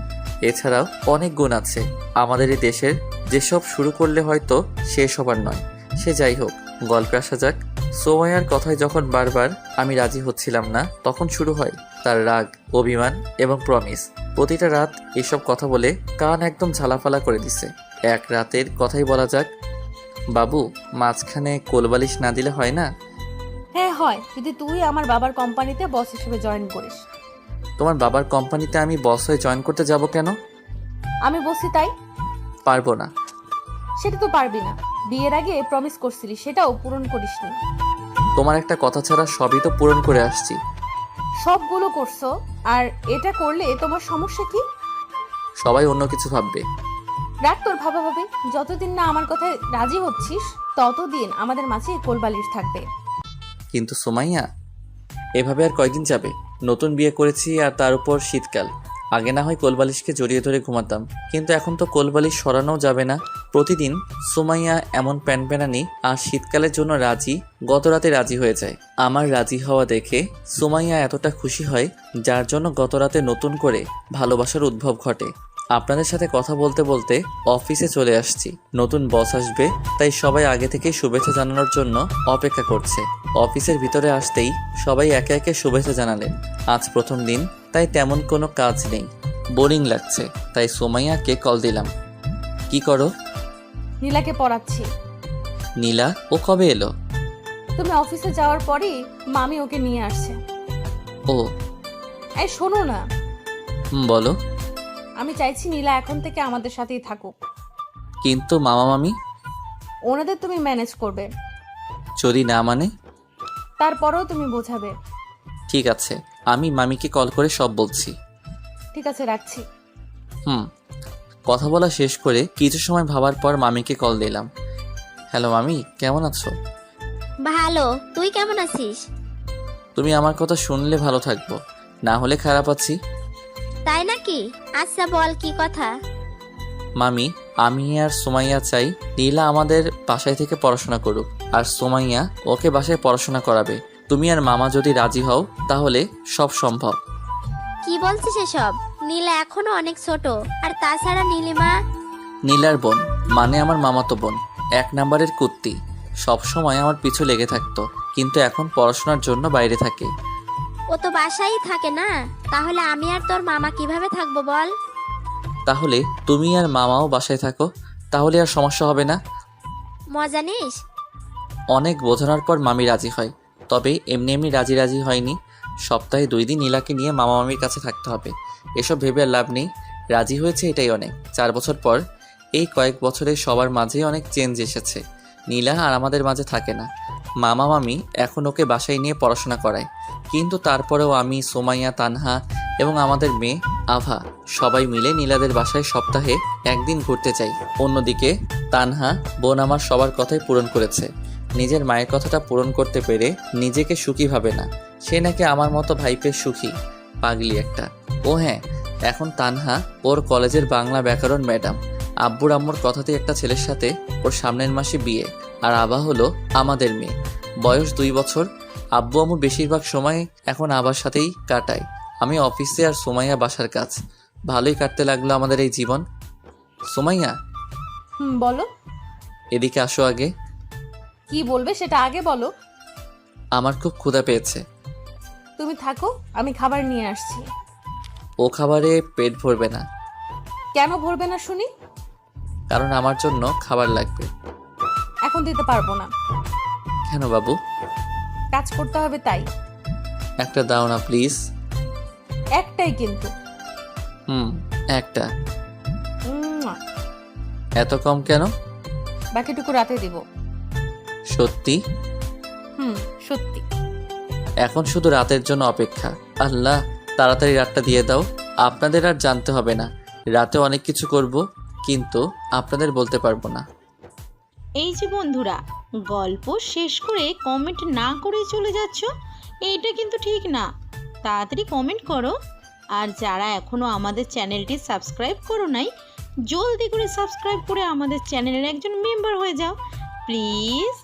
এছাড়াও অনেক গুণ আছে আমাদের এই দেশের, যেসব শুরু করলে হয়তো শেষ হবার নয়। সে যাই হোক, গল্পে আসা যাক। সুমাইয়ার কথায় যখন বারবার আমি রাজি হচ্ছিলাম না, তখন শুরু হয় তার রাগ, অভিমান এবং প্রমিস। প্রতিটা রাত এসব কথা বলে কান একদম ঝালাফালা করে দিছে। এক রাতের কথাই বলা যাক। বাবু, মাঝখানে কোলবালিশ না দিলে হয় না? হ্যাঁ হয়, যদি তুই আমার বাবার কোম্পানিতে বস হিসেবে জয়েন করিস। তোমার বাবার কোম্পানিতে আমি বস হয়ে জয়েন করতে যাব কেন? আমি বসি তাই। পারবো না। সেটা তো পারবি না, বিয়ের আগে প্রমিস করছিলি, সেটাও পূরণ করিসনি। তোমার একটা কথা ছাড়া সবই তো পূরণ করে আসছি। সবগুলো করছো, আর এটা করলে তোমার সমস্যা কি? সবাই অন্য কিছু ভাববে। রাগ তোর ভাবা হবে। যতদিন না আমার কথায় রাজি হচ্ছিস ততদিন আমাদের মাঝে কোলবালিশ থাকবে। কিন্তু সুমাইয়া, এভাবে আর কয়দিন যাবে? নতুন বিয়ে করেছি, আর তার উপর শীতকাল। আগে না হয় কোলবালিশকে জড়িয়ে ধরে ঘুমাতাম, কিন্তু এখন তো কোলবালিশ সরানোও যাবে না। প্রতিদিন সুমাইয়া এমন প্যানপ্যানানি আর শীতকালের জন্য রাজি, গত রাতে রাজি হয়ে যায়। আমার রাজি হওয়া দেখে সুমাইয়া এতটা খুশি হয়, যার জন্য গত রাতে নতুন করে ভালোবাসার উদ্ভব ঘটে। আপনাদের সাথে কথা বলতে বলতে অফিসে চলে আসছি। নতুন বস আসবে, তাই সবাই আগে থেকে শুভেচ্ছা জানানোর জন্য অপেক্ষা করছে। অফিসের ভিতরে আসতেই সবাই একে একে শুভেচ্ছা জানালেন। আজ প্রথম দিন, তাই তেমন কোনো কাজ নেই, বোরিং লাগছে, তাই সোমাইয়াকে কল দিলাম। কি করো? নীলাকে পড়াচ্ছি। নীলা? ও কবে এলো? তুমি অফিসে যাওয়ার পরই মামি ওকে নিয়ে আসছে। ও এই শোনো না, বলো। আমি চাইছি নীলা এখন থেকে আমাদের সাথেই থাকুক। কিন্তু মামা মামি? ওনাদের তুমি ম্যানেজ করবে, যদি না মানে? তারপরেও তুমি বোঝাবে। ঠিক আছে, আমি মামিকে কল করে সব বলছি। ঠিক আছে, রাখছি। কথা বলা শেষ করে কিছু সময় ভাবার পর মামিকে কল দিলাম। হ্যালো মামি, কেমন আছো? ভালো, তুই কেমন আছিস? তুমি আমার কথা শুনলে ভালো থাকবো, না হলে খারাপ আছি। তাই নাকি? আচ্ছা বল, কি কথা? মামি, আমি আর সোমাইয়া চাই নীলা আমাদের বাসায় থেকে পড়াশোনা করুক, আর সোমাইয়া ওকে বাসায় পড়াশোনা করাবে। তুমি আর মামা যদি রাজি হও তাহলে সব সম্ভব। কি বলছিস এসব? নীলা এখনো অনেক ছোট, আর তাছাড়া নীলিমা। নীলার বোন মানে আমার মামাতো বোন, 1 নাম্বারের কুত্তি, সব সময় আমার পিছু লেগে থাকতো, কিন্তু এখন পড়াশোনার জন্য বাইরে থাকে। ও তো বাসায় থাকে না, তাহলে আমি আর তোর মামা কিভাবে থাকবো বল? তাহলে তুমি আর মামাও বাসায় থাকো, তাহলে আর সমস্যা হবে না। মজা নিস? অনেক বোঝানোর পর মামি রাজি হয়, তবে এমনি এমনি রাজি হয়নি। সপ্তাহে 2 দিন নীলাকে নিয়ে মামা মামির কাছে থাকতে হবে। এসব ভেবে আর লাভ নেই, রাজি হয়েছে এটাই অনেক। 4 বছর পর, এই কয়েক বছরে সবার মাঝেই অনেক চেঞ্জ এসেছে। নীলা আর আমাদের মাঝে থাকে না। মামা মামি এখন ওকে বাসায় নিয়ে পড়াশোনা করায়, কিন্তু তারপরেও আমি, সোমাইয়া, তানহা এবং আমাদের মেয়ে আভা সবাই মিলে নীলাদের বাসায় সপ্তাহে 1 দিন ঘুরতে যাই। অন্যদিকে তানহা বোন আমার সবার কথাই পূরণ করেছে। নিজের মায়ের কথাটা পূরণ করতে পেরে নিজেকে সুখী ভাবে না। সে নাকি আমার মতো ভাইপে সুখী, পাগলি একটা। ও হ্যাঁ, এখন তানহা ওর কলেজের বাংলা ব্যাকরণ ম্যাডাম। আব্বুর আম্মুর কথাতেই একটা ছেলের সাথে ওর সামনের মাসে বিয়ে। আর আভা হলো আমাদের মেয়ে, বয়স 2 বছর। আব্বু আম্মু বেশিরভাগ সময় এখন আবার সাথেই কাটায়। আমি অফিসে আর সোমাইয়া বাসার কাজ। ভালোই কাটতে লাগলো আমাদের এই জীবন। সোমাইয়া, বলো। এদিকে আসো আগে। কি বলবে সেটা আগে বলো। আমার খুব ক্ষুধা পেয়েছে। তুমি থাকো, আমি খাবার নিয়ে আসছি। ও খাবারে পেট ভরবে না। কেন ভরবে না শুনি? কারণ আমার জন্য খাবার লাগবে। এখন দিতে পারবো না। কেন বাবু? কাজ করতে হবে তাই। একটা দাও না প্লিজ। একটাই কিন্তু। একটা। উম্মুয়া। এত কম কেন? বাকিটুকু রাতে দিব। সত্যি? সত্যি। এখন শুধু রাতের জন্য অপেক্ষা। আল্লাহ, তাড়াতাড়ি রাতটা দিয়ে দাও। আপনাদের আর জানতে হবে না। রাতে অনেক কিছু করব, কিন্তু আপনাদের বলতে পারবো না। এই যে বন্ধুরা, গল্প শেষ করে কমেন্ট না করে চলে যাচ্ছ, এইটা কিন্তু ঠিক না। তাড়াতাড়ি কমেন্ট করো। আর যারা এখনও আমাদের চ্যানেলটি সাবস্ক্রাইব করো নাই, জলদি করে সাবস্ক্রাইব করে আমাদের চ্যানেলের একজন মেম্বার হয়ে যাও প্লিজ।